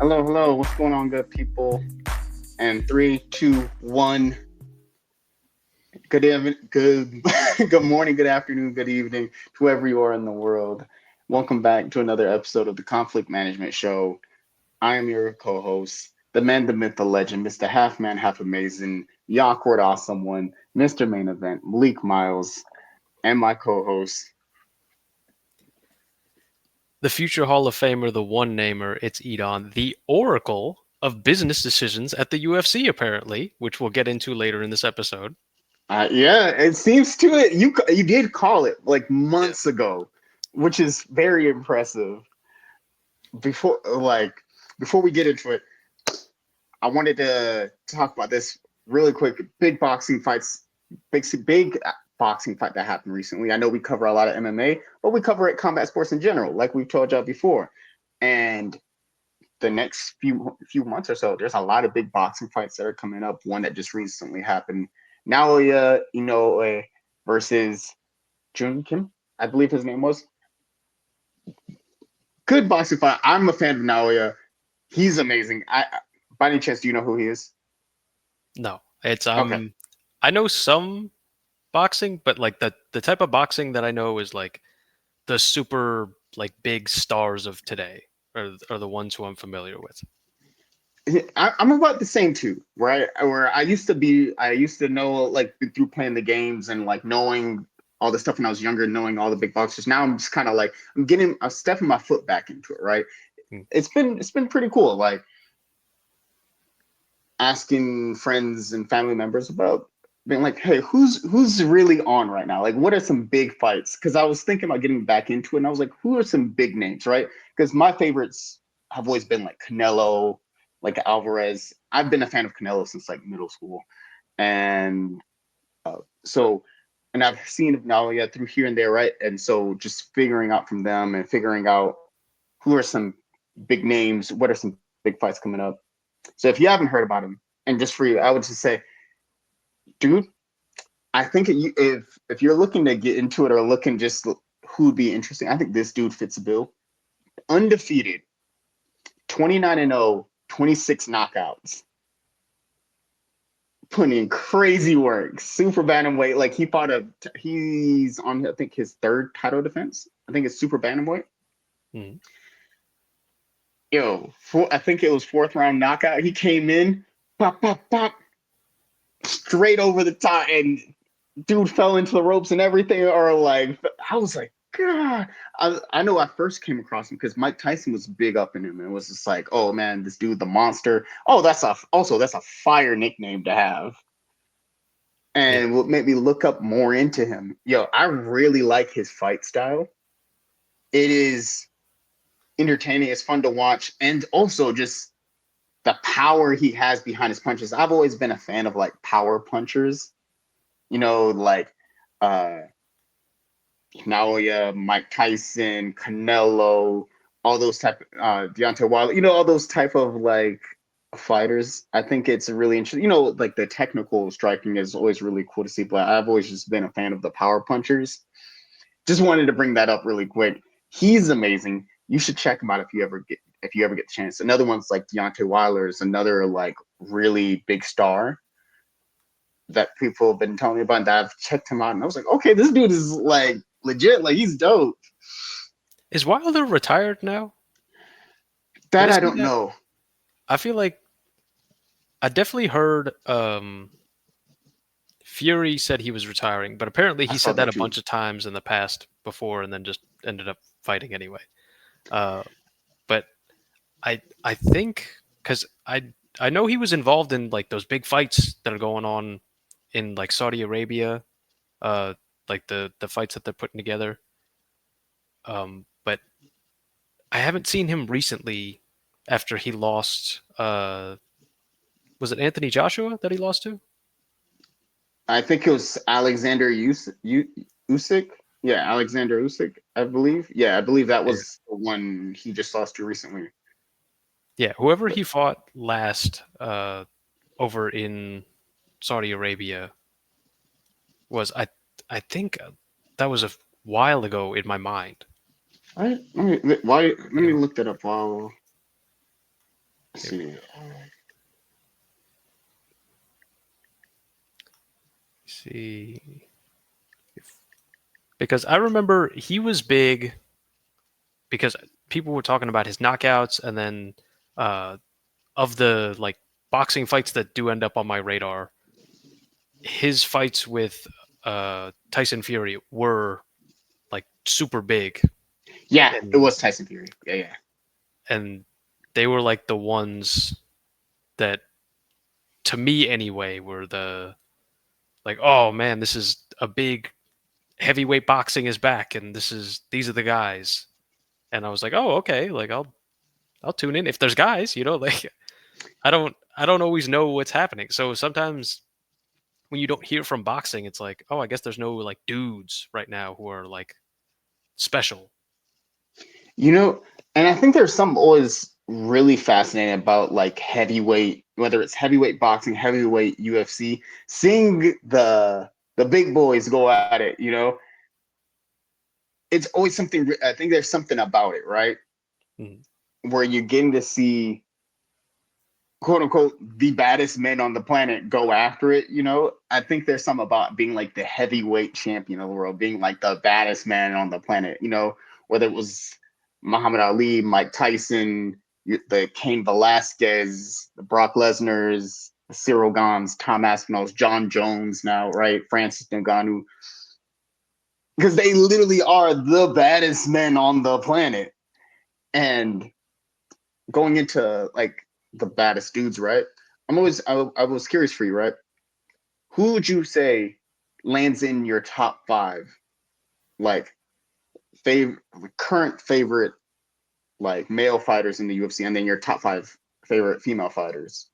Hello, hello. What's going on, good people? And three, two, one. Good evening, good, good morning, good afternoon, good evening to wherever you are in the world. Welcome back to another episode of the Conflict Management Show. I am your co-host, the man, the myth, the legend, Mr. Half Man, Half Amazing, the awkward, awesome one, Mr. Main Event, Malik Miles, and my co-host. The future Hall of Famer, the one namer, it's Edon, the oracle of business decisions at the UFC, apparently, which we'll get into later in this episode. Yeah, it seems to it. You did call it like Yeah. months ago, which is very impressive. Before we get into it, I wanted to talk about this really quick. Big boxing fight that happened recently. I know we cover a lot of MMA, but we cover it combat sports in general, like we've told y'all before. And the next few months or so, there's a lot of big boxing fights that are coming up. One that just recently happened, Naoya Inoue versus Jun Kim, I believe his name was. Good boxing fight. I'm a fan of Naoya. He's amazing. By any chance, do you know who he is? No, it's Okay. I know some boxing, but like the type of boxing that I know is like the super like big stars of today are the ones who I'm familiar with. I'm about the same too, right? Where I used to know like through playing the games and like knowing all the stuff when I was younger, knowing all the big boxers. Now I'm just kind of like I'm stepping my foot back into it, right? Mm. It's been pretty cool, like asking friends and family members about being like, hey, who's really on right now? Like, what are some big fights? Because I was thinking about getting back into it, and I was like, who are some big names, right? Because my favorites have always been like Canelo, like Alvarez. I've been a fan of Canelo since like middle school, and uh, so, and I've seen Nalia through here and there, right? And so, just figuring out from them and figuring out who are some big names, what are some big fights coming up. So, if you haven't heard about him, and just for you, I would just say, dude, I think if you're looking to get into it or looking just who would be interesting, I think this dude fits the bill. Undefeated, 29-0, 26 knockouts, putting in crazy work. Super bantamweight, like he's on I think his third title defense. I think it's super bantamweight. Mm. I think it was fourth round knockout. He came in, pop, pop, pop, straight over the top, and dude fell into the ropes and everything. Or like, I was like, God. I know I first came across him because Mike Tyson was big up in him, and it was just like, oh man, this dude, the monster. Oh, that's a fire nickname to have. Yeah. And what made me look up more into him, I really like his fight style. It is entertaining, it's fun to watch, and also just the power he has behind his punches. I've always been a fan of like power punchers, like uh Naoya, Mike Tyson, Canelo, all those type Deontay Wilder, all those type of like fighters. I think it's really interesting. Like the technical striking is always really cool to see, but I've always just been a fan of the power punchers. Just wanted to bring that up really quick. He's amazing. You should check him out if you ever get the chance. Another one's like Deontay Wilder is another like really big star that people have been telling me about. And that I've checked him out, and I was like, okay, this dude is like legit. Like he's dope. Is Wilder retired now? Did That I I see don't that? know. I feel like I definitely heard Fury said he was retiring, but apparently I he saw said that that a too. bunch of times in the past before and then just ended up fighting anyway. Uh, but I think because I know he was involved in like those big fights that are going on in like Saudi Arabia, uh, like the fights that they're putting together. But I haven't seen him recently after he lost. Was it Anthony Joshua that he lost to? I think it was Usyk. Yeah, Alexander Usyk, I believe. Yeah, I believe that Yeah. was the one he just lost to recently. Yeah, whoever But he fought last over in Saudi Arabia was I think that was a while ago in my mind. let me You know, look that up while. Let's Here we see. go. See, because I remember he was big because people were talking about his knockouts, and then uh, of the like boxing fights that do end up on my radar, his fights with Tyson Fury were like super big, Yeah, it and was Tyson Fury. Yeah, yeah. and they were like the ones that, to me anyway, were the like, oh man, this is a big heavyweight boxing is back, and these are the guys, and I was like, oh okay, like I'll tune in if there's guys, like I don't always know what's happening, so sometimes when you don't hear from boxing, it's like, oh, I guess there's no like dudes right now who are like special. You know, and I think there's some always really fascinating about like heavyweight, whether it's heavyweight boxing, heavyweight UFC, seeing the big boys go at it, it's always something. I think there's something about it, right? Mhm. Where you're getting to see quote unquote the baddest men on the planet go after it. I think there's something about being like the heavyweight champion of the world, being like the baddest man on the planet. Whether it was Muhammad Ali, Mike Tyson, the Cain Velasquez, the Brock Lesnar's, the Cyril Gons, Tom Aspinall's, John Jones now, right? Francis Ngannou, because they literally are the baddest men on the planet. And going into like the baddest dudes, right? I was curious for you, right? Who would you say lands in your top five, like current favorite like male fighters in the UFC, and then your top five favorite female fighters?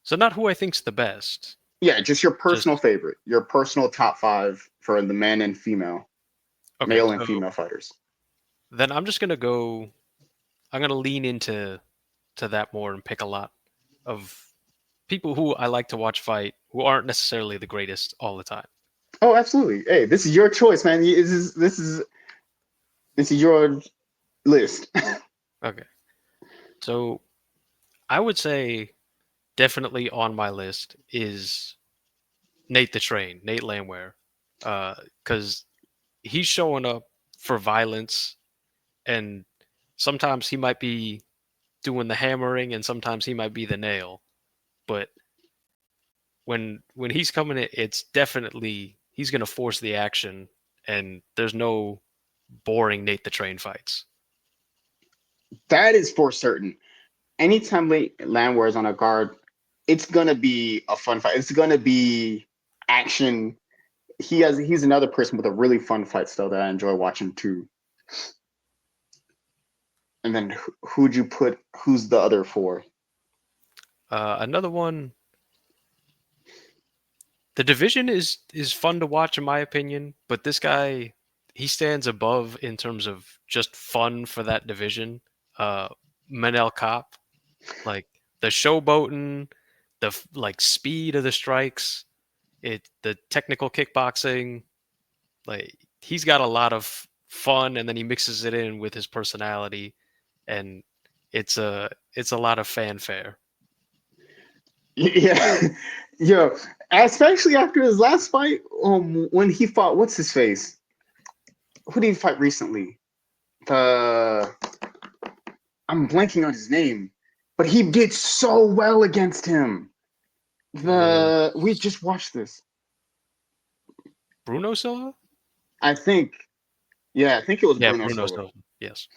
So not who I think's the best, Yeah, just your just personal favorite, your personal top five for the men and female, okay. male and So female fighters. then I'm gonna lean into that more and pick a lot of people who I like to watch fight who aren't necessarily the greatest all the time. Oh, absolutely. Hey, this is your choice, man. This is your list. Okay. So I would say definitely on my list is Nate the Train, Nate Landwehr, because he's showing up for violence, and sometimes he might be doing the hammering, and sometimes he might be the nail. But when he's coming in, it's definitely he's gonna force the action, and there's no boring Nate the Train fights. That is for certain. Anytime Landwehr is on a guard, it's gonna be a fun fight. It's gonna be action. He's another person with a really fun fight style that I enjoy watching too. And then who'd you put? Who's the other four? Another one, the division is fun to watch in my opinion, but this guy he stands above in terms of just fun for that division. Uh, Manel Cop, like the showboating, like speed of the strikes, the technical kickboxing, like he's got a lot of fun, and then he mixes it in with his personality, and it's a lot of fanfare. Yeah, yo, especially after his last fight, when he fought what's his face? Who did he fight recently? The I'm blanking on his name, but he did so well against him. We just watched this. Bruno Silva? I think, yeah, I think it was Yeah, Bruno Bruno Silva. Silva. Yes.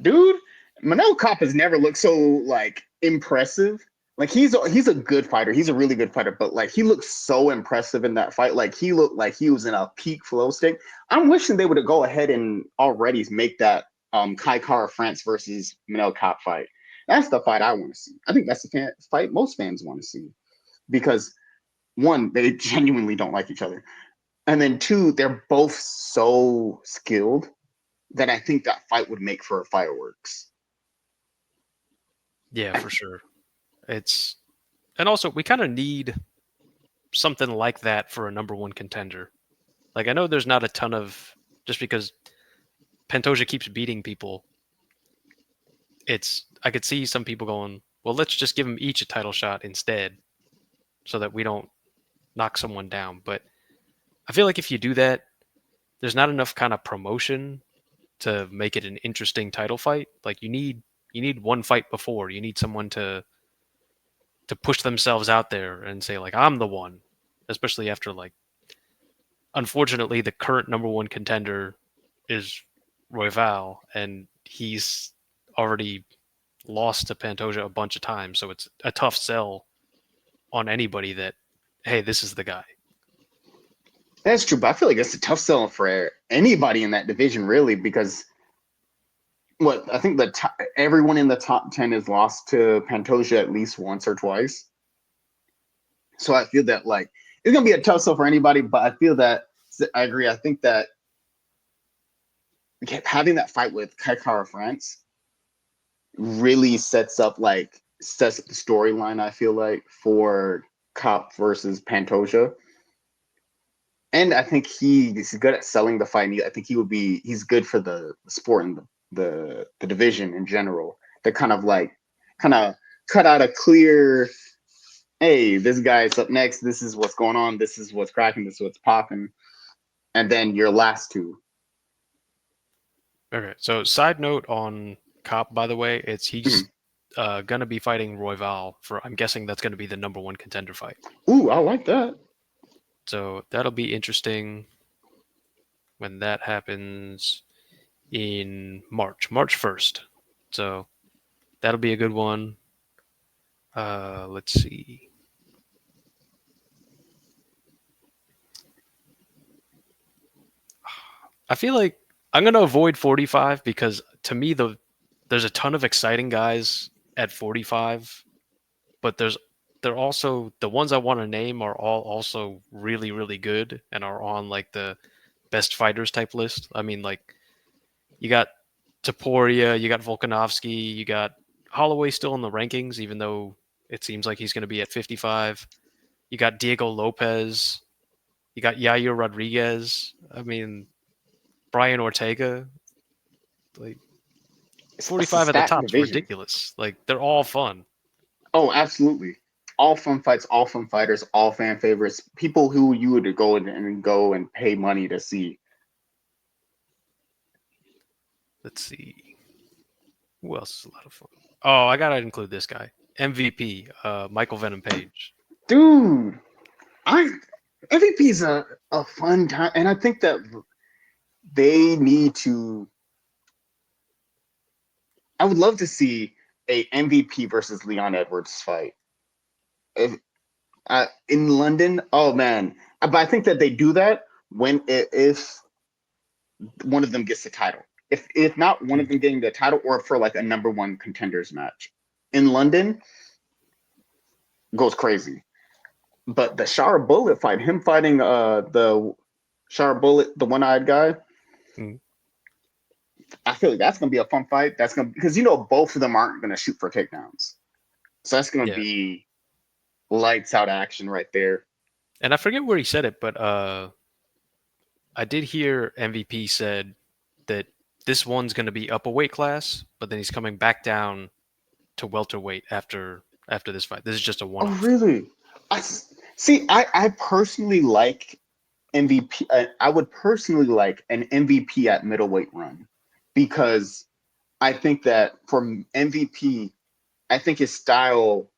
Dude, Manel Cop has never looked so like impressive. Like he's a good fighter. He's a really good fighter, but like he looked so impressive in that fight. Like he looked like he was in a peak flow state. I'm wishing they would have go ahead and already make that Kai Kara France versus Manel Cop fight. That's the fight I want to see. I think that's the fight most fans want to see because one, they genuinely don't like each other, and then two, they're both so skilled that I think that fight would make for fireworks. Yeah, for sure. It's and also we kind of need something like that for a number one contender. Like I know there's not a ton of just because Pantoja keeps beating people, I could see some people going, well, let's just give them each a title shot instead, so that we don't knock someone down. But I feel like if you do that, there's not enough kind of promotion to make it an interesting title fight. Like you need one fight before. You need someone to push themselves out there and say like I'm the one, especially after like unfortunately the current number one contender is Royval and he's already lost to Pantoja a bunch of times, so it's a tough sell on anybody that hey, this is the guy. That's true, but I feel like it's a tough sell for anybody in that division, really, because what I think everyone in the top 10 has lost to Pantoja at least once or twice. So I feel that like it's gonna be a tough sell for anybody, but I feel that I agree. I think that having that fight with Kai Kara France really sets up the storyline, I feel like, for Cop versus Pantoja. And I think he's good at selling the fight. I think he's good for the sport and the division in general. To kind of cut out a clear, hey, this guy's up next. This is what's going on. This is what's cracking. This is what's popping. And then your last two. Okay, so side note on Cop, by the way, he's gonna be fighting Royval for. I'm guessing that's gonna be the number one contender fight. Ooh, I like that. So that'll be interesting when that happens in March 1st. So that'll be a good one. Let's see. I feel like I'm gonna avoid 45 because to me there's a ton of exciting guys at 45, but they're also the ones I want to name are all also really really good and are on like the best fighters type list. I mean, like you got Taporia, you got Volkanovski, you got Holloway still in the rankings, even though it seems like he's going to be at 55. You got Diego Lopez, you got Yair Rodriguez. I mean, Brian Ortega. Like It's a 45 at the stacked top is division. ridiculous. Like they're all fun. Oh, absolutely. All fun fights, all fun fighters, all fan favorites. People who you would go and pay money to see. Let's see. Who else is a lot of fun? Oh, I gotta include this guy. MVP, Michael Venom Page. Dude, I MVP is a fun time, and I think that they need to. I would love to see a MVP versus Leon Edwards fight. If, in London, oh man! But I think that they do that if one of them gets the title. If not one of them getting the title, or for like a number one contenders match in London, goes crazy. But the Shara Bullet fight, him fighting the Shara Bullet, the one-eyed guy, Mm. I feel like that's gonna be a fun fight. That's gonna because both of them aren't gonna shoot for takedowns, so that's gonna Yeah, be lights out action right there. and I forget where he said it, but I did hear MVP said that this one's going to be up a weight class, but then he's coming back down to welterweight after this fight. This is just a Oh, one-off. really? I see. I personally like MVP. I would personally like an MVP at middleweight run because I think that for MVP, I think his style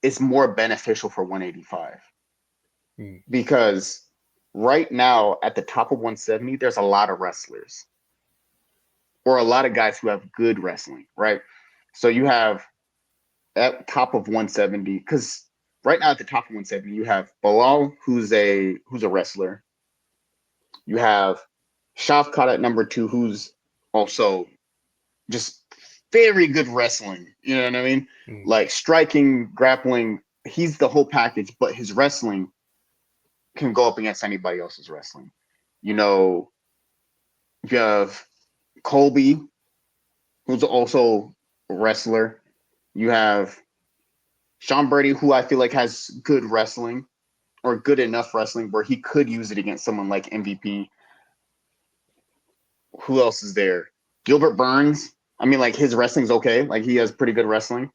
is more beneficial for 185 Mm. because right now at the top of 170, there's a lot of wrestlers or a lot of guys who have good wrestling, right? So you have at top of 170 because right now at the top of 170 you have Bilal, who's a wrestler. You have Shavkat at number 2, who's also just very good wrestling. You know what I mean? Mm. Like striking, grappling, he's the whole package, but his wrestling can go up against anybody else's wrestling. You know, you have Colby, who's also a wrestler. You have Sean Brady, who I feel like has good wrestling or good enough wrestling where he could use it against someone like MVP. Who else is there? Gilbert Burns. I mean, like his wrestling's okay. Like he has pretty good wrestling.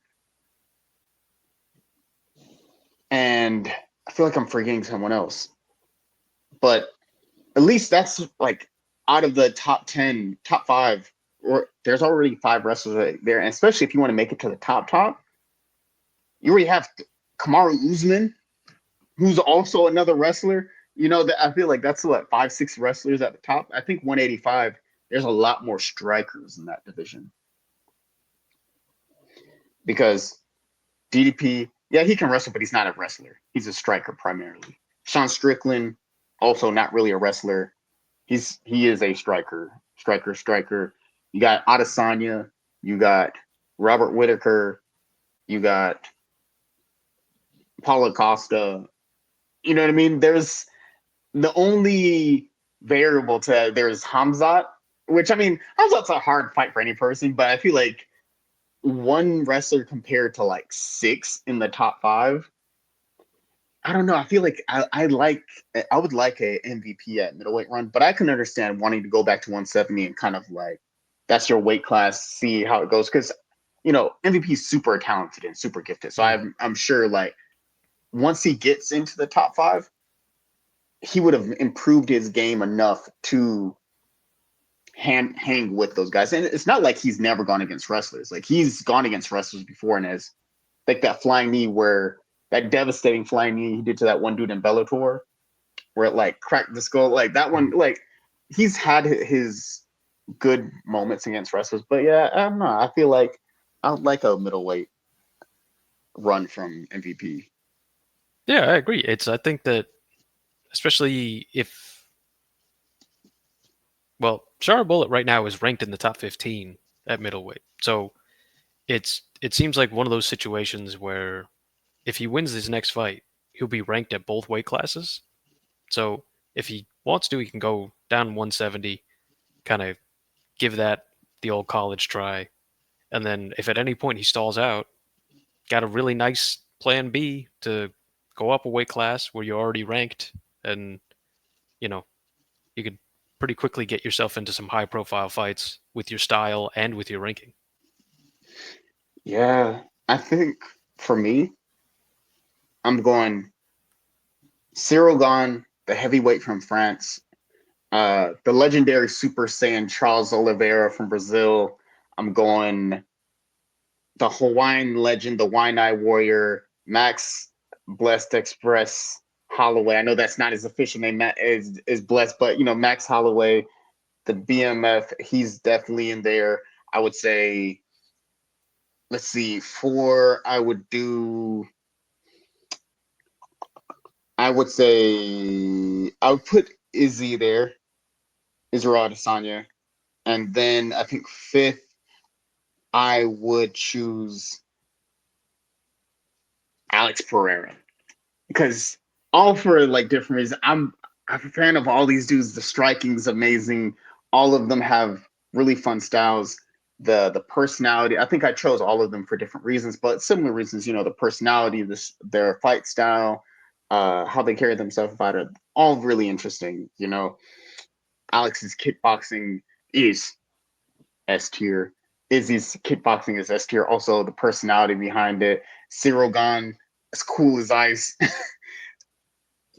And I feel like I'm forgetting someone else. But at least that's like out of the top 10, top five, or there's already five wrestlers right there. And especially if you want to make it to the top, you already have Kamaru Usman, who's also another wrestler. You know, that I feel like that's what, five, six wrestlers at the top. I think 185, there's a lot more strikers in that division because DDP, yeah, he can wrestle, but he's not a wrestler. He's a striker primarily. Sean Strickland, also not really a wrestler. He is a striker. You got Adesanya, you got Robert Whitaker, you got Paulo Costa. You know what I mean? There's the only variable to that, there's Hamzat, which I mean, Hamzat's a hard fight for any person, but I feel like one wrestler compared to like six in the top five. I don't know. I feel like I would like a MVP at middleweight run, but I can understand wanting to go back to 170 and kind of like that's your weight class, see how it goes. Because MVP is super talented and super gifted. So Mm. I'm sure like once he gets into the top five, he would have improved his game enough to hang with those guys. And it's not like he's never gone against wrestlers. Like he's gone against wrestlers before and has like that flying knee where that devastating flying knee he did to that one dude in Bellator where it like cracked the skull. Like that one, like he's had his good moments against wrestlers. But yeah, I don't know. I feel like I would like a middleweight run from MVP. Yeah, I agree. I think that especially if, well, Shara Bullet right now is ranked in the top 15 at middleweight. So it seems like one of those situations where if he wins his next fight, he'll be ranked at both weight classes. So if he wants to, he can go down 170, kind of give that the old college try. And then if at any point he stalls out, got a really nice plan B to go up a weight class where you're already ranked, and you know you could pretty quickly get yourself into some high profile fights with your style and with your ranking. Yeah, I think for me, I'm going Cyril Gane, the heavyweight from France, the legendary Super Saiyan Charles Oliveira from Brazil. I'm going the Hawaiian legend, the Waianae Warrior, Max Blessed Express Holloway. I know that's not his official name is Blessed, but Max Holloway, the BMF, he's definitely in there. I would say, let's see, four. I would say I would put Izzy there, Israel Adesanya, and then I think fifth I would choose Alex Pereira because all for like different reasons. I'm a fan of all these dudes. The striking's amazing. All of them have really fun styles. The personality. I think I chose all of them for different reasons, but similar reasons. The personality, their fight style, how they carry themselves about it, all really interesting. Alex's kickboxing is S tier. Izzy's kickboxing is S tier. Also, the personality behind it. Cyril Gane, as cool as ice.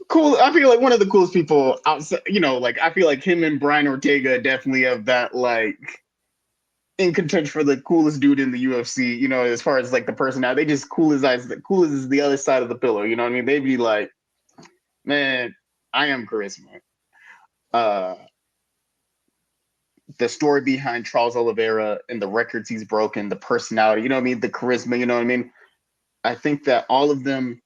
Cool. I feel like one of the coolest people outside. Like I feel like him and Brian Ortega definitely have that like in contention for the coolest dude in the UFC. As far as like the personality, they just cool as ice. The cool as the other side of the pillow. You know what I mean? They'd be like, man, I am charisma. Uh, the story behind Charles Oliveira and the records he's broken, the personality. You know what I mean? The charisma. You know what I mean? I think that all of them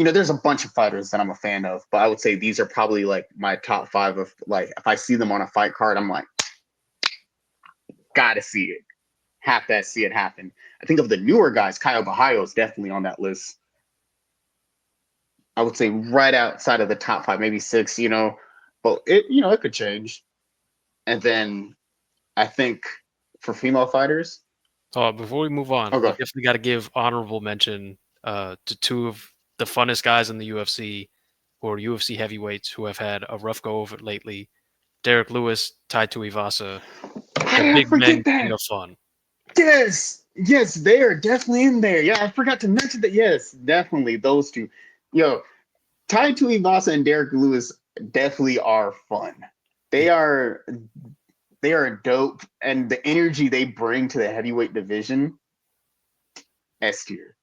there's a bunch of fighters that I'm a fan of, but I would say these are probably like my top five of like if I see them on a fight card, I'm like, gotta see it. Have to see it happen. I think of the newer guys, Kyle Bahayo is definitely on that list. I would say right outside of the top five, maybe six, but it could change. And then I think for female fighters, Before we move on, we okay. definitely got to give honorable mention to two of the funnest guys in the UFC, who are UFC heavyweights who have had a rough go of it lately. Derek Lewis tied to Ivasa, How the did I big men forget king that? of fun. Yes, yes, they are definitely in there. Yeah, I forgot to mention that. Yes, definitely those two. Yo, Tai Tuivasa and Derek Lewis definitely are fun. They Yeah. are they are dope, and the energy they bring to the heavyweight division, S tier.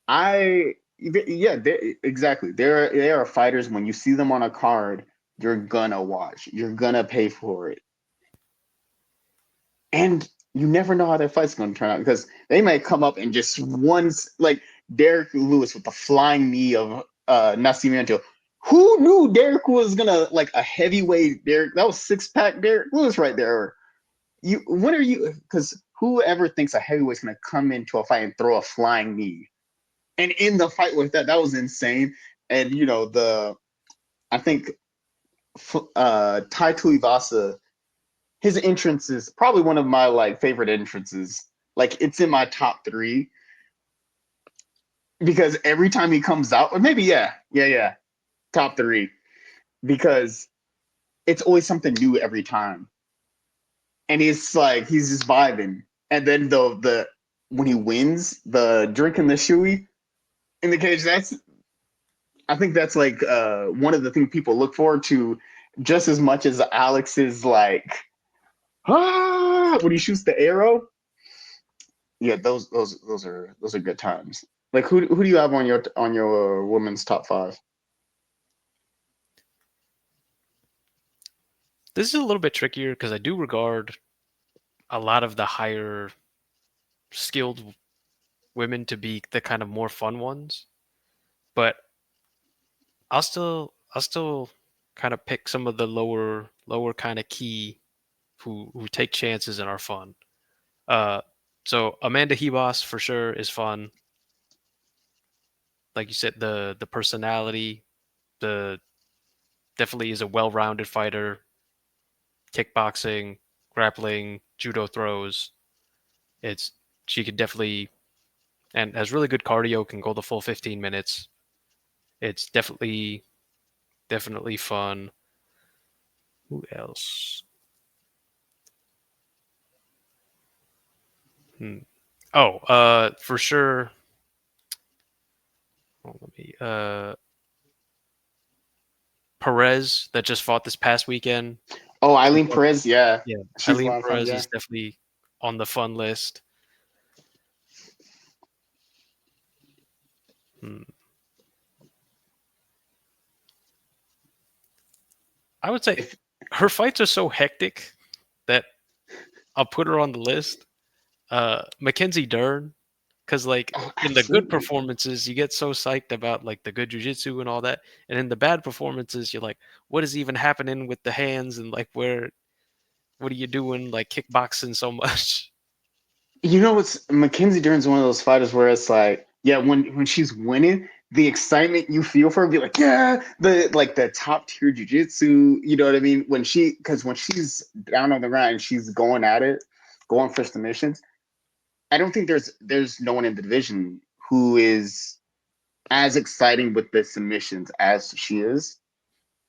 Yeah, exactly. They are fighters. When you see them on a card, you're gonna watch. You're gonna pay for it, and you never know how that fight's gonna turn out because they might come up and just once like Derek Lewis with the flying knee of Nascimento. Who knew Derek was gonna like a heavyweight Derek? That was six pack Derek Lewis right there. You when are you? Because whoever thinks a heavyweight's gonna come into a fight and throw a flying knee? And in the fight with that was insane. And you know I think Tai Tuivasa, his entrance is probably one of my like favorite entrances. Like it's in my top three because every time he comes out, or maybe yeah, top three because it's always something new every time, and he's just vibing. And then the when he wins, the drinking the shoey in the cage, I think that's like one of the things people look forward to just as much as Alex's like when he shoots the arrow. Yeah, those are good times. Like who do you have on your women's top five? This is a little bit trickier because I do regard a lot of the higher skilled women to be the kind of more fun ones, but I'll still kind of pick some of the lower kind of key who take chances and are fun. Uh, so Amanda Hebos for sure is fun. Like you said, the personality, the definitely is a well-rounded fighter. Kickboxing, grappling, judo throws. It's she could definitely and has really good cardio. Can go the full 15 minutes. It's definitely fun. Who else? Hmm. Oh, for sure. Oh, let me. Perez that just fought this past weekend. Oh, She's Eileen on, Perez, yeah, yeah, she's a Eileen lot of fun. Perez Yeah, is definitely on the fun list. Hmm. I would say if her fights are so hectic that I'll put her on the list. Mackenzie Dern, because like oh, in the good absolutely. performances, you get so psyched about like the good jujitsu and all that, and in the bad performances, you're like, what is even happening with the hands and like what are you doing like kickboxing so much? You know what's Mackenzie Dern's one of those fighters where it's like, yeah, when she's winning, the excitement you feel for her, be like, yeah, the top tier jujitsu, you know what I mean? Because when she's down on the ground, she's going at it, going for submissions. I don't think there's no one in the division who is as exciting with the submissions as she is.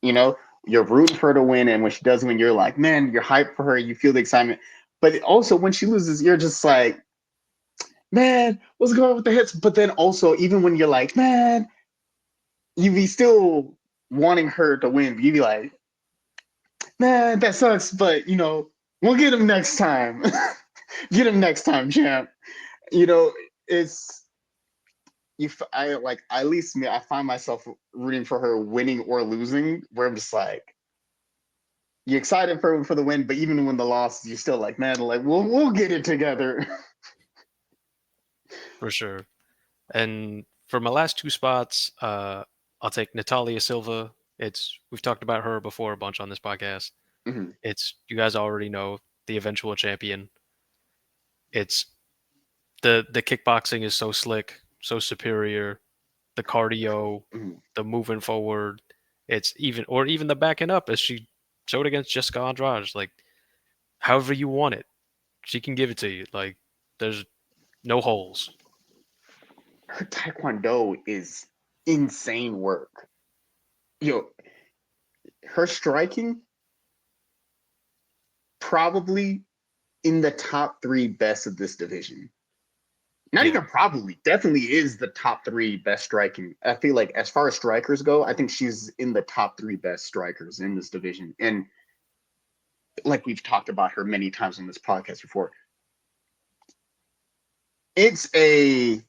You know, you're rooting for her to win, and when she does win, you're like, man, you're hyped for her. You feel the excitement, but also when she loses, you're just like, man, what's going on with the hits? But then also, even when you're like, man, you be still wanting her to win. You be like, man, that sucks, but we'll get him next time. Get him next time, champ. You know, it's I like at least me. I find myself rooting for her winning or losing. Where I'm just like, you're excited for the win, but even when the loss, you're still like, man, like we'll get it together. For sure. And for my last two spots, I'll take Natalia Silva. It's we've talked about her before a bunch on this podcast. Mhm, It's you guys already know the eventual champion. It's the kickboxing is so slick, so superior. The cardio, mhm. the moving forward. It's even the backing up as she showed against Jessica Andrade. Like however you want it, she can give it to you. Like there's no holes. Her taekwondo is insane work. Yo, her striking. probably in the top three best of this division. Not Yeah. even probably, definitely is the top three best striking. I feel like as far as strikers go, I think she's in the top three best strikers in this division. And like we've talked about her many times on this podcast before, it's a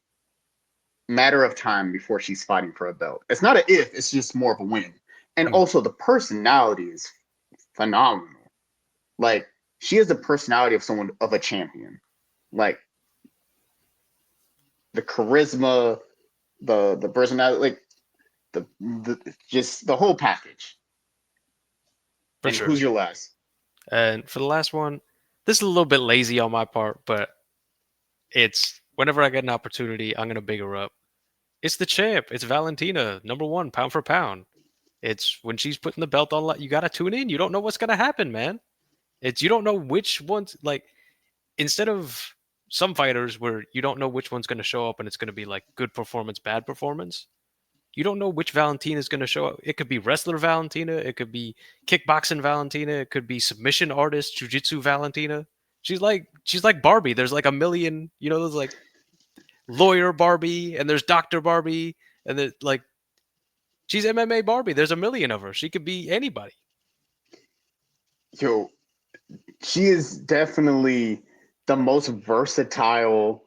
matter of time before she's fighting for a belt. It's not a if, it's just more of a when. And Mm. also the personality is phenomenal. Like she has the personality of someone of a champion. Like the charisma, the personality, like the just the whole package. For And who's sure. your last? And for the last one, this is a little bit lazy on my part, but it's whenever I get an opportunity, I'm gonna big her up. It's the champ. It's Valentina, number one, pound for pound. It's when she's putting the belt on. You gotta tune in. You don't know what's gonna happen, man. It's you don't know which ones. Like instead of some fighters where you don't know which one's gonna show up and it's gonna be like good performance, bad performance. You don't know which Valentina is gonna show up. It could be wrestler Valentina. It could be kickboxing Valentina. It could be submission artist, jujitsu Valentina. She's like Barbie. There's like a million. There's like lawyer Barbie and there's Doctor Barbie and there's like she's MMA Barbie. There's a million of her. She could be anybody. Yo, she is definitely the most versatile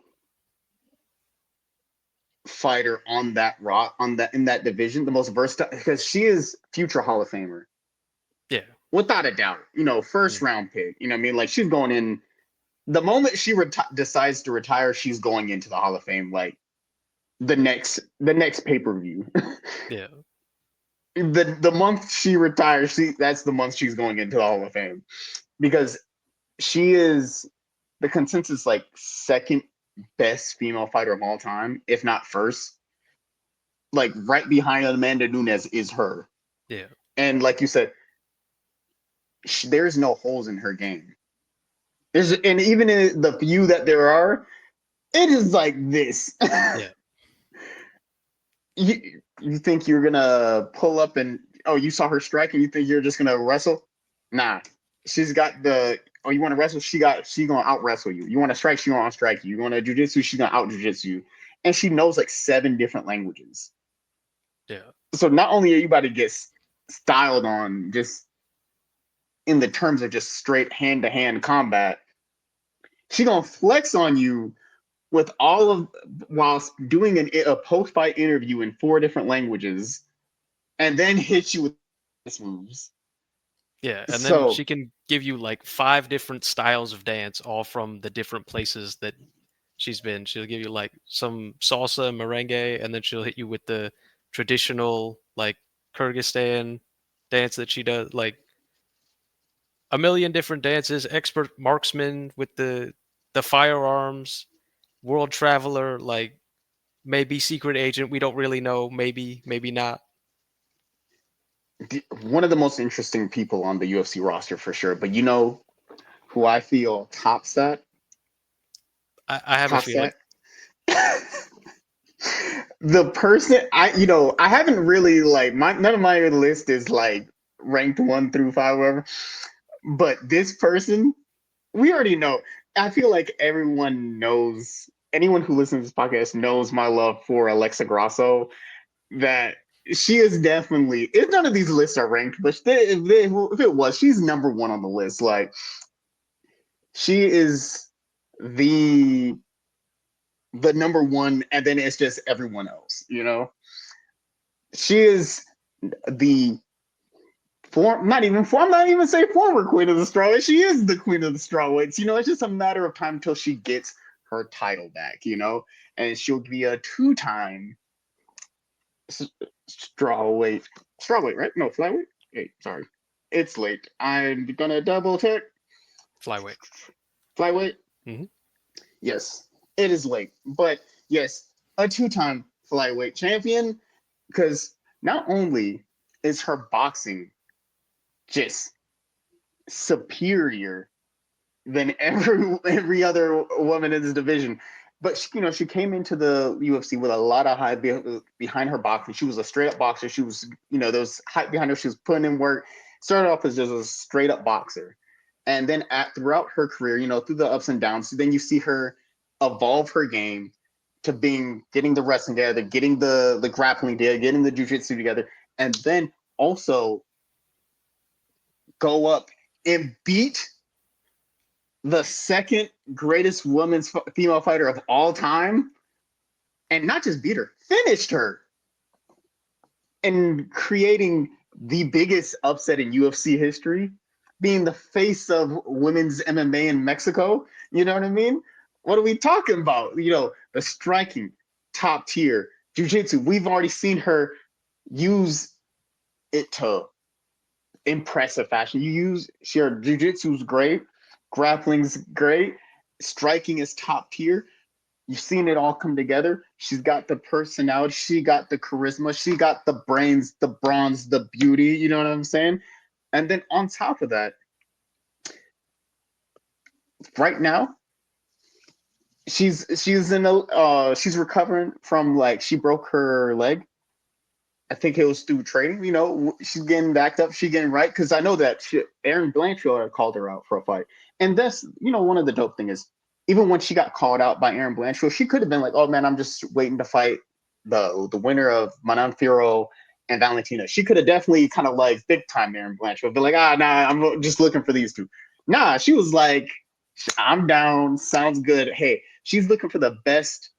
fighter on that rock on that in that division, the most versatile because she is future Hall of Famer. Yeah. Without a doubt. First Mm. round pick. You know what I mean? Like she's going in the moment she decides to retire, she's going into the Hall of Fame like the next pay-per-view. Yeah. The month she retires, that's the month she's going into the Hall of Fame. Because she is the consensus like second best female fighter of all time, if not first. Like right behind Amanda Nunes is her. Yeah. And like you said, there's no holes in her game. And even in the few that there are, it is like this. Yeah. you think you're gonna pull up and you saw her strike and you think you're just gonna wrestle? Nah, she's got the. Oh, you want to wrestle? She gonna out wrestle you. You want to strike? She gonna out strike you. You want to jujitsu? She's gonna out jujitsu you. And she knows like 7 different languages. Yeah. So not only are you about to get styled on just in the terms of just straight hand to hand combat, she gonna flex on you with all of whilst doing a post fight interview in 4 different languages, and then hit you with this moves. Yeah. And then So she can give you like 5 different styles of dance, all from the different places that she's been. She'll give you like some salsa and merengue, and then she'll hit you with the traditional like Kyrgyzstan dance that she does, like a million different dances. Expert marksman with the firearms, world traveler, like maybe secret agent. We don't really know. Maybe not. one of the most interesting people on the UFC roster for sure. But you know who I feel tops that? I have a Tops feeling. that? The person I haven't really like none of my list is like ranked 1 through 5, whatever. But this person, we already know. I feel like everyone knows. Anyone who listens to this podcast knows my love for Alexa Grasso. That she is definitely. If none of these lists are ranked, but if it was, she's number one on the list. Like she is the the number one, and then it's just everyone else. She is the I'm not even saying former queen of the strawweight. She is the queen of the strawweights. It's just a matter of time until she gets her title back. And she'll be a 2-time strawweight. Strawweight, right? No, flyweight. Hey, sorry, it's late. I'm gonna double check. Flyweight. Flyweight. Hmm. Yes, it is late, but yes, a 2-time flyweight champion. Because not only is her boxing just superior than every other woman in this division, but she came into the UFC with a lot of hype behind her boxing. She was a straight up boxer. She was there was hype behind her. She was putting in work. Started off as just a straight up boxer, And then throughout her career, through the ups and downs, then you see her evolve her game to getting the wrestling together, getting the grappling together, getting the jiu-jitsu together, and then also go up and beat the second greatest women's female fighter of all time, and not just beat her, finished her, and creating the biggest upset in UFC history, being the face of women's MMA in Mexico. You know what I mean? What are we talking about? The striking, top tier, jiu-jitsu. We've already seen her use it to impressive fashion. Her jiu-jitsu's great, grappling's great, striking is top tier. You've seen it all come together. She's got the personality, she got the charisma, she got the brains, the bronze, the beauty, you know what I'm saying? And then on top of that, right now, she's recovering from, like, she broke her leg. I think it was through training. She's getting backed up. She's getting right, because I know that Aaron Blanchfield called her out for a fight, and that's one of the dope thing is, even when she got called out by Aaron Blanchfield, she could have been like, "Oh man, I'm just waiting to fight the winner of Manon Fiorot and Valentina." She could have definitely kind of like big time Aaron Blanchfield, but like, nah, I'm just looking for these two. Nah, she was like, "I'm down. Sounds good." Hey, she's looking for the best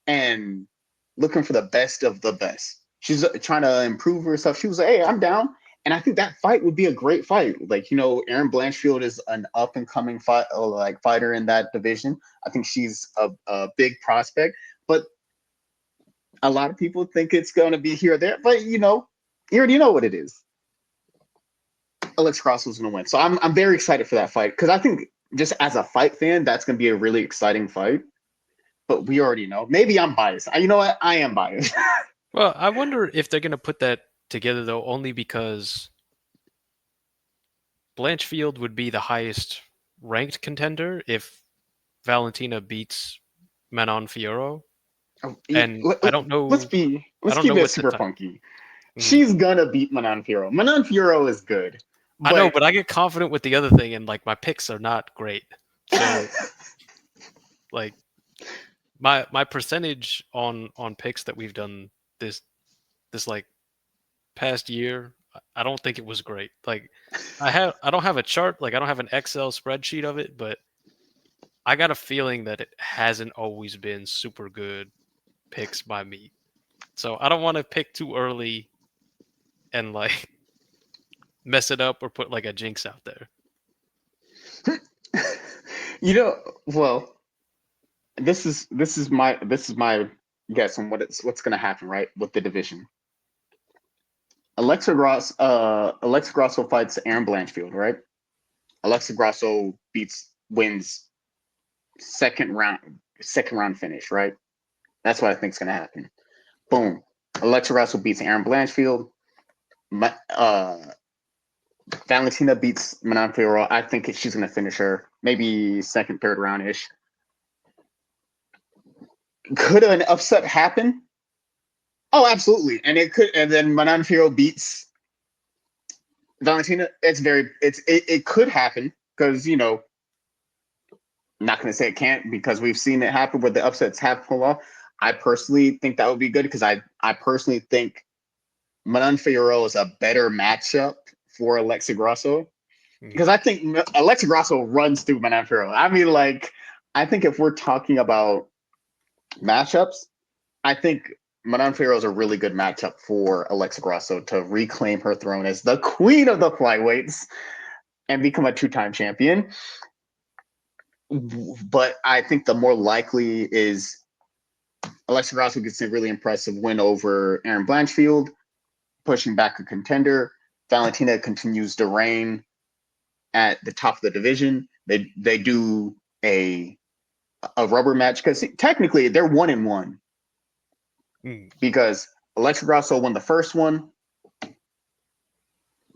and looking for the best of the best. She's trying to improve herself. She was like, "Hey, I'm down." And I think that fight would be a great fight. Like, Aaron Blanchfield is an up and coming fighter in that division. I think she's a big prospect, but a lot of people think it's going to be here or there. But you already know what it is. Alex Grasso's going to win. So I'm very excited for that fight, because I think, just as a fight fan, that's going to be a really exciting fight. But we already know. Maybe I'm biased. You know what? I am biased. Well, I wonder if they're going to put that together, though, only because Blanchfield would be the highest ranked contender if Valentina beats Manon Fiorot. And I don't Let's know. I don't keep know it what the super time. funky. She's gonna beat Manon Fiorot. Manon Fiorot is good, I know, but but I get confident with the other thing, and like my picks are not great. So like my percentage on picks that we've done this like past year, I don't think it was great. Like I don't have a chart, like I don't have an Excel spreadsheet of it, but I got a feeling that it hasn't always been super good picks by me. So I don't want to pick too early and like mess it up or put like a jinx out there. well, this is my guess on what's gonna happen, right, with the division. Alexa Grasso fights Aaron Blanchfield, right? Alexa Grasso wins second round finish, right? That's what I think is gonna happen. Boom. Alexa Grasso beats Aaron Blanchfield. Valentina beats Manon Fiorot. I think she's gonna finish her, maybe second, third round ish. Could an upset happen? Oh, absolutely. And it could. And then Manon Fiorot beats Valentina. It could happen, because I'm not gonna say it can't, because we've seen it happen where the upsets have pulled off. I personally think that would be good, because I personally think Manon Fiorot is a better matchup for Alexa Grasso, because I think Alexa Grasso runs through Manon Fiorot. I mean, like, I think if we're talking about matchups, I think Manon Fiorot is a really good matchup for Alexa Grasso to reclaim her throne as the queen of the flyweights and become a two-time champion. But I think the more likely is Alexa Grasso gets a really impressive win over Aaron Blanchfield, pushing back a contender. Valentina continues to reign at the top of the division. They do a rubber match, because technically they're 1-1, because Alexa Grasso won the first one.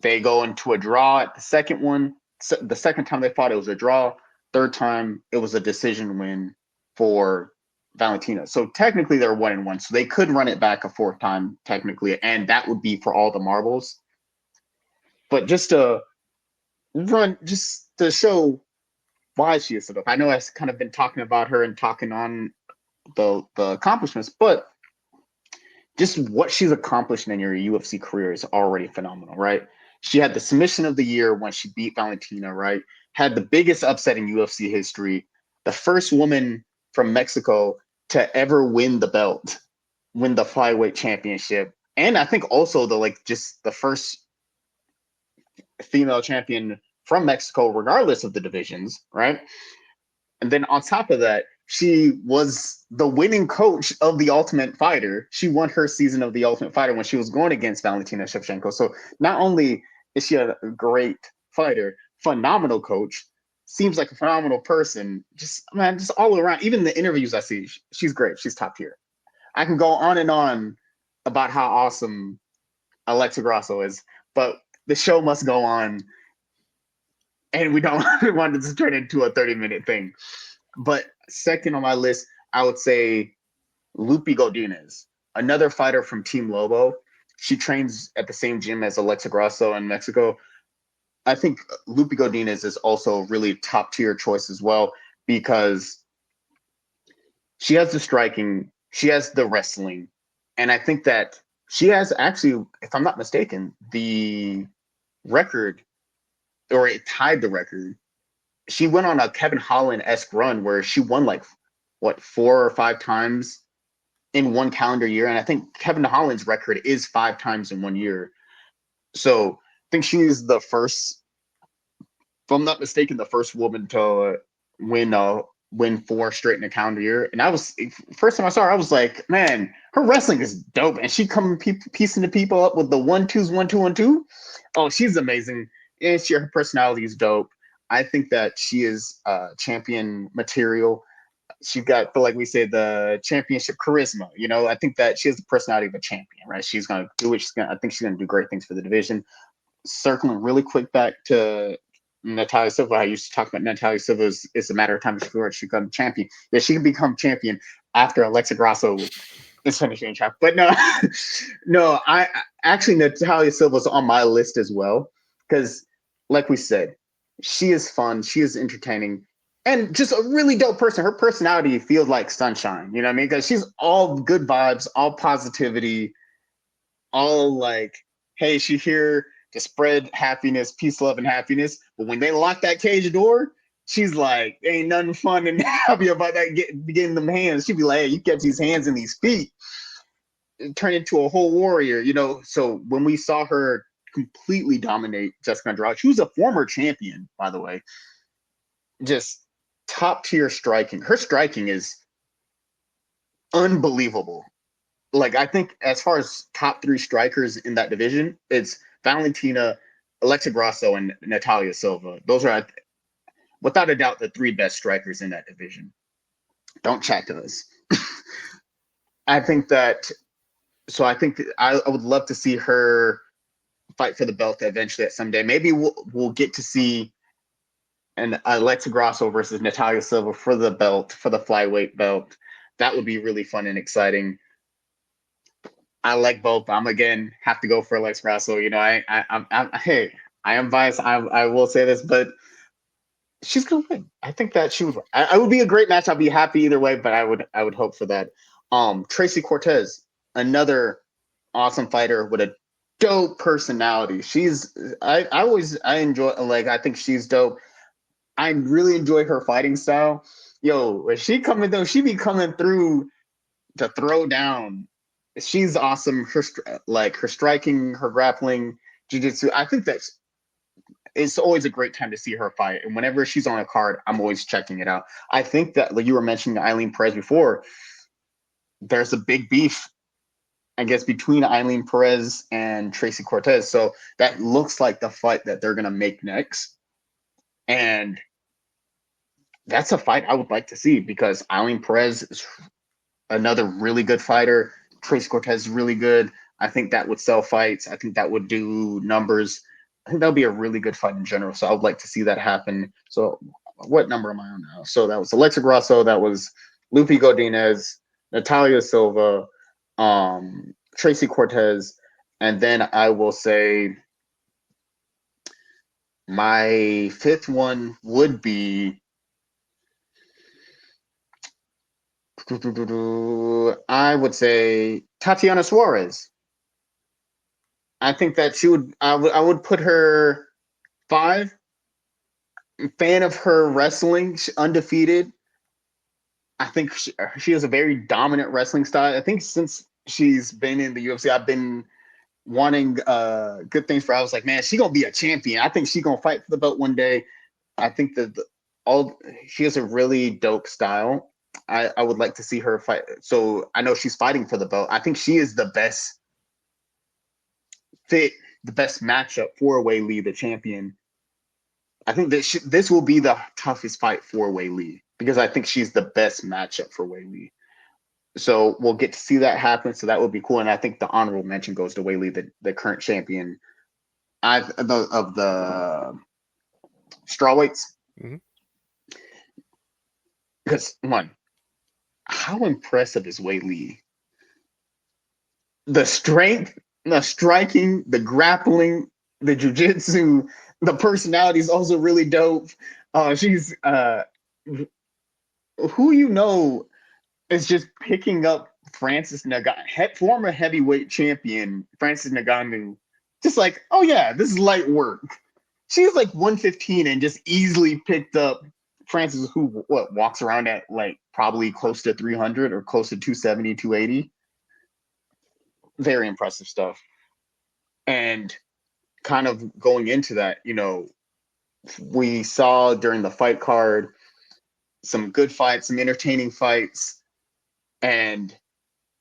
They go into a draw at the second one. So the second time they fought, it was a draw. Third time, it was a decision win for Valentina. So technically they're 1-1. So they could run it back a fourth time, technically, and that would be for all the marbles. But just to run, just to show why she is so dope. I know I've kind of been talking about her and talking on the accomplishments, but just what she's accomplished in her UFC career is already phenomenal, right? She had the submission of the year when she beat Valentina, right? Had the biggest upset in UFC history, the first woman from Mexico to ever win the belt, win the flyweight championship, and I think also the like just the first female champion from Mexico, regardless of the divisions, right? And then on top of that, she was the winning coach of the Ultimate Fighter. She won her season of the Ultimate Fighter when she was going against Valentina Shevchenko. So not only is she a great fighter, phenomenal coach, seems like a phenomenal person, just man, just all around. Even the interviews I see, she's great. She's top tier. I can go on and on about how awesome Alexa Grasso is, but the show must go on, and we don't want it to turn into a 30-minute thing. But second on my list, I would say Lupi Godinez, another fighter from Team Lobo. She trains at the same gym as Alexa Grasso in Mexico. I think Lupi Godinez is also really top tier choice as well because she has the striking, she has the wrestling, and I think that she has actually, if I'm not mistaken, the record, or it tied the record. She went on a Kevin Holland-esque run where she won like what 4 or 5 times in one calendar year, and I think Kevin Holland's record is 5 times in one year. So I think she's the first, if I'm not mistaken, the first woman to win 4 straight in a calendar year. And I was first time I saw her, I was like, man, her wrestling is dope, and she come piecing the people up with the 1-2s, 1-2, 1-2. Oh, she's amazing, and her personality is dope. I think that she is champion material. She's got, like we say, the championship charisma. You know, I think that she has the personality of a champion, right? She's gonna do it. I think she's gonna do great things for the division. Circling really quick back to Natalia Silva, I used to talk about Natalia Silva. It's a matter of time before she becomes champion. Yeah, she can become champion after Alexa Grasso is finishing champ. But no, no, I actually Natalia Silva is on my list as well because, like we said, she is fun, she is entertaining, and just a really dope person. Her personality feels like sunshine. You know what I mean? Because she's all good vibes, all positivity, all like, hey, she's here to spread happiness, peace, love, and happiness. But when they lock that cage door, she's like, ain't nothing fun and happy about that getting them hands. She'd be like, hey, you get these hands and these feet, turn into a whole warrior, you know. So when we saw her completely dominate Jessica Andrade, she was a former champion, by the way, just top tier striking. Her striking is unbelievable. Like, I think as far as top 3 strikers in that division, it's Valentina, Alexa Grasso, and Natalia Silva. Those are, without a doubt, the 3 best strikers in that division. Don't chat to us. I think that. So I think that I would love to see her fight for the belt eventually at some day. Maybe we'll get to see an Alexa Grasso versus Natalia Silva for the belt, for the flyweight belt. That would be really fun and exciting. I like both. I'm again have to go for Alexa Grasso. You know, hey, I am biased. I will say this, but she's gonna win. I think that she would. I would be a great match. I'd be happy either way, but I would hope for that. Tracy Cortez, another awesome fighter with a dope personality. I enjoy, like, I think she's dope. I really enjoy her fighting style. Yo, when she coming though, she be coming through to throw down. She's awesome. Her striking, her grappling, jiu-jitsu. I think that it's always a great time to see her fight. And whenever she's on a card, I'm always checking it out. I think that, like you were mentioning Eileen Perez before, there's a big beef, I guess, between Eileen Perez and Tracy Cortez. So that looks like the fight that they're gonna make next. And that's a fight I would like to see because Eileen Perez is another really good fighter. Tracy Cortez is really good. I think that would sell fights. I think that would do numbers. I think that would be a really good fight in general. So I would like to see that happen. So what number am I on now? So that was Alexa Grasso. That was Lupi Godinez, Natalia Silva, Tracy Cortez, and then I will say My fifth one would be I would say Tatiana Suarez. I think that I would put her five. Fan of her wrestling, undefeated. I think she has a very dominant wrestling style. I think since she's been in the UFC, I've been wanting good things for her. I was like, man, she gonna be a champion. I think she gonna fight for the belt one day. I think that all she has a really dope style. I would like to see her fight. So I know she's fighting for the belt. I think she is the best fit, the best matchup for Wei Lee, the champion. I think this will be the toughest fight for Wei Lee because I think she's the best matchup for Wei Lee. So we'll get to see that happen. So that would be cool. And I think the honorable mention goes to Wei Lee, the current champion of the strawweights. Mhm. Because one, how impressive is Wei Lee? The strength, the striking, the grappling, the jujitsu, the personality is also really dope. She's who is just picking up Francis Ngannou, former heavyweight champion Francis Ngannou. Just like, oh yeah, this is light work. She's like 115 and just easily picked up Francis, who walks around at like probably close to 300 or close to 270, 280. Very impressive stuff. And kind of going into that, we saw during the fight card some good fights, some entertaining fights, and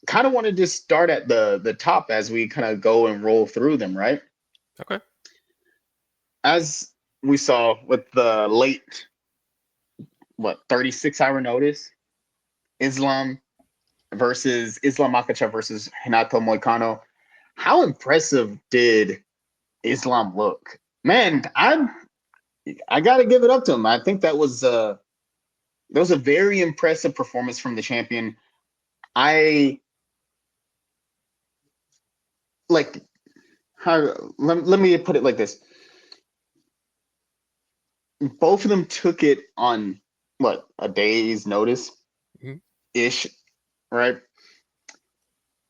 kind of want to just start at the top as we kind of go and roll through them, right? Okay. As we saw with the late 36-hour notice, Islam Makhachev versus Renato Moicano. How impressive did Islam look? Man, I got to give it up to him. I think that was a very impressive performance from the champion. I like how let me put it like this. Both of them took it on a day's notice Mhm. ish, right?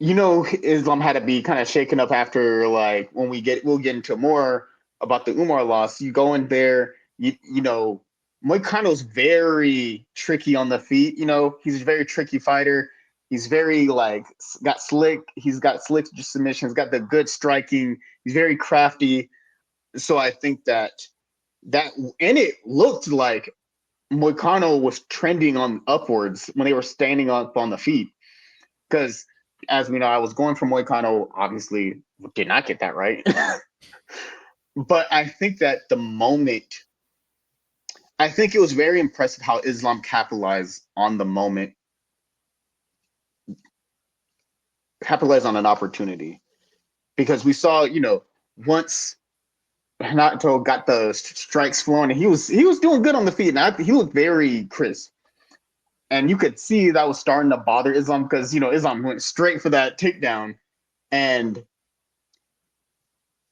Islam had to be kind of shaken up after like when we'll get into more about the Umar loss. You go in there, Moicano's very tricky on the feet. He's a very tricky fighter. He's very like got slick. He's got slick submissions. Got the good striking. He's very crafty. So I think that and it looked like Moicano was trending on upwards when they were standing up on the feet because as we know, I was going for Moicano. Obviously, did not get that right. But I think that I think it was very impressive how Islam capitalized on the moment, capitalized on an opportunity. Because we saw, once Hanato got the strikes flowing, and he was doing good on the feet, and he looked very crisp. And you could see that was starting to bother Islam because Islam went straight for that takedown. And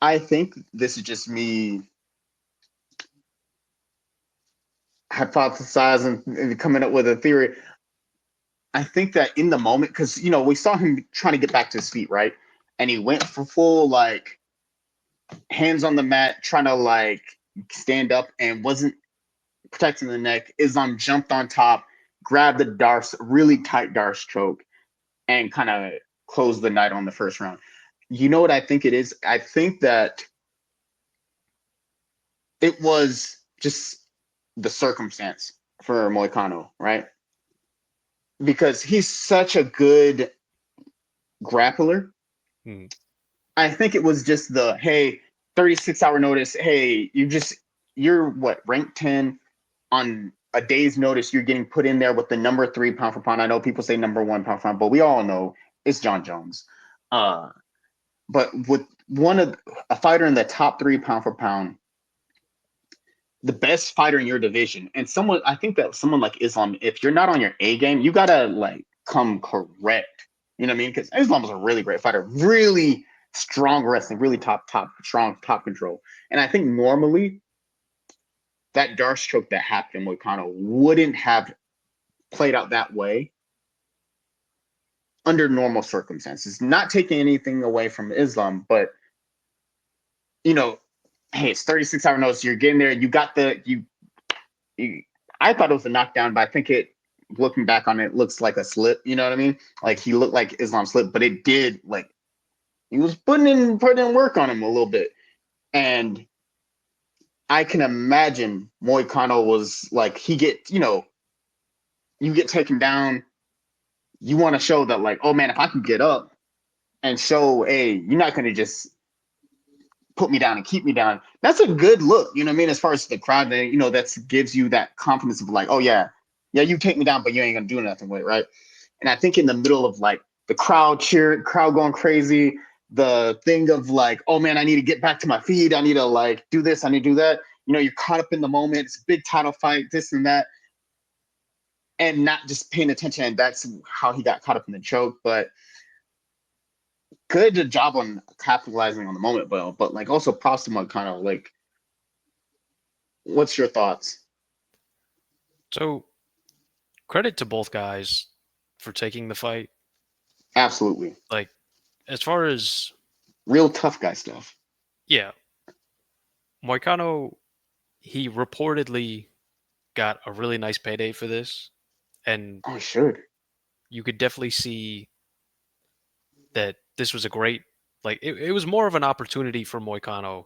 I think this is just me hypothesizing and coming up with a theory. I think that in the moment, because we saw him trying to get back to his feet, right? And he went for full like hands on the mat, trying to like stand up and wasn't protecting the neck. Islam jumped on top, grabbed the Darce, really tight Darce choke, and kind of closed the night on the first round. You know what I think it is? I think that it was just the circumstance for Moicano, right? Because he's such a good grappler. Mhm. I think it was just the hey, 36-hour notice. Hey, you're what, ranked 10 on a day's notice. You're getting put in there with the number 3 pound for pound. I know people say number 1 pound for pound, but we all know it's John Jones. But with a fighter in the top 3 pound for pound, the best fighter in your division, and I think that someone like Islam, if you're not on your A game, you gotta like come correct. You know what I mean? Because Islam was a really great fighter, really strong wrestling, really top strong top control. And I think normally that dark stroke that happened with Moicano wouldn't have played out that way under normal circumstances. Not taking anything away from Islam, but you know, hey, it's 36-hour notice. You're getting there. You got you. I thought it was a knockdown, but I think it. Looking back on it, looks like a slip. You know what I mean? Like he looked like Islam slipped, but it did like he was putting in work on him a little bit, and I can imagine Moicano was like he get you get taken down. You want to show that like, oh man, if I can get up and show, hey, you're not going to just put me down and keep me down. That's a good look, you know what I mean? As far as the crowd, that that gives you that confidence of like, oh yeah, yeah, you take me down, but you ain't gonna do nothing with it, right? And I think in the middle of like the crowd cheering, crowd going crazy, the thing of like, oh man, I need to get back to my feet. I need to like do this. I need to do that. You're caught up in the moment. It's a big title fight, this and that, and not just paying attention. And that's how he got caught up in the choke. But good job on capitalizing on the moment, but like also props to him kind of like, what's your thoughts? So credit to both guys for taking the fight. Absolutely. Like, as far as Real tough guy stuff. yeah, Moicano, he reportedly got a really nice payday for this, and Oh, he should. you could definitely see that this was a great like it was more of an opportunity for Moicano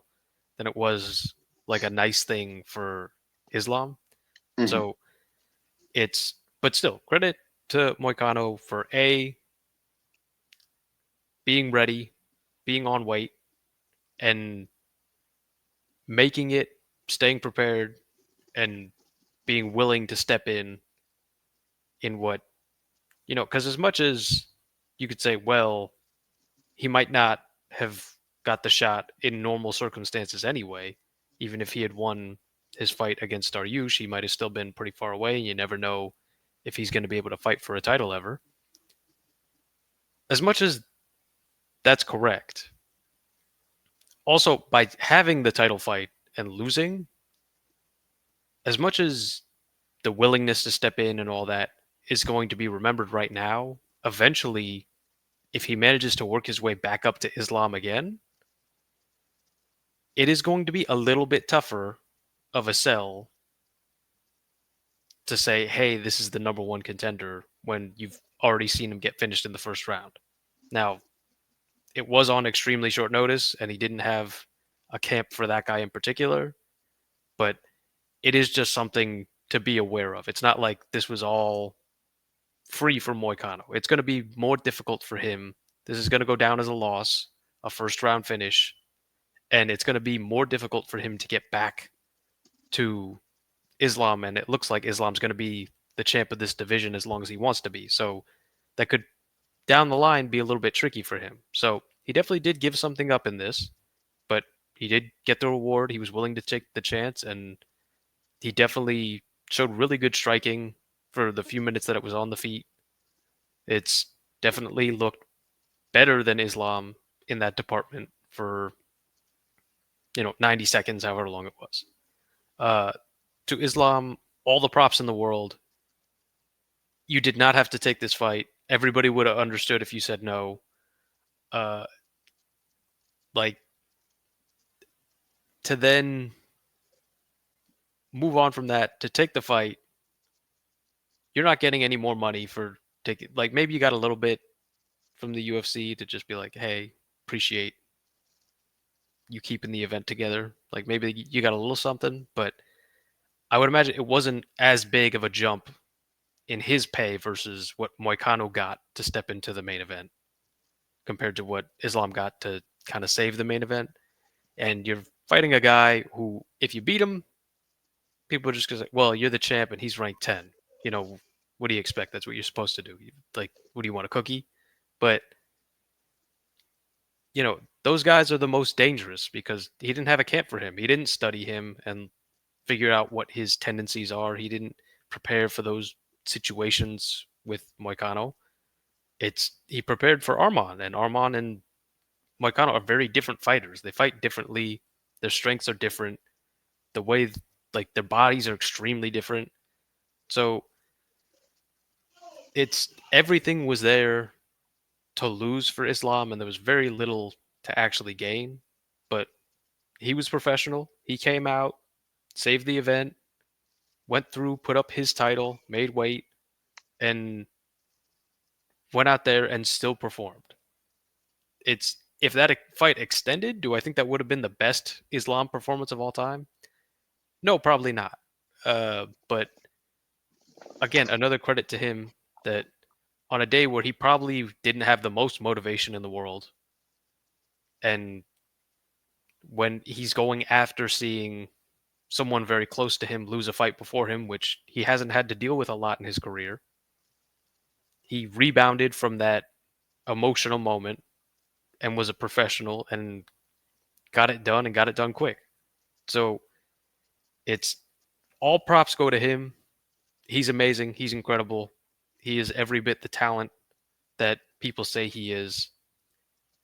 than it was like a nice thing for Islam. Mm-hmm. So it's but still credit to Moicano for a being ready, being on weight, and making it, staying prepared, and being willing to step in what because as much as you could say, well, he might not have got the shot in normal circumstances anyway. Even if he had won his fight against Dariush, he might have still been pretty far away, and you never know if he's going to be able to fight for a title ever. As much as that's correct, also by having the title fight and losing, as much as the willingness to step in and all that is going to be remembered right now, eventually, if he manages to work his way back up to Islam again, it is going to be a little bit tougher of a sell to say, hey, this is the number one contender when you've already seen him get finished in the first round. Now, it was on extremely short notice, and he didn't have a camp for that guy in particular, but it is just something to be aware of. It's not like this was all free for Moicano. It's going to be more difficult for him. This is going to go down as a loss, a first round finish, and it's going to be more difficult for him to get back to Islam. And it looks like Islam's going to be the champ of this division as long as he wants to be. So that could down the line be a little bit tricky for him. So he definitely did give something up in this, but he did get the reward. He was willing to take the chance, and he definitely showed really good striking for the few minutes that it was on the feet. It's definitely looked better than Islam in that department for 90 seconds, however long it was. Uh, to Islam, all the props in the world. You did not have to take this fight. Everybody would have understood if you said no. Uh, like to then move on from that to take the fight, you're not getting any more money for taking. Like maybe you got a little bit from the UFC to just be like, hey, appreciate you keeping the event together. Like maybe you got a little something, but I would imagine it wasn't as big of a jump in his pay versus what Moicano got to step into the main event compared to what Islam got to kind of save the main event. And you're fighting a guy who, if you beat him, people are just going to say, well, you're the champ and he's ranked 10. What do you expect? That's what you're supposed to do. Like, what do you want, a cookie? But, those guys are the most dangerous because he didn't have a camp for him. He didn't study him and figure out what his tendencies are. He didn't prepare for those situations with Moicano. He prepared for Arman and Moicano are very different fighters. They fight differently. Their strengths are different. The way like their bodies are extremely different. So it's everything was there to lose for Islam, and there was very little to actually gain. But he was professional. He came out, saved the event, went through, put up his title, made weight, and went out there and still performed. It's if that fight extended, do I think that would have been the best Islam performance of all time? No, probably not. But again, another credit to him that on a day where he probably didn't have the most motivation in the world, and when he's going after seeing someone very close to him lose a fight before him, which he hasn't had to deal with a lot in his career, he rebounded from that emotional moment and was a professional and got it done and got it done quick. So it's all props go to him. He's amazing. He's incredible. He is every bit the talent that people say he is.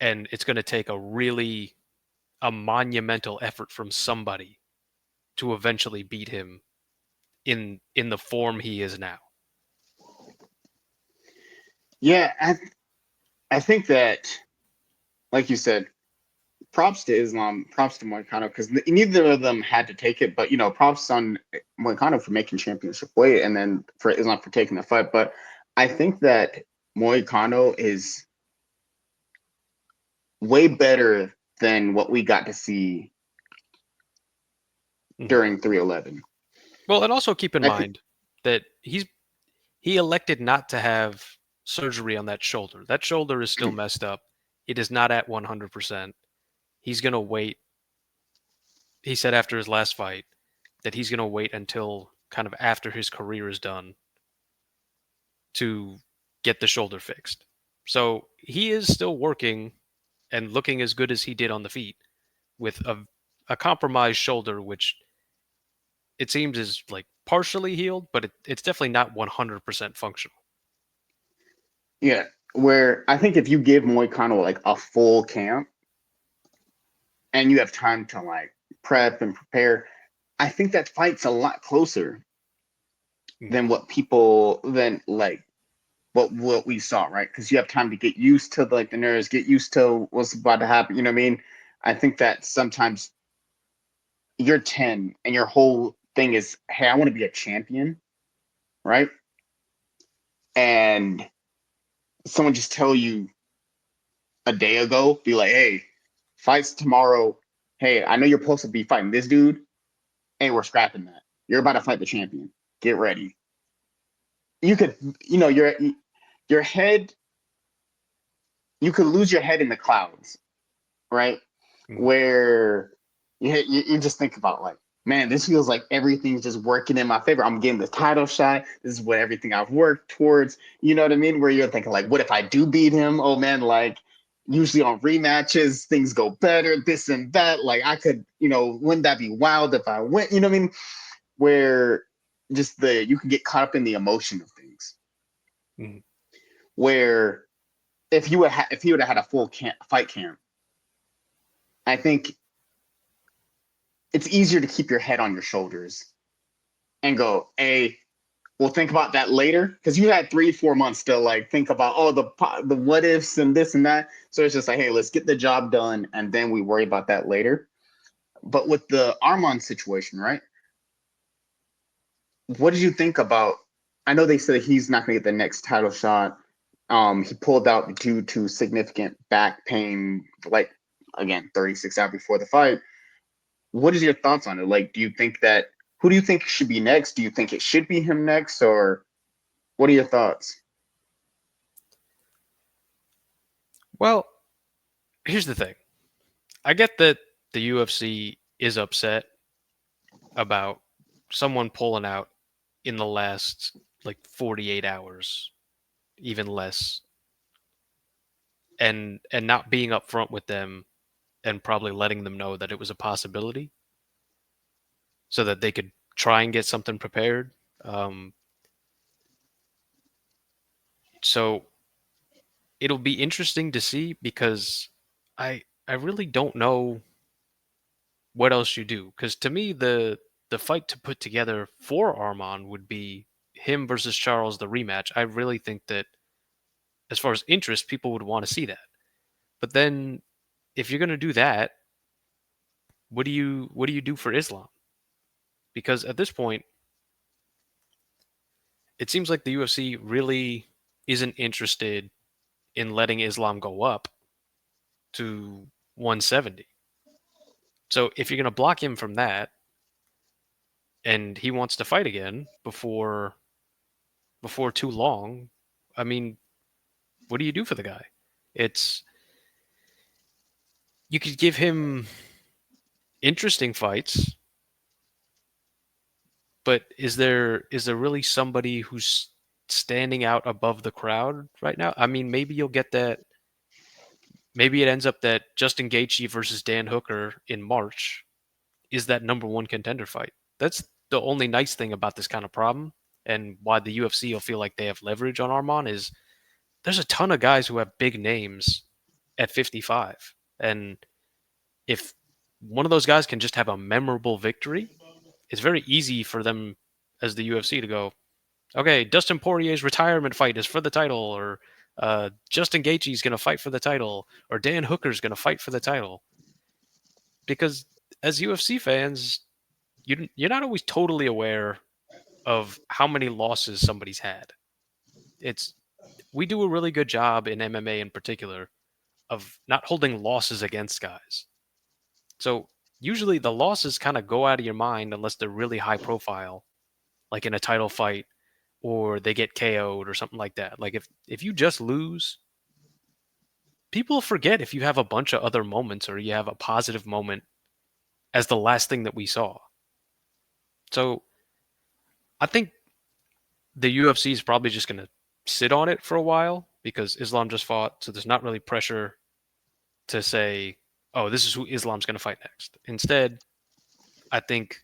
And it's going to take a monumental effort from somebody to eventually beat him in the form he is now. Yeah, I think that, like you said, props to Islam, props to Moicano, because neither of them had to take it, but props on Moicano for making championship weight, and then for Islam for taking the fight. But I think that Moicano is way better than what we got to see during 311. Well, and also keep in I think, mind that he elected not to have surgery on that shoulder. That shoulder is still messed up. It is not at 100%. He's going to wait. He said after his last fight that he's going to wait until kind of after his career is done to get the shoulder fixed. So he is still working and looking as good as he did on the feet with a compromised shoulder, which it seems is like partially healed, but it's definitely not 100% functional. yeah, where I think if you give Moicano like a full camp and you have time to like prep and prepare, I think that fight's a lot closer than like what we saw, right? Because you have time to get used to like the nerves, get used to what's about to happen. You know what I mean? I think that sometimes you're 10 and your whole thing is, hey, I want to be a champion, right? And someone just tell you a day ago, be like, hey, fights tomorrow. Hey, I know you're supposed to be fighting this dude. Hey, we're scrapping that. You're about to fight the champion. Get ready. You could, your head, you could lose your head in the clouds, right? Mhm. Where you just think about like, man, this feels like everything's just working in my favor. I'm getting the title shot. This is what everything I've worked towards. You know what I mean? Where you're thinking like, what if I do beat him? Oh man, like usually on rematches, things go better, this and that. Like I could, wouldn't that be wild if I went? You know what I mean? Where just you can get caught up in the emotion of things. Mhm. Where if he would have had a full fight camp, I think it's easier to keep your head on your shoulders and go, hey, we'll think about that later. Because you had 3-4 months to like think about the what ifs and this and that. So it's just like, hey, let's get the job done and then we worry about that later. But with the Armand situation, right? What did you think about? I know they said he's not going to get the next title shot. He pulled out due to significant back pain, like again, 36 hours before the fight. What is your thoughts on it? Like, do you think that who do you think should be next? Do you think it should be him next, or what are your thoughts? Well, here's the thing. I get that the UFC is upset about someone pulling out in the last like 48 hours, even less, and not being upfront with them and probably letting them know that it was a possibility so that they could try and get something prepared. Um, so it'll be interesting to see because I really don't know what else you do because to me the fight to put together for Arman would be him versus Charles, the rematch. I really think that as far as interest, people would want to see that. But then if you're going to do that, what do you do for Islam? Because at this point, it seems like the UFC really isn't interested in letting Islam go up to 170. So if you're going to block him from that and he wants to fight again before too long, I mean, what do you do for the guy? It's you could give him interesting fights, but is there really somebody who's standing out above the crowd right now? I mean, maybe you'll get that. Maybe it ends up that Justin Gaethje versus Dan Hooker in March is that number one contender fight. That's the only nice thing about this kind of problem, and why the UFC will feel like they have leverage on Arman is there's a ton of guys who have big names at 55, and if one of those guys can just have a memorable victory, it's very easy for them as the UFC to go, okay, Dustin Poirier's retirement fight is for the title, or Justin Gaethje's going to fight for the title, or Dan Hooker's going to fight for the title. Because as UFC fans, you're not always totally aware of how many losses somebody's had. It's we do a really good job in MMA in particular of not holding losses against guys. So usually the losses kind of go out of your mind unless they're really high profile, like in a title fight or they get KO'd or something like that. Like if you just lose, people forget if you have a bunch of other moments or you have a positive moment as the last thing that we saw. So I think the UFC is probably just going to sit on it for a while because Islam just fought. So there's not really pressure to say, oh, this is who Islam's going to fight next. Instead, I think,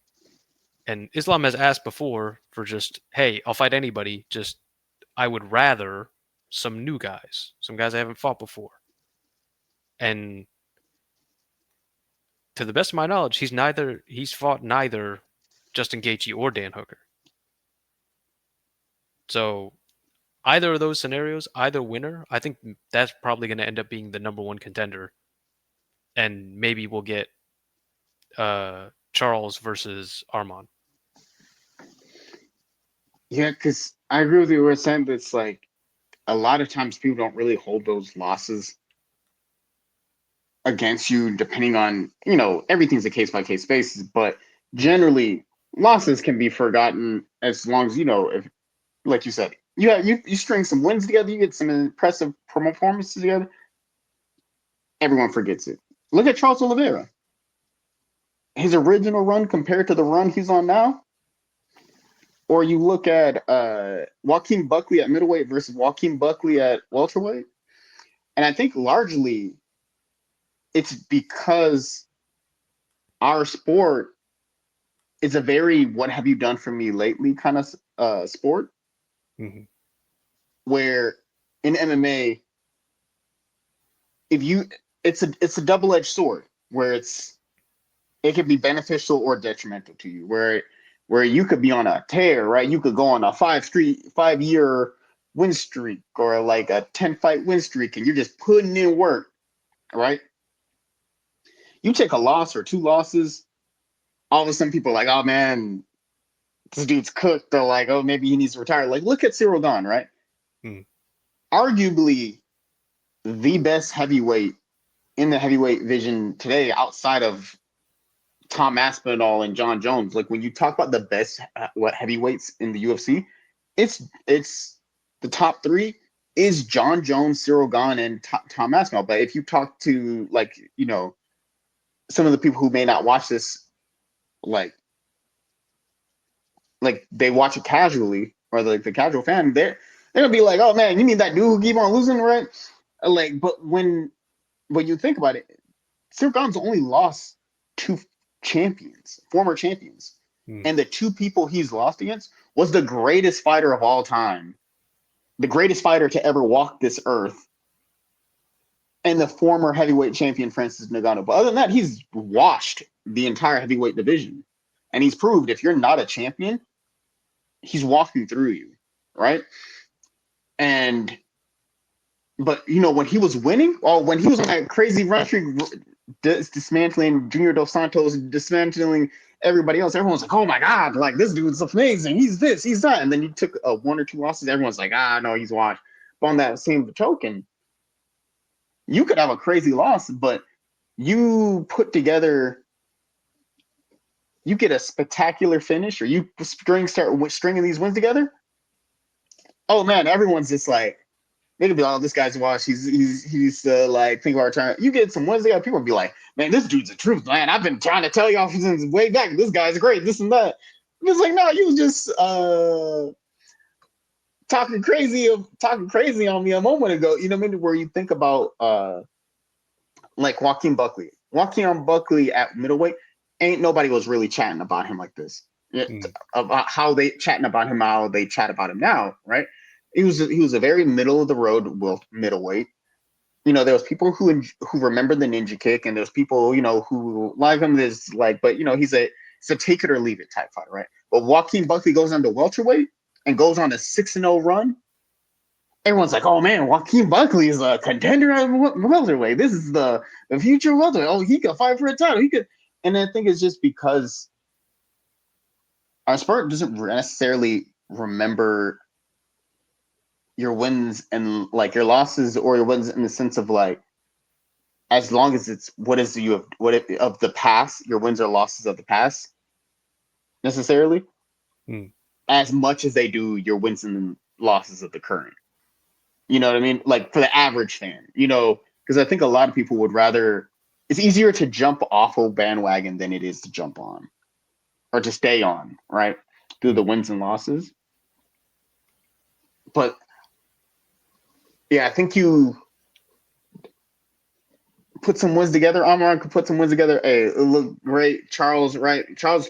and Islam has asked before for just, hey, I'll fight anybody. Just, I would rather some new guys, some guys I haven't fought before. And to the best of my knowledge, he's fought neither Justin Gaethje or Dan Hooker. So either of those scenarios, either winner, I think that's probably going to end up being the number one contender. And maybe we'll get Charles versus Arman. Yeah, because I agree with you. We're saying that it's like a lot of times people don't really hold those losses against you, depending on, everything's a case by case basis. But generally, losses can be forgotten as long as, if, like you said, you string some wins together, you get some impressive performances together, everyone forgets it. Look at Charles Oliveira. His original run compared to the run he's on now. Or you look at Joaquin Buckley at middleweight versus Joaquin Buckley at welterweight. And I think largely it's because our sport is a very what have you done for me lately kind of sport. Mm-hmm. Where in MMA, it's a double-edged sword where it can be beneficial or detrimental to you. Where you could be on a tear, right? You could go on a 5-year win streak or like a 10-fight win streak, and you're just putting in work, right? You take a loss or two losses, all of a sudden people are like, oh man, this dude's cooked. They're like, oh, maybe he needs to retire. Like, look at Cyril Gane, right? Mm. Arguably the best heavyweight in the heavyweight division today outside of Tom Aspinall and John Jones. Like when you talk about the best heavyweights in the UFC, it's the top three is John Jones, Cyril Gane, and Tom Aspinall. But if you talk to some of the people who may not watch this, like they watch it casually, or the casual fan, they're gonna be like, oh man, you mean that dude who keep on losing, right? But when you think about it, Cyril Gane's only lost two former champions. And the two people he's lost against was the greatest fighter of all time, the greatest fighter to ever walk this earth, and the former heavyweight champion Francis Ngannou. But other than that, he's washed the entire heavyweight division. And he's proved if you're not a champion, he's walking through you, right? And but when he was winning, or when he was on that crazy run streak, dismantling Junior Dos Santos, dismantling everybody else, everyone's like, "Oh my god, like this dude's amazing. He's this, he's that." And then you took one or two losses, everyone's like, "Ah, no, he's washed." But on that same token, you could have a crazy loss, but you put together, you get a spectacular finish, or you start stringing these wins together. Oh man, everyone's just like, they could be like, "Oh, this guy's washed. He's like think about trying." You get some wins together, people will be like, "Man, this dude's the truth, man. I've been trying to tell y'all since way back. This guy's great. This and that." It's like, no, you was just talking crazy on me a moment ago. You know what I mean? Where you think about like Joaquin Buckley. Joaquin Buckley at middleweight, ain't nobody was really chatting about him like this. About how they chatting about him, how they chat about him now, right? He was a very middle of the road middleweight. There was people who remember the ninja kick, and there's people who like him. There's like, but he's a take it or leave it type fighter, right? But Joaquin Buckley goes on to welterweight and goes on a 6-0 run. Everyone's like, "Oh man, Joaquin Buckley is a contender at welterweight. This is the future welterweight. Oh, he could fight for a title. He could." And I think it's just because our sport doesn't necessarily remember your wins and like your losses, or your wins in the sense of like, as long as it's of the past, your wins or losses of the past necessarily, Mm. as much as they do your wins and losses of the current. You know what I mean? Like for the average fan, because I think a lot of people would rather. It's easier to jump off a bandwagon than it is to jump on or to stay on, right? Through the wins and losses. But yeah, I think you put some wins together. Amar could put some wins together. Hey, it looked great. Charles, right? Charles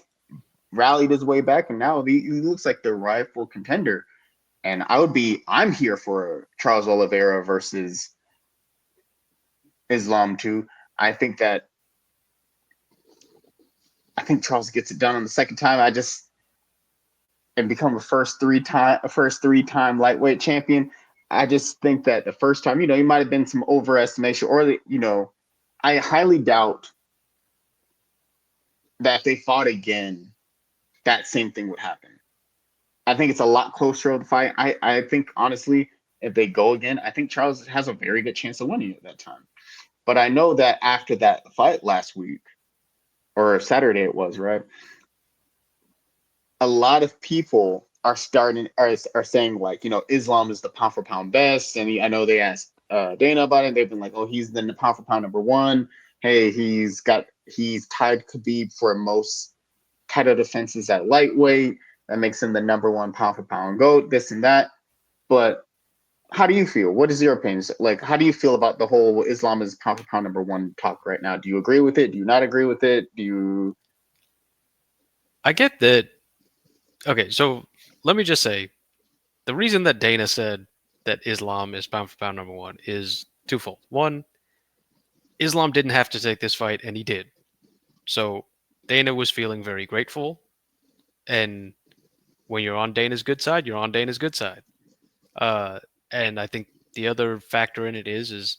rallied his way back, and now he looks like the rightful contender. And I'm here for Charles Oliveira versus Islam too. I think that Charles gets it done on the second time. And become a first three-time lightweight champion. I just think that the first time, he might have been some overestimation, or I highly doubt that if they fought again, that same thing would happen. I think it's a lot closer of the fight. I think honestly, if they go again, I think Charles has a very good chance of winning at that time. But I know that after that fight last week, or Saturday it was, right? A lot of people are saying like, Islam is the pound for pound best, and I know they asked Dana about it. They've been like, "Oh, he's the pound for pound number one. Hey, he's tied Khabib for most title defenses at lightweight. That makes him the number one pound for pound GOAT. This and that." But how do you feel? What is your opinion? Like, how do you feel about the whole Islam is pound for pound number one talk right now? Do you agree with it? Do you not agree with it? Do you? I get that. Okay, so let me just say the reason that Dana said that Islam is pound for pound number one is twofold. One, Islam didn't have to take this fight, and he did. So Dana was feeling very grateful. And when you're on Dana's good side, you're on Dana's good side. Uh, and I think the other factor in it is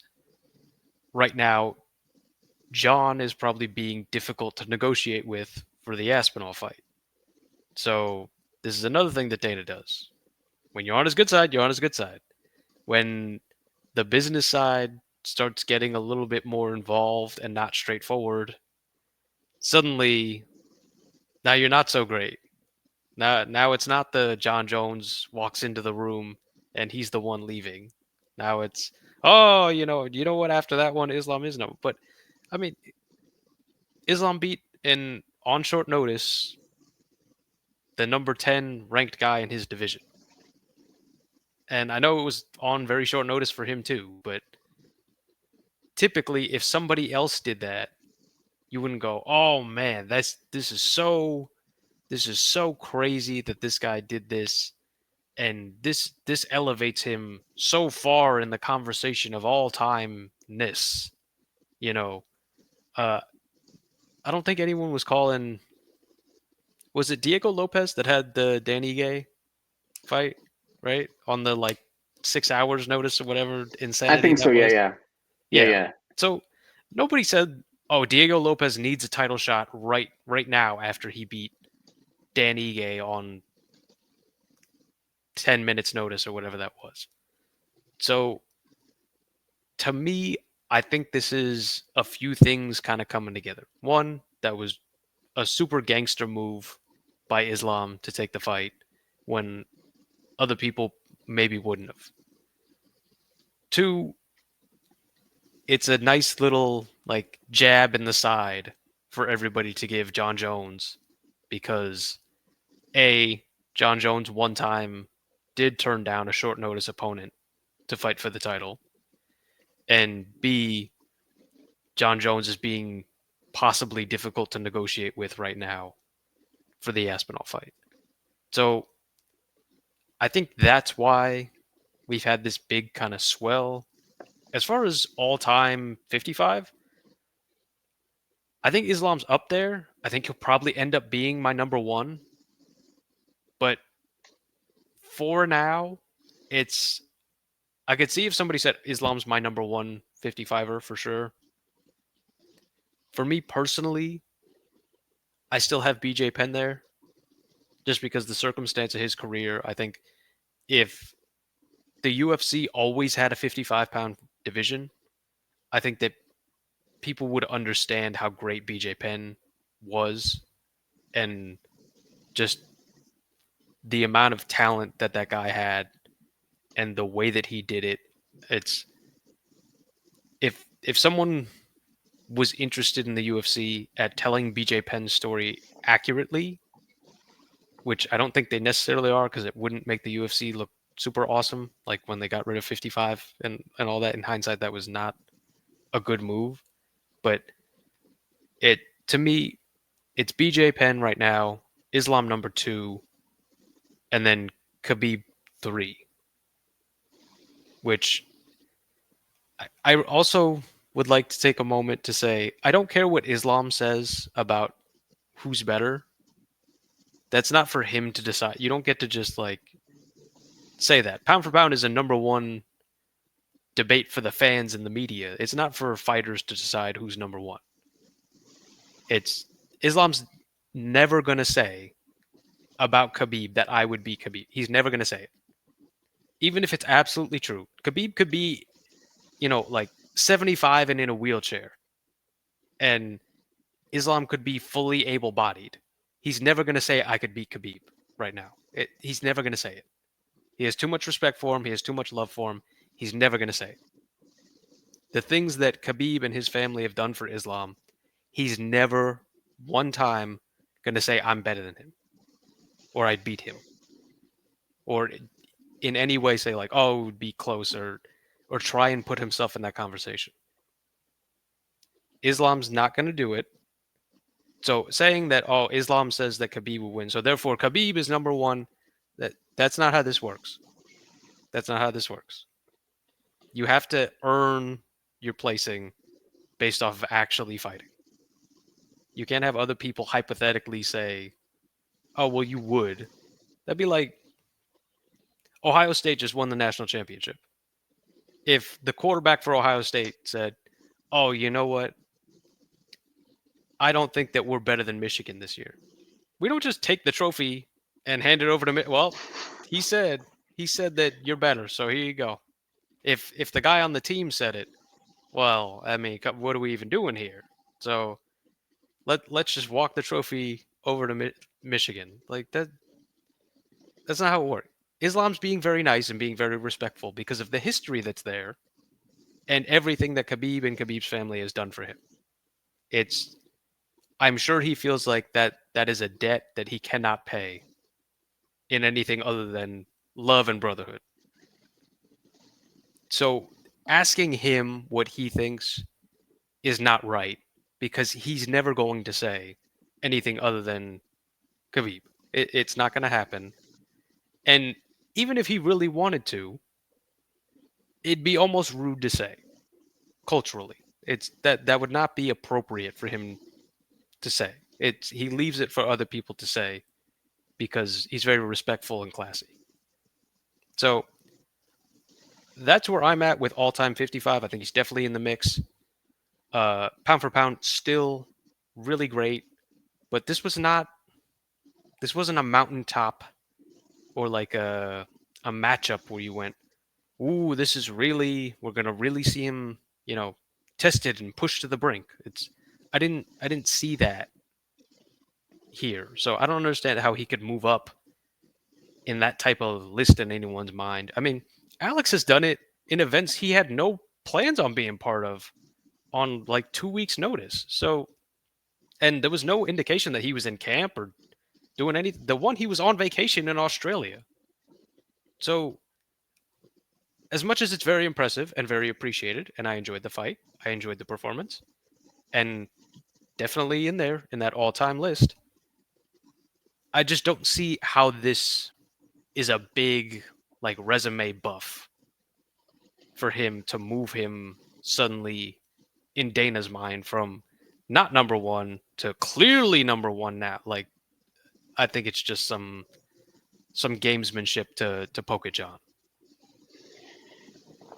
right now, John is probably being difficult to negotiate with for the Aspinall fight. So this is another thing that Dana does. When you're on his good side, you're on his good side. When the business side starts getting a little bit more involved and not straightforward, suddenly now you're not so great. Now it's not the John Jones walks into the room and he's the one leaving. Now it's, oh, you know what? After that one, Islam is no. But I mean, Islam beat in on short notice the number 10 ranked guy in his division. And I know it was on very short notice for him too, but typically if somebody else did that, you wouldn't go, "Oh man, this is so crazy that this guy did this, and this elevates him so far in the conversation of all time-ness." You know, uh, I don't think anyone was calling Was it Diego Lopez that had the Danny Gay fight, right? On the like 6 hours notice or whatever I insanity think so. that Yeah, was. yeah, yeah, Yeah. yeah. So nobody said, "Oh, Diego Lopez needs a title shot right now after he beat Dan Ige on 10 minutes notice or whatever that was." So to me, I think this is a few things kind of coming together. One, that was a super gangster move by Islam to take the fight when other people maybe wouldn't have. Two, it's a nice little like jab in the side for everybody to give John Jones because A, John Jones one time did turn down a short notice opponent to fight for the title, and B, John Jones is being possibly difficult to negotiate with right now for the Aspinall fight. So I think that's why we've had this big kind of swell. As far as all time 55, I think Islam's up there. I think he'll probably end up being my number one. But for now, it's. I could see if somebody said Islam's my number one 55er for sure. For me personally, I still have BJ Penn there just because the circumstance of his career. I think if the UFC always had a 55-pound division, I think that people would understand how great BJ Penn was and just the amount of talent that that guy had and the way that he did it. It's if someone was interested in the UFC at telling BJ Penn's story accurately, which I don't think they necessarily are because it wouldn't make the UFC look super awesome. Like when they got rid of 55 and all that. In hindsight, that was not a good move. But it to me, it's BJ Penn right now, Islam number two, and then Khabib three. Which I also would like to take a moment to say I don't care what Islam says about who's better. That's not for him to decide. You don't get to just like say that. Pound for pound is a number one debate for the fans and the media. It's not for fighters to decide who's number one. It's Islam's never going to say about Khabib that I would beat Khabib. He's never going to say it. Even if it's absolutely true. Khabib could be, like 75 and in a wheelchair. And Islam could be fully able bodied. He's never going to say, I could beat Khabib right now. He's never going to say it. He has too much respect for him. He has too much love for him. He's never going to say it. The things that Khabib and his family have done for Islam, he's never one time going to say, I'm better than him or I'd beat him or in any way say, like, oh, it would be close or try and put himself in that conversation. Islam's not going to do it. So saying that, oh, Islam says that Khabib will win, so therefore Khabib is number one, that's not how this works. That's not how this works. You have to earn your placing based off of actually fighting. You can't have other people hypothetically say, oh, well, you would. That'd be like Ohio State just won the national championship. If the quarterback for Ohio State said, oh, you know what? I don't think that we're better than Michigan this year. We don't just take the trophy and hand it over to well, he said that you're better, so here you go. If the guy on the team said it, well, I mean, what are we even doing here? So let's just walk the trophy over to Michigan. Like that's not how it works. Islam's being very nice and being very respectful because of the history that's there and everything that Khabib and Khabib's family has done for him. It's I'm sure he feels like that is a debt that he cannot pay in anything other than love and brotherhood. So asking him what he thinks is not right because he's never going to say anything other than Khabib. It's not going to happen. And even if he really wanted to, it'd be almost rude to say culturally. It's that would not be appropriate for him to say. He leaves it for other people to say because he's very respectful and classy. So that's where I'm at with all-time 55. I think he's definitely in the mix. Pound for pound, still really great, but this wasn't a mountaintop or like a matchup where you went, ooh, this is really we're gonna really see him, tested and pushed to the brink. I didn't see that here, so I don't understand how he could move up in that type of list in anyone's mind. I mean, Alex has done it in events he had no plans on being part of on like 2 weeks' notice. So, and there was no indication that he was in camp or doing anything. The one he was on vacation in Australia. So, as much as it's very impressive and very appreciated, and I enjoyed the fight, I enjoyed the performance, and definitely in there in that all-time list. I just don't see how this is a big like resume buff for him to move him suddenly in Dana's mind from not number one to clearly number one now. Like I think it's just some gamesmanship to poke at John.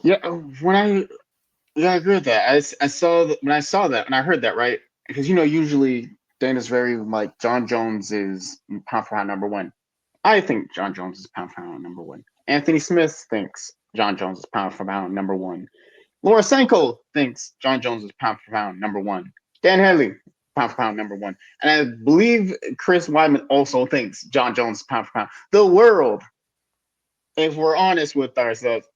Yeah, I agree with that. I saw that when I heard that, right? Because usually Dana's very like John Jones is pound for pound number one. I think John Jones is pound for pound number one. Anthony Smith thinks John Jones is pound for pound number one. Laura Sanko thinks John Jones is pound for pound number one. Dan Henley, pound for pound number one. And I believe Chris Weidman also thinks John Jones is pound for pound. The world, if we're honest with ourselves,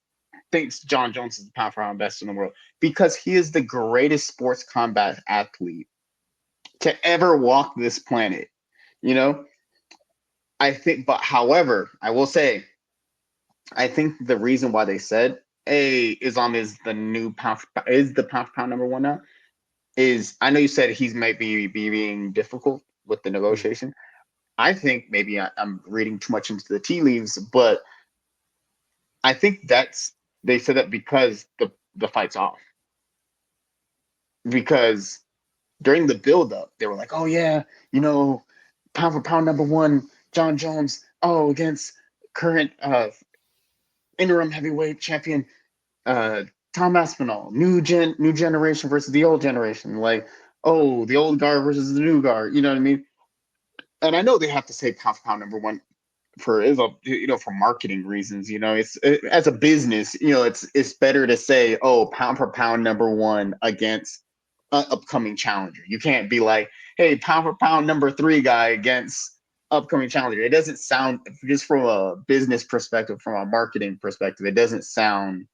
thinks John Jones is the pound for pound best in the world because he is the greatest sports combat athlete to ever walk this planet. You know, I think, but however, I will say, I think the reason why they said Islam is the new is the pound for pound number one now is I know you said he's might be being difficult with the Mm. negotiation. I think maybe I'm reading too much into the tea leaves, but I think they said that because the fight's off. Because during the build up, they were like, "Oh yeah, you know, pound for pound number one, John Jones. Oh, against current interim heavyweight champion uh, Tom Aspinall. New generation versus the old generation. Like, oh, the old guard versus the new guard. You know what I mean? And I know they have to say pound for pound number one for for marketing reasons. As a business, it's better to say, oh, pound for pound number one against an upcoming challenger. You can't be like, hey, pound for pound number three guy against upcoming challenger. It doesn't sound, just from a business perspective, from a marketing perspective, it doesn't sound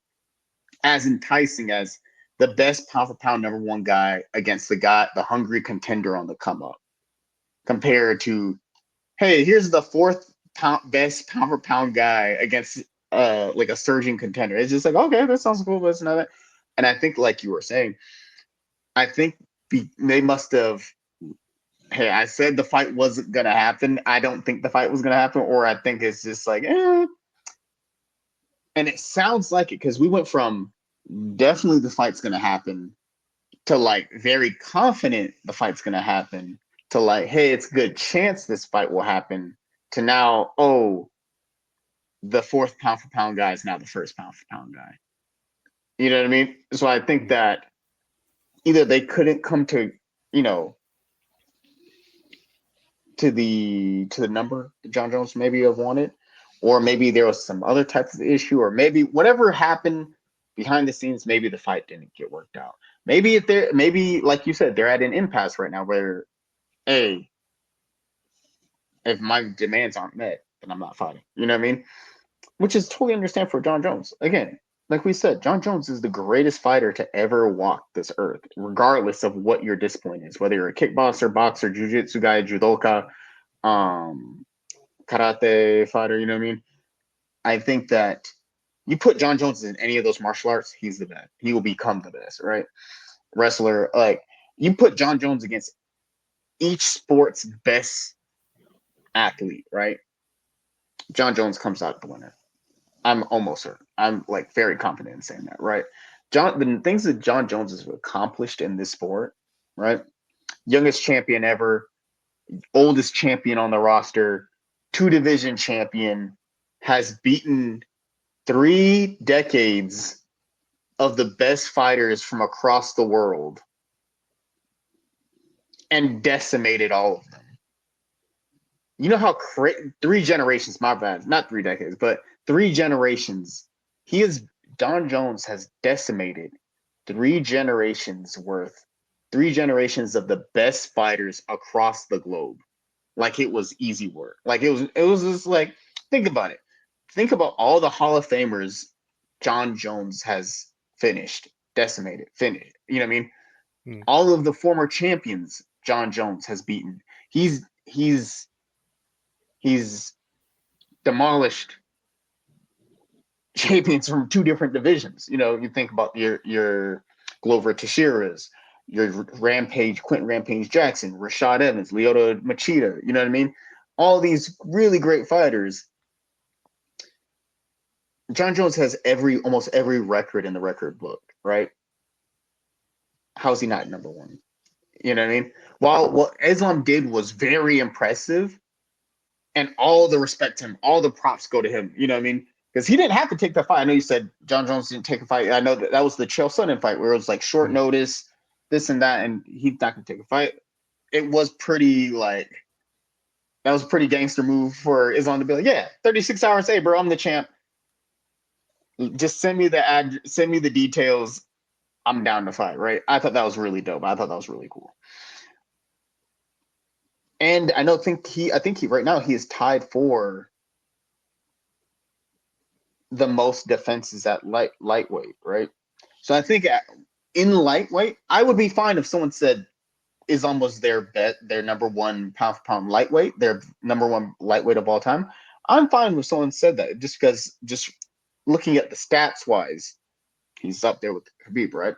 as enticing as the best pound for pound number one guy against the hungry contender on the come up, compared to, hey, here's the best pound for pound guy against like a surging contender. It's just like, okay, that sounds cool, but it's not that. And I think, like you were saying, I think they must have. Hey, I said the fight wasn't gonna happen. I don't think the fight was gonna happen, or I think it's just like, eh. And it sounds like it because we went from definitely the fight's gonna happen to like very confident the fight's gonna happen to like, hey, it's a good chance this fight will happen to now, oh, the fourth pound for pound guy is now the first pound for pound guy. You know what I mean? So I think Mm. that either they couldn't come to, you know, to the number that John Jones maybe have wanted, or maybe there was some other type of issue, or maybe whatever happened behind the scenes, maybe the fight didn't get worked out. Maybe like you said, they're at an impasse right now where, hey, if my demands aren't met, then I'm not fighting. You know what I mean? Which is totally understand for John Jones. Again, like we said, John Jones is the greatest fighter to ever walk this earth, regardless of what your discipline is, whether you're a kickboxer, boxer, jiu-jitsu guy, judoka, um, karate fighter, you know what I mean? I think that you put John Jones in any of those martial arts, he's the best. He will become the best, right? Wrestler, like you put John Jones against each sport's best athlete, right? John Jones comes out the winner. I'm almost certain. I'm like very confident in saying that, right? The things that John Jones has accomplished in this sport, right? Youngest champion ever, oldest champion on the roster, 2 division champion, has beaten 3 decades of the best fighters from across the world and decimated all of them. You know how 3 generations, my bad, not 3 decades, but 3 generations. He is John Jones has decimated 3 generations worth, 3 generations of the best fighters across the globe. Like it was easy work. Like it was just like, think about it. Think about all the Hall of Famers John Jones has decimated, finished. You know what I mean? Mm. All of the former champions John Jones has beaten. He's demolished champions from 2 different divisions. You know, you think about your Glover Teixeira's, your Quentin Rampage Jackson, Rashad Evans, Lyoto Machida. You know what I mean? All these really great fighters. John Jones has almost every record in the record book, right? How's he not number one? You know what I mean? While what Islam did was very impressive, and all the respect to him, all the props go to him. You know what I mean? Because he didn't have to take the fight. I know you said John Jones didn't take a fight. I know that was the Chael Sonnen fight where it was like short Mm. notice, this and that, and he's not gonna take a fight. It was pretty like that was a pretty gangster move for Islam to be like, yeah, 36 hours, hey bro, I'm the champ. Just send me the details. I'm down to fight, right? I thought that was really dope. I thought that was really cool. And I think he right now he is tied for the most defenses at lightweight, right? So I think in lightweight, I would be fine if someone said Islam was their number one pound for pound lightweight, their number one lightweight of all time. I'm fine with someone said that just because just looking at the stats wise, he's up there with Khabib, right?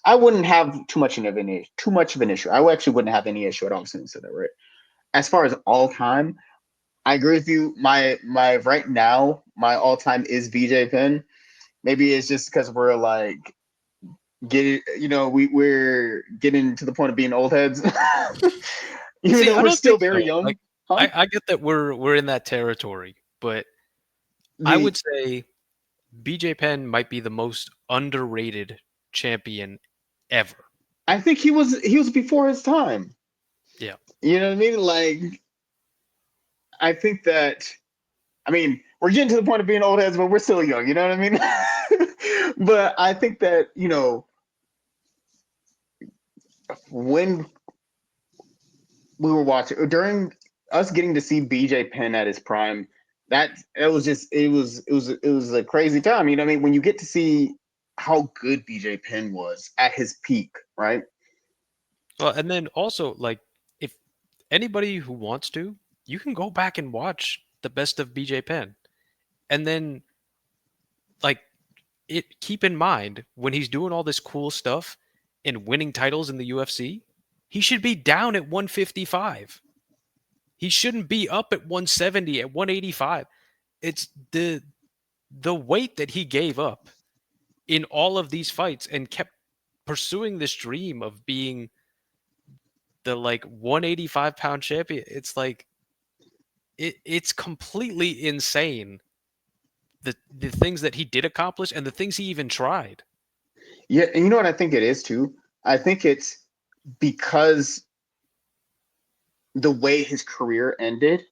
I wouldn't have too much of an issue. I actually wouldn't have any issue at all if someone said that, right? As far as all time, I agree with you. My right now, my all time is BJ Penn. Maybe it's just because we're like we're getting to the point of being old heads. Even See, though I we're don't still think so. very young. Like, Huh? I get that we're in that territory, but I The would say BJ Penn might be the most underrated champion ever. I think he was before his time. Yeah. You know what I mean? Like I think that we're getting to the point of being old heads, but we're still young, you know what I mean? But I think that, when we were watching during us getting to see BJ Penn at his prime, that it was just it was a crazy time. You know what I mean? When you get to see how good BJ Penn was at his peak, right? Well, and then also, like, if anybody who wants to, you can go back and watch the best of BJ Penn. And then, like, keep in mind when he's doing all this cool stuff and winning titles in the UFC, he should be down at 155. He shouldn't be up at 170, at 185. It's the weight that he gave up in all of these fights and kept pursuing this dream of being the like 185-pound champion. It's like it's completely insane the things that he did accomplish and the things he even tried. Yeah, and you know what I think it is too? I think it's because the way his career ended,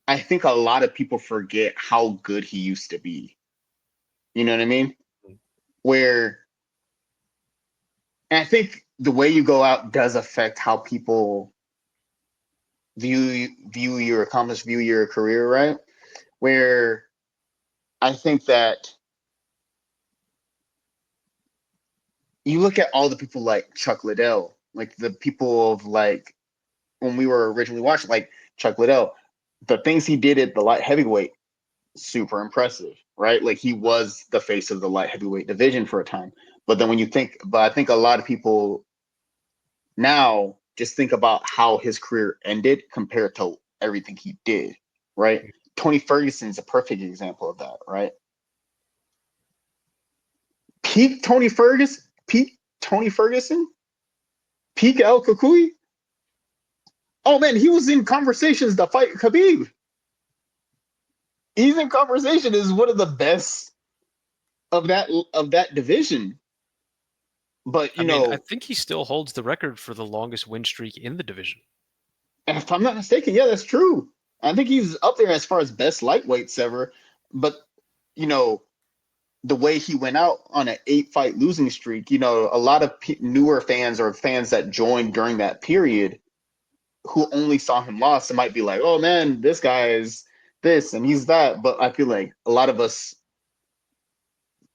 I think a lot of people forget how good he used to be. You know what I mean? Where and I think the way you go out does affect how people view your accomplishment, view your career, right? Where I think that you look at all the people like Chuck Liddell, like the people of like when we were originally watching, like Chuck Liddell, the things he did at the light heavyweight, super impressive, right? Like he was the face of the light heavyweight division for a time. But then but I think a lot of people now just think about how his career ended compared to everything he did, right? Tony Ferguson is a perfect example of that, right? Peak Tony Ferguson, peak El Kukui, Oh man, he was in conversations to fight Khabib. He's in conversation as one of the best of that division. But I mean, I think he still holds the record for the longest win streak in the division. if I'm not mistaken, yeah, that's true. I think he's up there as far as best lightweights ever. But you know, the way he went out on an 8 fight losing streak, a lot of newer fans or fans that joined during that period who only saw him lost, it might be like, oh man, this guy is this and he's that. But I feel like a lot of us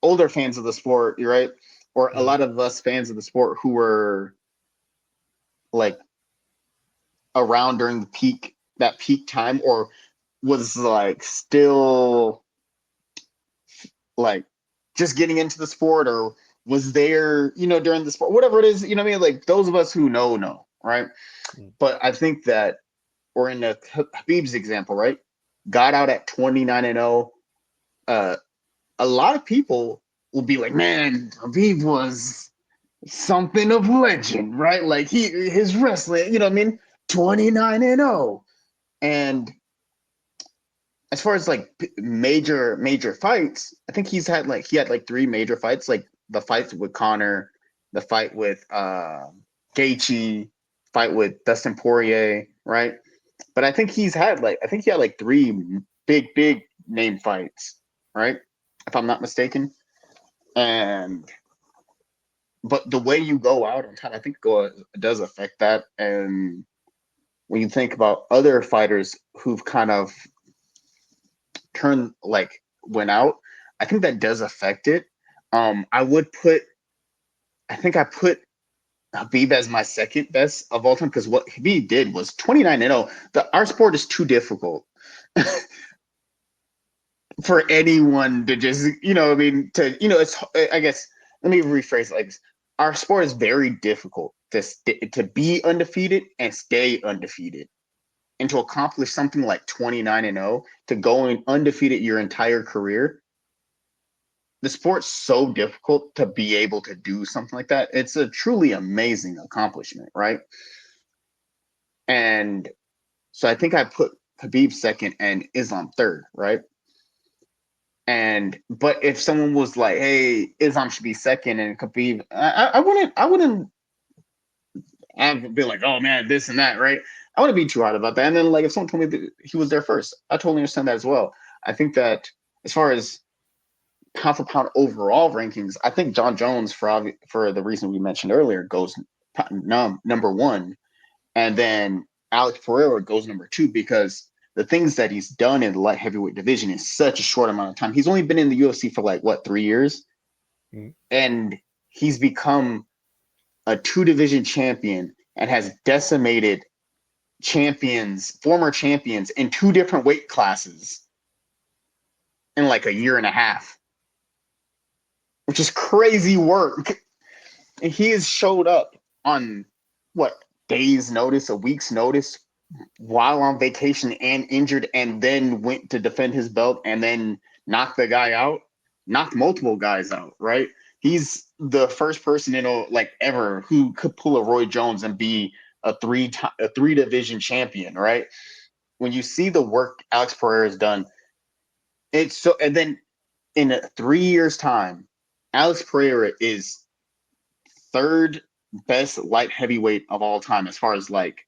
older fans of the sport, right? Or a Mhm. lot of us fans of the sport who were like around during that peak time, or was like still like just getting into the sport, or was there, during the sport, whatever it is, what I mean? Like those of us who know, right? Mm. But I think that, or in the Habib's example, right? Got out at 29-0. Uh, a lot of people will be like, man, Habib was something of legend, right? Like his wrestling, 29-0. And as far as like major fights, I think he had like 3 major fights, like the fights with Connor, the fight with Gaethje, fight with Dustin Poirier, right? But I think he had like 3 big name fights, right? If I'm not mistaken. And but the way you go out on time, I think does affect that. And when you think about other fighters who've kind of turned like went out, I think that does affect it. I would put I think I put Habib as my second best of all time because what Habib did was 29-0. Our sport is too difficult for anyone to just, I mean, it's, I guess, let me rephrase it like this. Our sport is very difficult to be undefeated and stay undefeated. And to accomplish something like 29-0, to go undefeated your entire career, the sport's so difficult to be able to do something like that. It's a truly amazing accomplishment, right? And so I think I put Habib second and Islam third, right? And but if someone was like, "Hey, Islam should be second and Khabib," I wouldn't have been like, "Oh man, this and that," right? I wouldn't be too hard about that. And then like if someone told me that he was there first, I totally understand that as well. I think that as far as pound for pound overall rankings, I think John Jones, for the reason we mentioned earlier, goes number one, and then Alex Pereira goes number two because the things that he's done in the light heavyweight division in such a short amount of time. He's only been in the UFC for like what 3 years, Mm. and he's become a 2 division champion and has decimated former champions in 2 different weight classes in like a year and a half, which is crazy work. And he has showed up on what days notice, a week's notice, while on vacation and injured, and then went to defend his belt and then knocked the guy out, knocked multiple guys out, right? He's the first person like ever who could pull a Roy Jones and be a 3 division champion, right? When you see the work Alex Pereira has done, it's so. And then in 3 years' time, Alex Pereira is third best light heavyweight of all time as far as like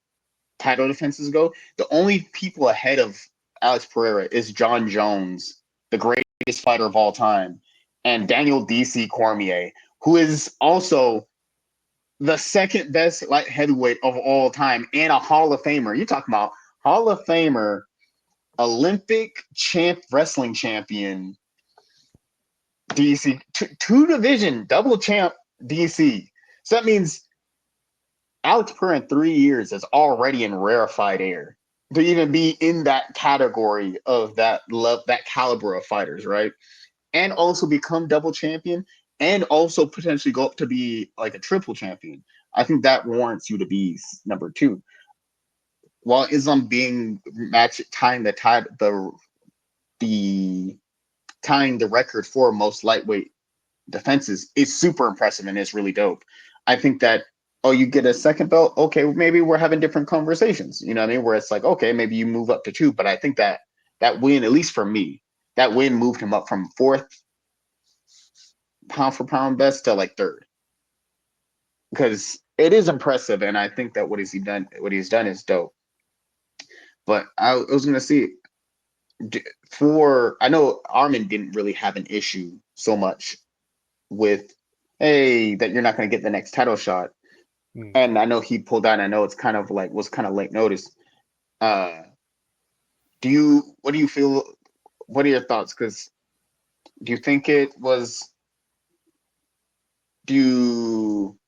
title defenses go. The only people ahead of Alex Pereira is John Jones, the greatest fighter of all time, and Daniel DC Cormier, who is also the second best light heavyweight of all time and a Hall of Famer. You're talking about Hall of Famer, Olympic wrestling champion, DC, two division double champ DC. So that means Alex Pereira in 3 years is already in rarefied air to even be in that category of that caliber of fighters, right? And also become double champion and also potentially go up to be like a triple champion. I think that warrants you to be number two. While Islam being match tying the tying the record for most lightweight defenses is super impressive and it's really dope. I think that oh, you get a second belt. Okay, maybe we're having different conversations. You know what I mean? Where it's like, okay, maybe you move up to two. But I think that that win, at least for me, that win moved him up from fourth pound for pound best to like third, because it is impressive, and I think that what he's done is dope. But I was gonna see for I know Armin didn't really have an issue so much with, hey, that you're not gonna get the next title shot, Mm. and I know he pulled out. I know it's kind of like was kind of late notice. Uh, do you what do you feel? What are your thoughts? Because do you think it was? Do you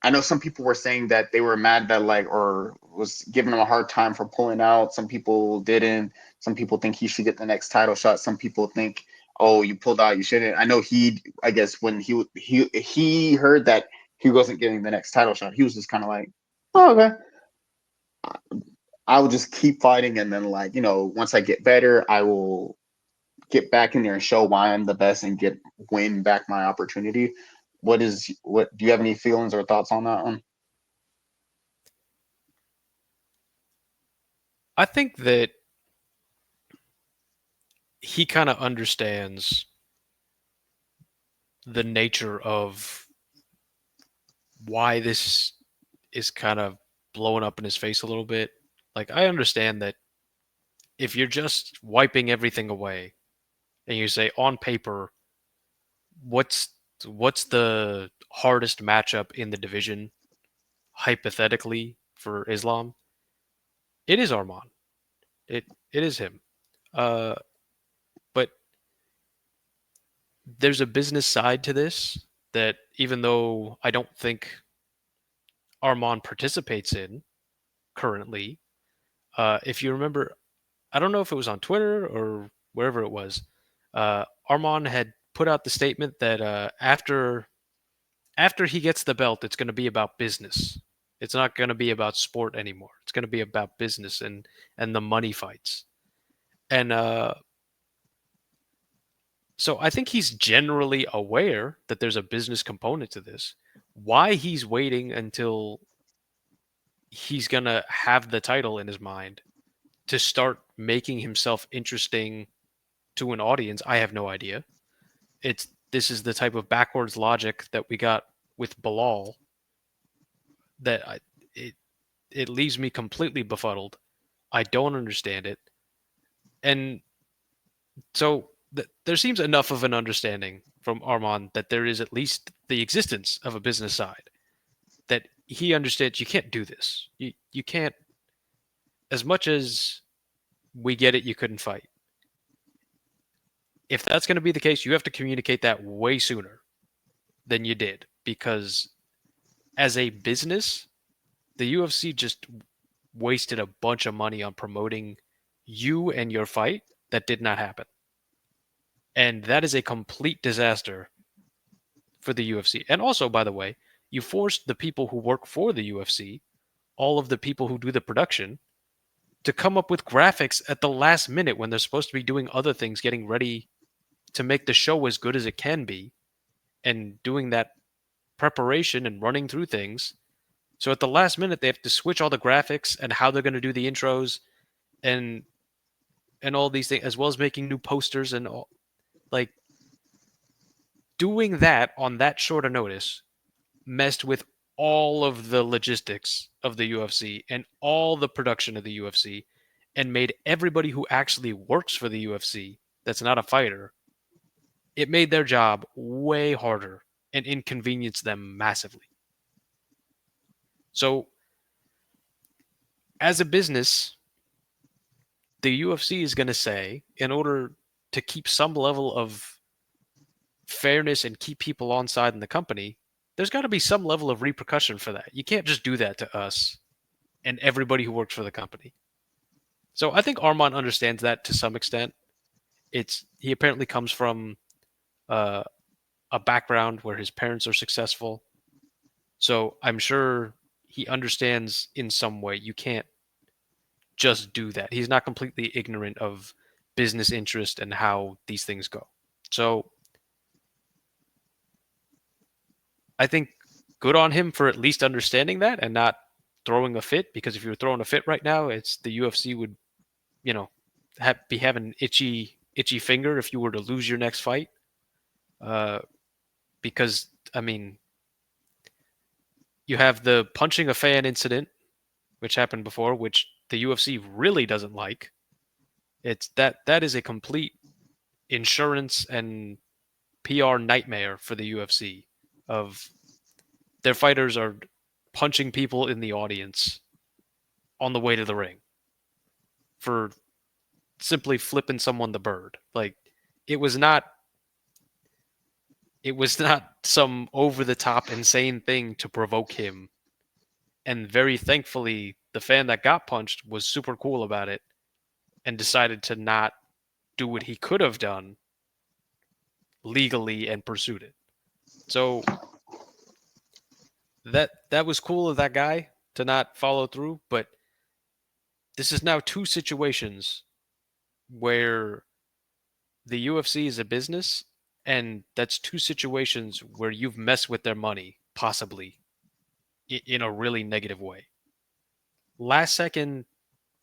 I know some people were saying that they were mad that like or was giving him a hard time for pulling out. Some people didn't. Some people think he should get the next title shot. Some people think, oh, you pulled out, you shouldn't. I know I guess when he heard that he wasn't getting the next title shot, he was just kind of like, oh, okay, I will just keep fighting, and then like once I get better, I will get back in there and show why I'm the best and get win back my opportunity. What do you have any feelings or thoughts on that one? I think that he kind of understands the nature of why this is kind of blowing up in his face a little bit. Like, I understand that if you're just wiping everything away and you say on paper, what's what's the hardest matchup in the division hypothetically for Islam? It is Arman. It is him. Uh, but there's a business side to this that even though I don't think Arman participates in currently, if you remember, I don't know if it was on Twitter or wherever it was. Arman had put out the statement that after he gets the belt, it's going to be about business. It's not going to be about sport anymore. It's going to be about business and the money fights. And so I think he's generally aware that there's a business component to this. Why he's waiting until he's going to have the title in his mind to start making himself interesting to an audience, I have no idea. This is the type of backwards logic that we got with Bilal that it it leaves me completely befuddled. I don't understand it, and so there seems enough of an understanding from Armand that there is at least the existence of a business side that he understands. You can't do this. You can't. As much as we get it, you couldn't fight. If that's going to be the case, you have to communicate that way sooner than you did because as a business, the UFC just wasted a bunch of money on promoting you and your fight that did not happen. And that is a complete disaster for the UFC. And also, by the way, you forced the people who work for the UFC, all of the people who do the production, to come up with graphics at the last minute when they're supposed to be doing other things, getting ready to make the show as good as it can be, and doing that preparation and running through things. So at the last minute, they have to switch all the graphics and how they're going to do the intros and all these things, as well as making new posters and all. Like doing that on that short a notice messed with all of the logistics of the UFC and all the production of the UFC and made everybody who actually works for the UFC that's not a fighter, it made their job way harder and inconvenienced them massively. So, as a business, the UFC is going to say, in order to keep some level of fairness and keep people on side in the company, there's got to be some level of repercussion for that. You can't just do that to us and everybody who works for the company. So I think Armand understands that to some extent. He apparently comes from uh, a background where his parents are successful, so I'm sure he understands in some way. You can't just do that. He's not completely ignorant of business interest and how these things go. So I think good on him for at least understanding that and not throwing a fit. Because if you were throwing a fit right now, it's the UFC would, you know, be having itchy finger if you were to lose your next fight. Uh, because I mean, you have the punching a fan incident, which happened before, which the UFC really doesn't like. It's that is a complete insurance and PR nightmare for the UFC of their fighters are punching people in the audience on the way to the ring for simply flipping someone the bird. Like it was not it was not some over the top insane thing to provoke him. And very thankfully the fan that got punched was super cool about it and decided to not do what he could have done legally and pursued it. So that was cool of that guy to not follow through, but this is now two situations where the UFC is a business, and that's two situations where you've messed with their money, possibly in a really negative way. Last second,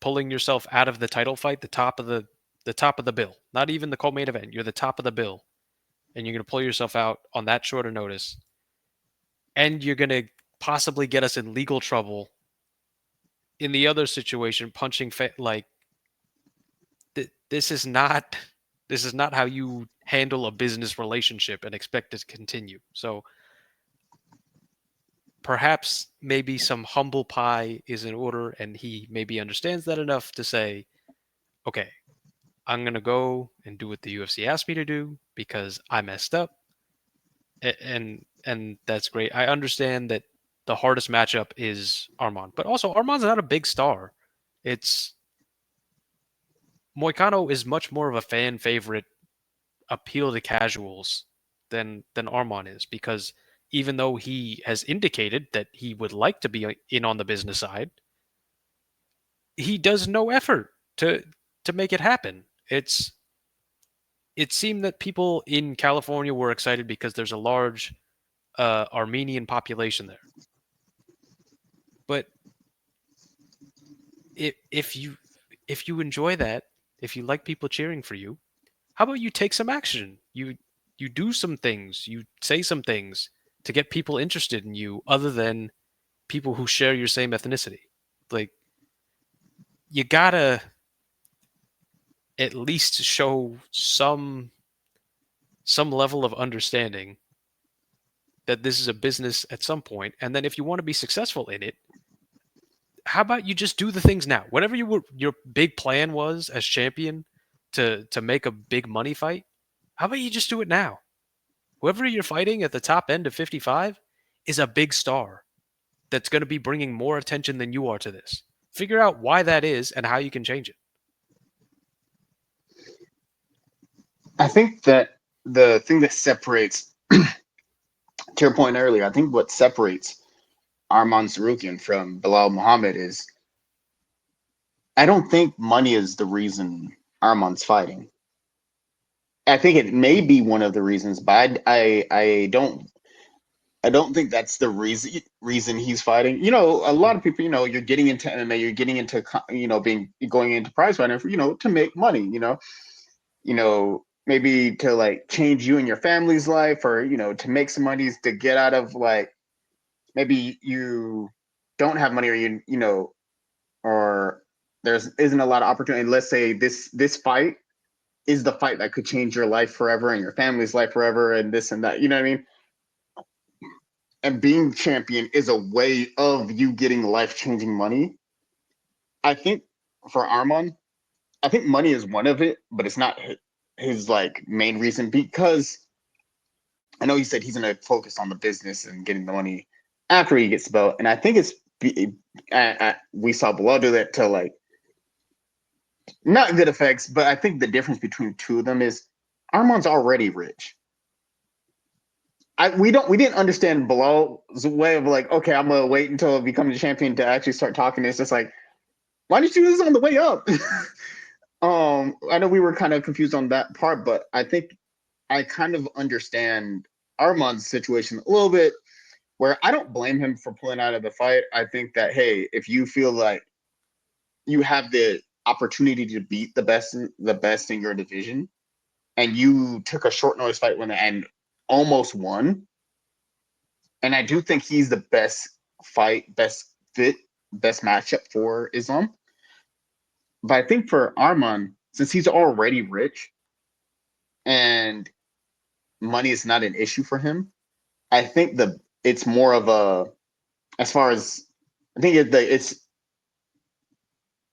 pulling yourself out of the title fight, the top of the bill, not even the co-main event. You're the top of the bill, and you're going to pull yourself out on that short of notice, and you're going to possibly get us in legal trouble. In the other situation, like this is not how you handle a business relationship and expect it to continue. So perhaps maybe some humble pie is in order, and he maybe understands that enough to say, okay, I'm gonna go and do what the UFC asked me to do because I messed up, and that's great. I understand that the hardest matchup is Armand, but also Armand's not a big star. It's Moicano is much more of a fan favorite, appeal to casuals than Armand is, because even though he has indicated that he would like to be in on the business side, he does no effort to make it happen. It seemed that people in California were excited because there's a large Armenian population there. But if you enjoy that, if you like people cheering for you, how about you take some action? You do some things, you say some things to get people interested in you other than people who share your same ethnicity. Like you gotta at least show some level of understanding that this is a business at some point, and then if you want to be successful in it, how about you just do the things now? Whatever your big plan was as champion to make a big money fight, how about you just do it now? Whoever you're fighting at the top end of 55 is a big star that's going to be bringing more attention than you are to this. Figure out why that is and how you can change it. I think that the thing that separates, to your point earlier, I think what separates Arman Sarukian from Bilal Muhammad is I don't think money is the reason Arman's fighting. I think it may be one of the reasons, but I don't think that's the reason he's fighting. A lot of people, you're getting into MMA, you're getting into being going into prize fighting, to make money. Maybe to like change you and your family's life, or to make some money to get out of like maybe you don't have money, or or there's isn't a lot of opportunity. Let's say this fight is the fight that could change your life forever and your family's life forever, and this and that. You know what I mean? And being champion is a way of you getting life changing money. I think for Arman, I think money is one of it, but it's not his like main reason, because I know he said he's going to focus on the business and getting the money after he gets the belt. And I think we saw Bilal do that to like not good effects, but I think the difference between two of them is Arman's already rich. We didn't understand Bilal's way of like, okay, I'm gonna wait until I become a champion to actually start talking. It's just like, why didn't you do this on the way up? I know we were kind of confused on that part, but I think I kind of understand Arman's situation a little bit, where I don't blame him for pulling out of the fight. I think that, hey, if you feel like you have the opportunity to beat the best in your division, and you took a short notice fight when and almost won, and I do think he's the best fight, best fit, best matchup for Islam. But I think for Arman, since he's already rich and money is not an issue for him, I think it's more of a, as far as I think it's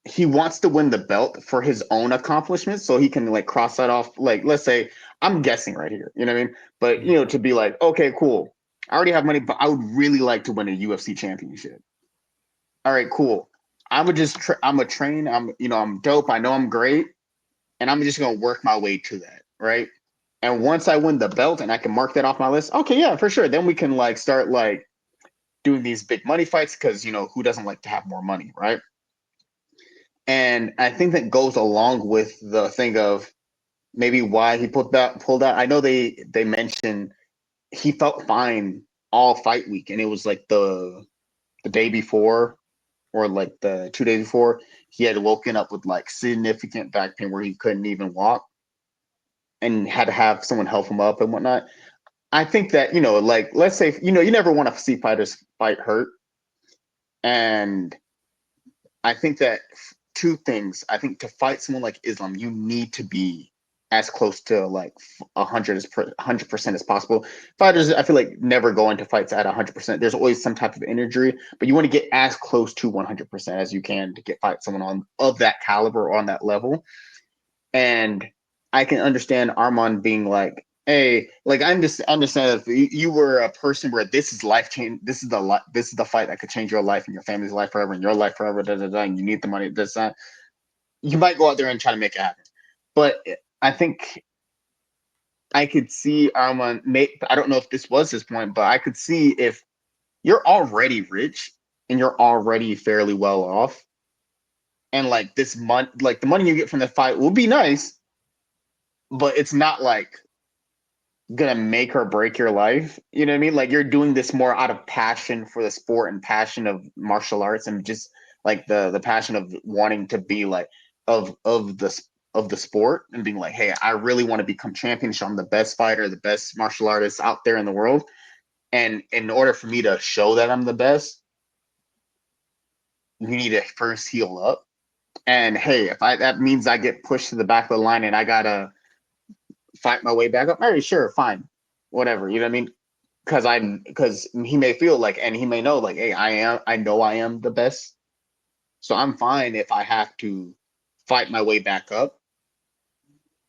he wants to win the belt for his own accomplishments so he can like cross that off. Like, let's say I'm guessing right here, you know what I mean? But Mm. to be like, okay, cool. I already have money, but I would really like to win a UFC championship. All right, cool. I would just I'm a train. I'm dope. I know I'm great, and I'm just gonna work my way to that, right? And once I win the belt and I can mark that off my list, okay, yeah, for sure. Then we can like start like doing these big money fights because who doesn't like to have more money, right? And I think that goes along with the thing of maybe why he pulled out. I know they mentioned he felt fine all fight week, and it was like the day before or like the 2 days before he had woken up with like significant back pain where he couldn't even walk and had to have someone help him up and whatnot. I think that like let's say you never want to see fighters fight hurt, and I think that two things. I think to fight someone like Islam, you need to be as close to like 100% as possible. Fighters, I feel like never go into fights at 100%. There's always some type of injury, but you want to get as close to 100% as you can to get fight someone on of that caliber on that level. And I can understand Armand being like, hey, like I understand if you were a person where this is life change, this is the fight that could change your life and your family's life forever and your life forever, and you need the money, this that. You might go out there and try to make it happen. But I think I could see Armand. I don't know if this was his point, but I could see if you're already rich and you're already fairly well off, and like this month, like the money you get from the fight will be nice, but it's not like gonna make or break your life. You know what I mean? Like you're doing this more out of passion for the sport and passion of martial arts and just like the passion of wanting to be like of the sport and being like, hey, I really want to become champion. So I'm the best fighter, the best martial artist out there in the world. And in order for me to show that I'm the best, you need to first heal up. And hey, if I that means I get pushed to the back of the line and I gotta fight my way back up, all right, sure, fine, whatever. You know what I mean? Because he may feel like, and he may know like, hey, I know I am the best, so I'm fine if I have to fight my way back up.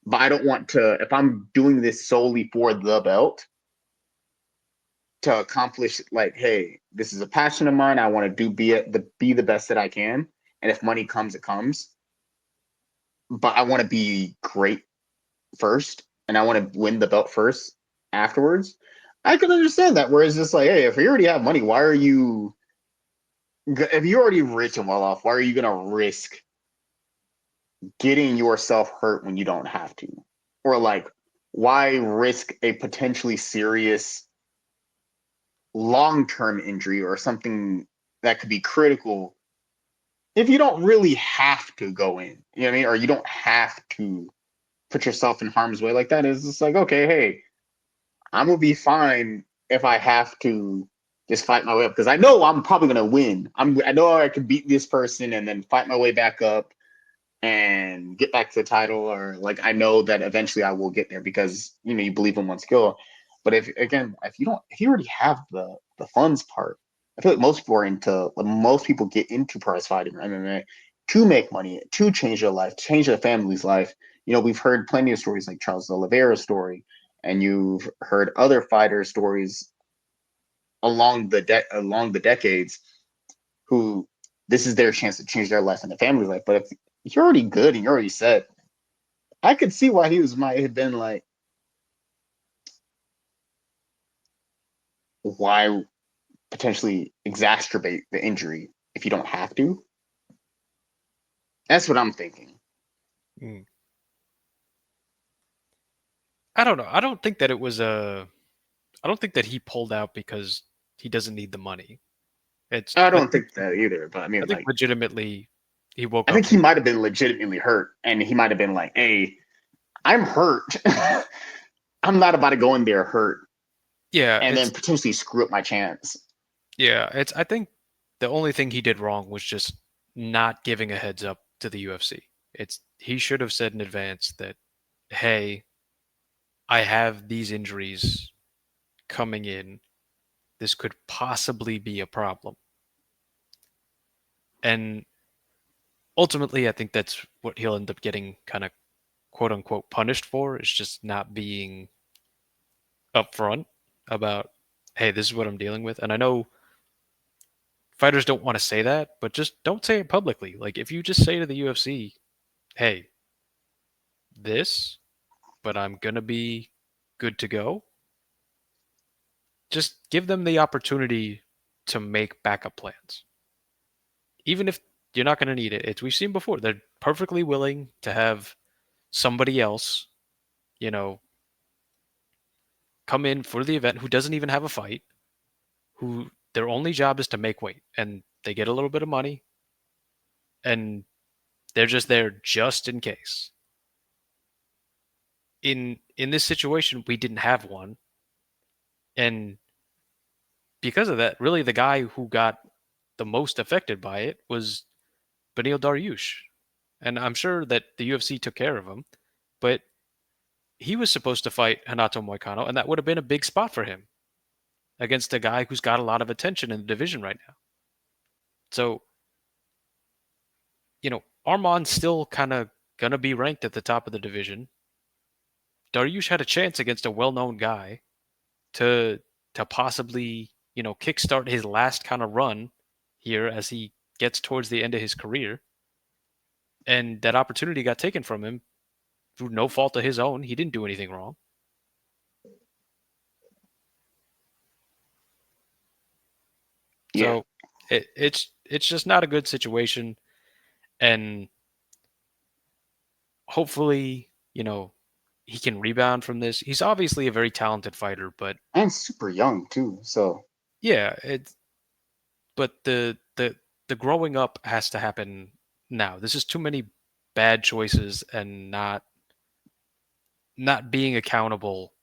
But I don't want to, if I'm doing this solely for the belt, to accomplish like, hey, this is a passion of mine. I want to be the best that I can, and if money comes, it comes. But I want to be great first, and I want to win the belt first afterwards. I can understand that. Whereas it's like, hey, if you already have money, why are you? If you're already rich and well off, why are you gonna risk getting yourself hurt when you don't have to? Or like, why risk a potentially serious long term injury or something that could be critical if you don't really have to go in? You know what I mean? Or you don't have to put yourself in harm's way like that. It's just like, okay, hey, I'm gonna be fine if I have to just fight my way up because I know I'm probably gonna win. I know I can beat this person and then fight my way back up and get back to the title, or like I know that eventually I will get there because you believe in one skill. But if you already have the funds part, I feel like most people get into prize fighting or MMA to make money, to change their life, change their family's life. We've heard plenty of stories like Charles Oliveira's story, and you've heard other fighter stories along the decades who this is their chance to change their life and their family's life. But if you're already good and you're already set, I could see why might have been like, why potentially exacerbate the injury if you don't have to? That's what I'm thinking. Mm. I don't know. I don't think that it was I don't think that he pulled out because he doesn't need the money. It's I don't think that either. But I I mean, think like, legitimately he woke I up think he and might have been legitimately hurt, and he might have been like, "Hey, I'm hurt. I'm not about to go in there hurt, yeah, and then it's potentially screw up my chance." yeah, it's I think the only thing he did wrong was just not giving a heads up to the UFC. It's he should have said in advance that, hey, I have these injuries coming in. This could possibly be a problem. And ultimately, I think that's what he'll end up getting kind of quote unquote punished for is just not being upfront about, hey, this is what I'm dealing with. And I know fighters don't want to say that, but just don't say it publicly. Like if you just say to the UFC, hey, this, but I'm going to be good to go, just give them the opportunity to make backup plans. Even if you're not going to need it. It's we've seen before. They're perfectly willing to have somebody else, you know, come in for the event who doesn't even have a fight, who their only job is to make weight and they get a little bit of money and they're just there just in case. In this situation, we didn't have one, and because of that, really the guy who got the most affected by it was Benil Dariush. And I'm sure that the UFC took care of him, but he was supposed to fight Hanato Moicano, and that would have been a big spot for him against a guy who's got a lot of attention in the division right now. So, Arman's still kind of going to be ranked at the top of the division. Dariush had a chance against a well-known guy to possibly, kickstart his last kind of run here as he gets towards the end of his career. And that opportunity got taken from him through no fault of his own. He didn't do anything wrong. Yeah, So it's just not a good situation. And hopefully, he can rebound from this. He's obviously a very talented fighter, but and super young too. So yeah, but the growing up has to happen now. This is too many bad choices and not being accountable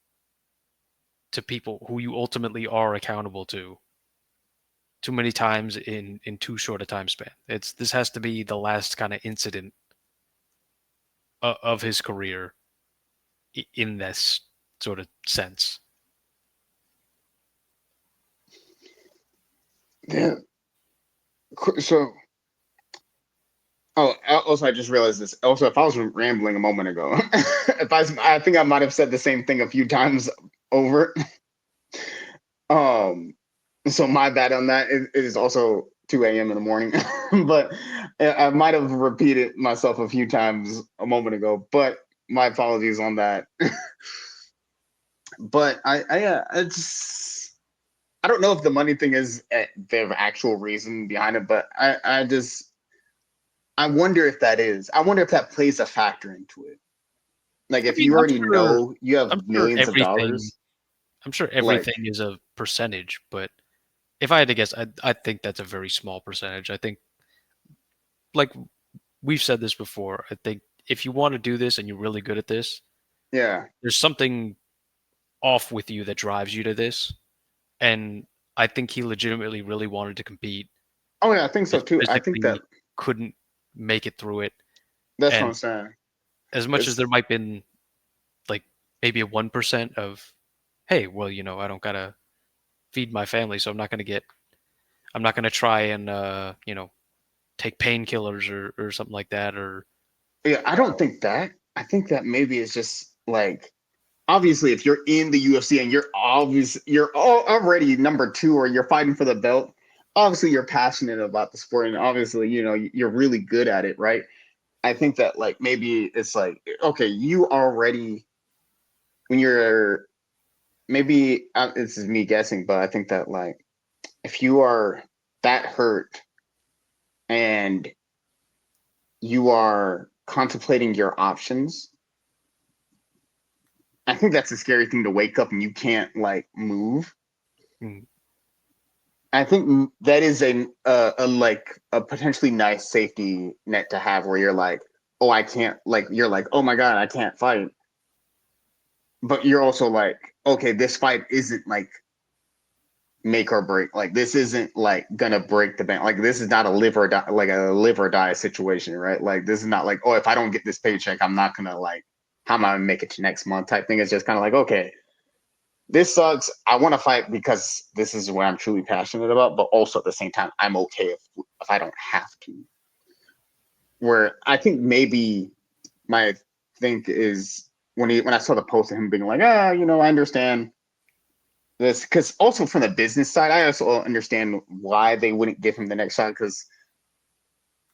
to people who you ultimately are accountable to too many times in too short a time span. This has to be the last kind of incident of his career in this sort of sense. yeah. So also I just realized this. Also, if I was rambling a moment ago, I think I might have said the same thing a few times over. Um, so my bad on that. It is also 2 a.m. in the morning, but I might have repeated myself a few times a moment ago. But my apologies on that. But I don't know if the money thing is the actual reason behind it, but I wonder if that is. I wonder if that plays a factor into it. Like I if mean, you already know you I'm have sure millions of everything dollars, I'm sure like everything is a percentage, but if I had to guess, I think that's a very small percentage. I think, like we've said this before, I think if you want to do this and you're really good at this, yeah. there's something off with you that drives you to this. And I think he legitimately really wanted to compete, Oh yeah, I think so just too. I think that physically couldn't make it through it. that's what I'm And saying. as much as It's there might have been like maybe a 1% of, hey, well, I don't gotta feed my family, so I'm not gonna try and take painkillers or something like that. Or Yeah, I don't think that. I think that maybe it's just like obviously if you're in the UFC and you're already number two or you're fighting for the belt, obviously you're passionate about the sport and obviously you're really good at it, right? I think that like maybe it's like okay, you already when you're maybe this is me guessing, but I think that like if you are that hurt and you are contemplating your options, I think that's a scary thing to wake up and you can't like move. mm, I think that is a like a potentially nice safety net to have, where you're like, oh, I can't, like, you're like, oh my god, I can't fight, but you're also like, okay, this fight isn't like make or break. Like, this isn't like gonna break the bank. Like, this is not a live or die, like a live or die situation, right? Like, this is not like, oh, if I don't get this paycheck, I'm not gonna like, how am I gonna make it to next month type thing. It's just kind of like, okay, this sucks. I want to fight because this is what I'm truly passionate about, but also at the same time, I'm okay if I don't have to. Where I think maybe my think is when I saw the post of him being like, I understand this, because also from the business side, I also understand why they wouldn't give him the next shot. Because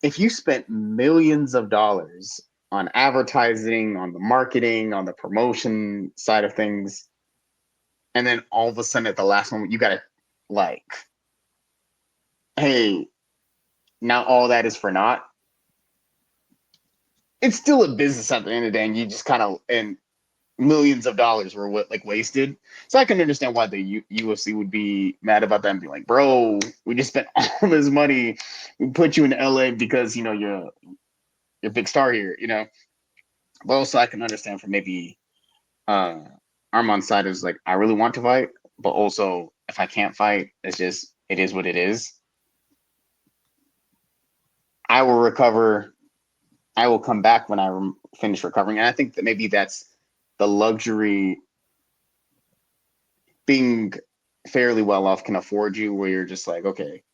if you spent millions of dollars on advertising, on the marketing, on the promotion side of things, and then all of a sudden at the last moment you gotta like, hey, now all that is for naught. It's still a business at the end of the day, and you just kind of, and millions of dollars were what like wasted. So I can understand why the UFC would be mad about that and be like, bro, we just spent all this money, we put you in LA because you're a big star here, But also I can understand from maybe uh Armand's side is like, I really want to fight, but also if I can't fight, it is what it is. I will recover. I will come back when finish recovering. And I think that maybe that's the luxury being fairly well off can afford you, where you're just like, okay,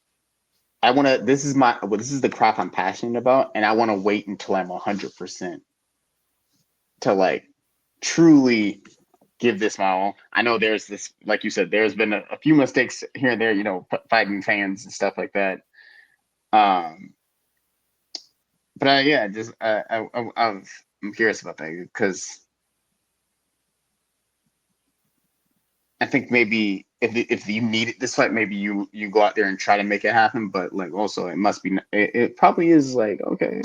this is the craft I'm passionate about, and I want to wait until I'm 100% to like truly give this my all. I know there's this, like you said, there's been a few mistakes here and there, fighting fans and stuff like that. Um, but yeah, just I'm curious about that, because I think maybe if you needed this fight, maybe you go out there and try to make it happen. But like, also, it probably is like, okay,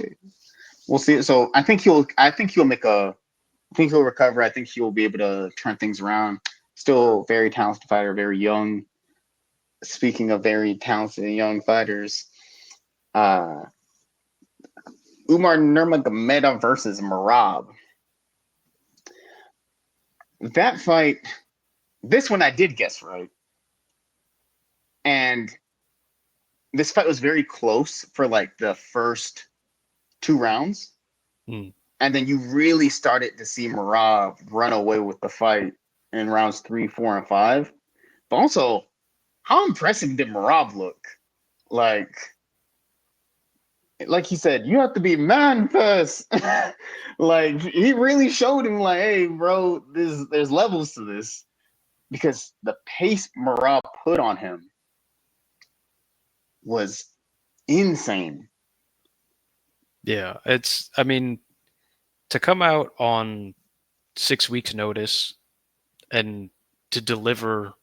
we'll see. So I think he'll recover. I think he'll be able to turn things around. Still very talented fighter, very young. Speaking of very talented young fighters, uh, Umar Nurmagomedov versus Marab. That fight, this one I did guess right, and this fight was very close for like the first two rounds. Hmm. And then you really started to see Marab run away with the fight in rounds 3, 4, and 5. But also, how impressive did Marab look? Like, like he said, you have to be man first. Like, he really showed him, like, hey, bro, there's levels to this, because the pace Marab put on him was insane. Yeah, I mean, to come out on 6 weeks' notice and to deliver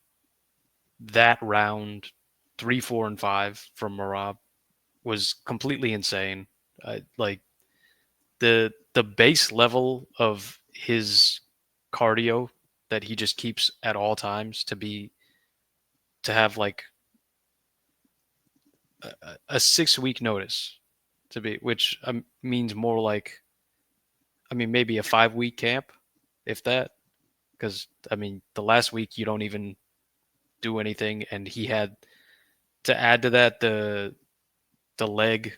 that round 3, 4, and 5 from Marab was completely insane. Like the base level of his cardio that he just keeps at all times to have like a 6 week notice to be, which means more like, I mean, maybe a 5 week camp, if that. Because I mean, the last week you don't even do anything, and he had to add to that the leg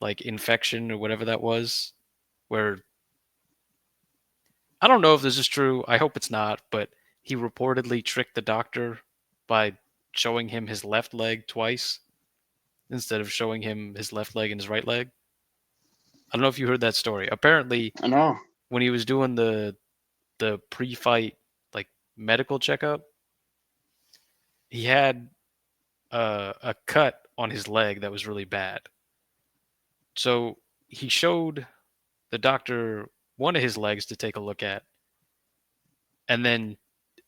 like infection or whatever that was, where I don't know if this is true. I hope it's not, but he reportedly tricked the doctor by showing him his left leg twice instead of showing him his left leg and his right leg. I don't know if you heard that story. Apparently, I know. when he was doing the pre-fight like medical checkup, he had a cut on his leg that was really bad. So he showed the doctor one of his legs to take a look at, and then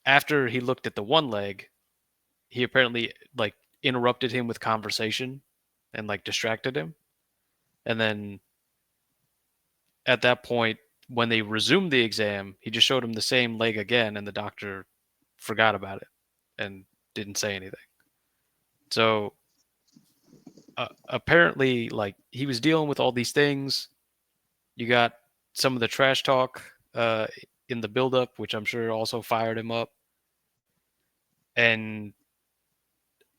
after he looked at the one leg, he apparently like interrupted him with conversation and like distracted him. And then at that point, when they resumed the exam, he just showed him the same leg again, and the doctor forgot about it and didn't say anything. So apparently, like he was dealing with all these things. You got some of the trash talk in the buildup, which I'm sure also fired him up. And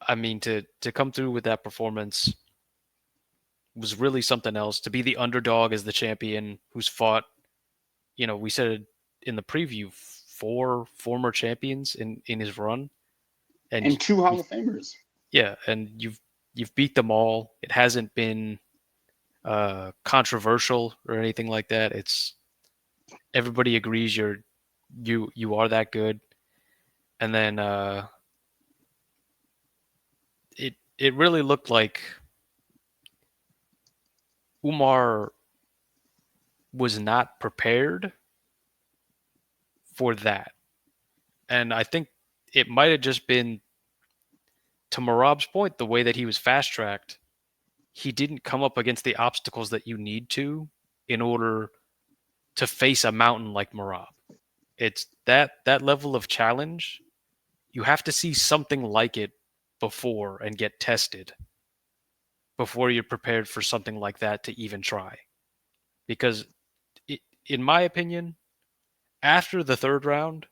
I mean, to come through with that performance was really something else. To be the underdog as the champion who's fought, we said in the preview, four former champions in his run, and And two Hall you, of Famers. yeah, and you've beat them all. It hasn't been controversial or anything like that. It's everybody agrees you are that good, and then it really looked like Umar was not prepared for that, and I think it might have just been, to Marab's point, the way that he was fast tracked. He didn't come up against the obstacles that you need to in order to face a mountain like Marab. It's that level of challenge. You have to see something like it before and get tested before you're prepared for something like that to even try. Because in my opinion, after the third round,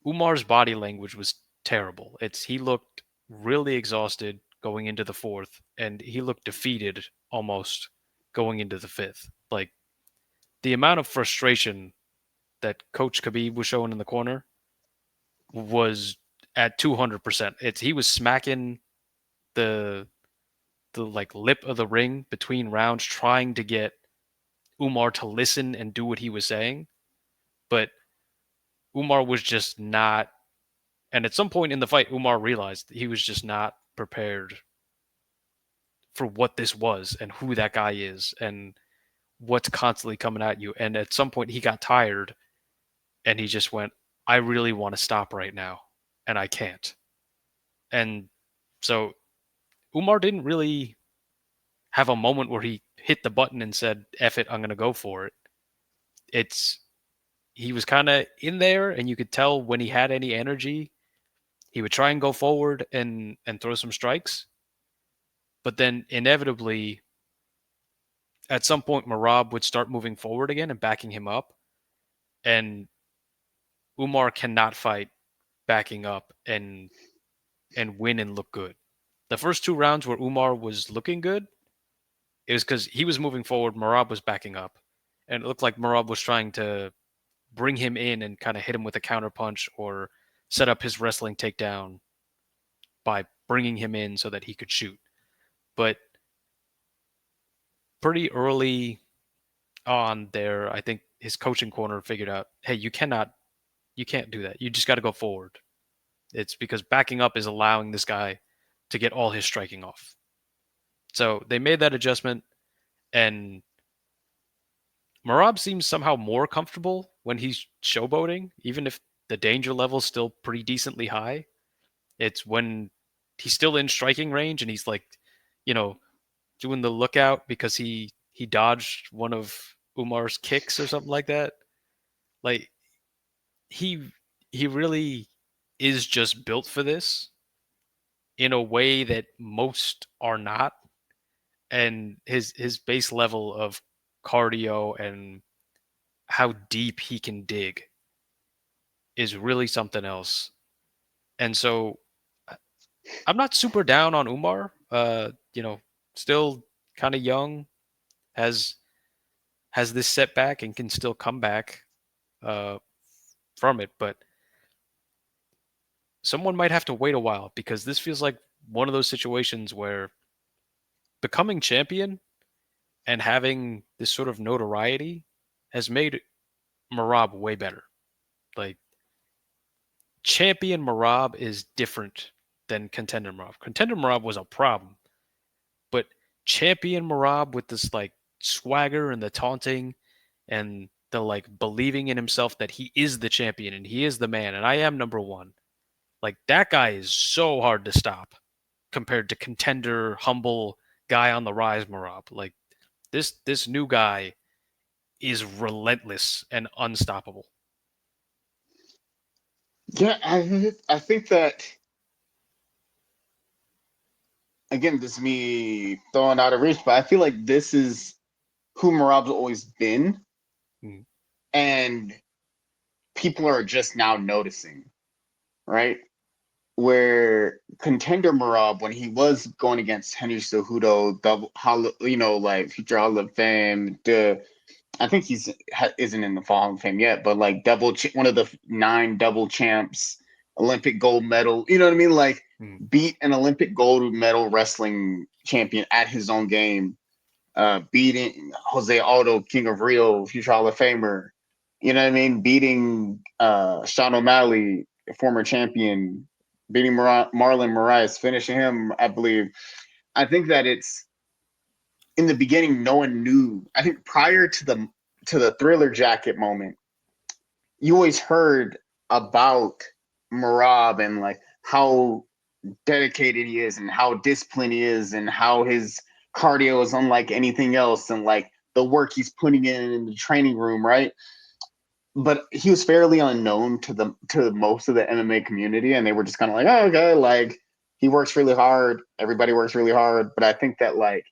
Umar's body language was terrible. He looked really exhausted going into the fourth, and he looked defeated almost going into the fifth. Like the amount of frustration that Coach Khabib was showing in the corner was at 200%. He was smacking the like lip of the ring between rounds, trying to get Umar to listen and do what he was saying, but Umar was just not. And at some point in the fight, Umar realized he was just not prepared for what this was and who that guy is and what's constantly coming at you. And at some point, he got tired and he just went, I really want to stop right now, and I can't. And so Umar didn't really have a moment where he hit the button and said, F it, I'm going to go for it. It's, he was kind of in there, and you could tell when he had any energy, he would try and go forward and throw some strikes. But then inevitably, at some point, Marab would start moving forward again and backing him up. And Umar cannot fight backing up and win and look good. The first two rounds where Umar was looking good, it was because he was moving forward, Marab was backing up. And it looked like Marab was trying to bring him in and kind of hit him with a counter punch or set up his wrestling takedown by bringing him in so that he could shoot. But pretty early on there, I think his coaching corner figured out, hey, you can't do that. You just got to go forward. It's because backing up is allowing this guy to get all his striking off. So they made that adjustment, and Marab seems somehow more comfortable when he's showboating, even if the danger level's still pretty decently high. It's when he's still in striking range and he's like, you know, doing the lookout because he dodged one of Umar's kicks or something like that. Like he he really is just built for this in a way that most are not, and his base level of cardio and how deep he can dig is really something else. And so I'm not super down on Umar. Still kind of young, has this setback and can still come back uh, from it, but someone might have to wait a while because this feels like one of those situations where becoming champion and having this sort of notoriety has made Marab way better. Like champion Marab is different than contender Marab. Contender Marab was a problem, but champion Marab with this like swagger and the taunting and the like believing in himself that he is the champion and he is the man and I am number one. Like that guy is so hard to stop compared to contender humble guy on the rise Marab. Like this new guy is relentless and unstoppable. Yeah, I think that again, this is me throwing out a reach, but I feel like this is who Marab's always been, Mm. and people are just now noticing, right? Where contender Marab, when he was going against Henry Cejudo, double, like future Hall of Fame, I think isn't in the Hall of Fame yet, but like one of the 9 double champs, Olympic gold medal. You know what I mean? Like Mm. beat an Olympic gold medal wrestling champion at his own game, beating Jose Aldo, King of Rio, future Hall of Famer. You know what I mean? Beating Sean O'Malley, former champion, beating Marlon Moraes, finishing him, I believe. I think that it's in the beginning, no one knew. I think prior to the Thriller jacket moment, you always heard about Marab and like how dedicated he is and how disciplined he is and how his cardio is unlike anything else and like the work he's putting in the training room, right? But he was fairly unknown to most of the MMA community, and they were just kind of like, oh, okay, like he works really hard. Everybody works really hard. But I think that like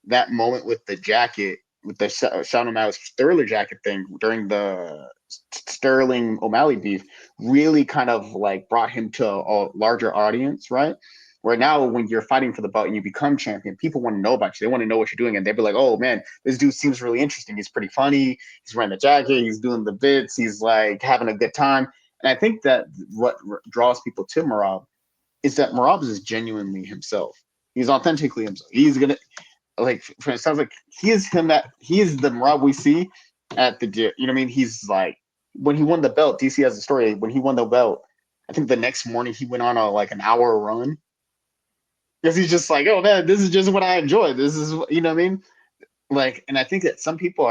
that moment with the jacket, with the Sean O'Malley's Sterling jacket thing during the Sterling O'Malley beef, really kind of like brought him to a larger audience, right? Where now, when you're fighting for the belt and you become champion, people want to know about you. They want to know what you're doing, and they'd be like, "Oh man, this dude seems really interesting. He's pretty funny. He's wearing the jacket. He's doing the bits. He's like having a good time." And I think that what draws people to Marab is that Marab is genuinely himself. He's authentically himself. He's gonna like it sounds like he is the Marab we see at the gym. You know what I mean? He's like when he won the belt. DC has a story. When he won the belt, I think the next morning he went on a like an hour run because he's just like, oh man, this is just what I enjoy. This is you know what I mean? Like, and I think that some people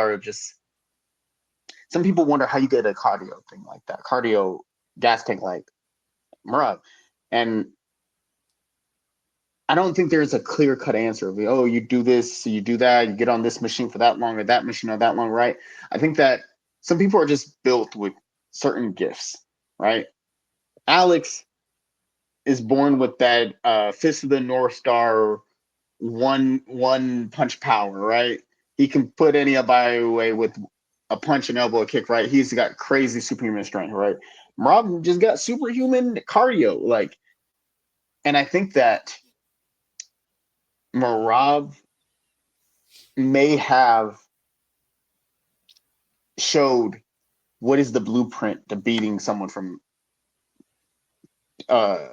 wonder how you get a cardio thing like that, cardio gas tank like Marab, and I don't think there's a clear cut answer of, oh, you do this, you do that, you get on this machine for that long or that machine or that long, right? I think that some people are just built with certain gifts, right? Alex is born with that fist of the North Star, one punch power, right? He can put anybody away with a punch and elbow kick, right? He's got crazy superhuman strength, right? Rob just got superhuman cardio, like, and I think that Marab may have showed what is the blueprint to beating someone from uh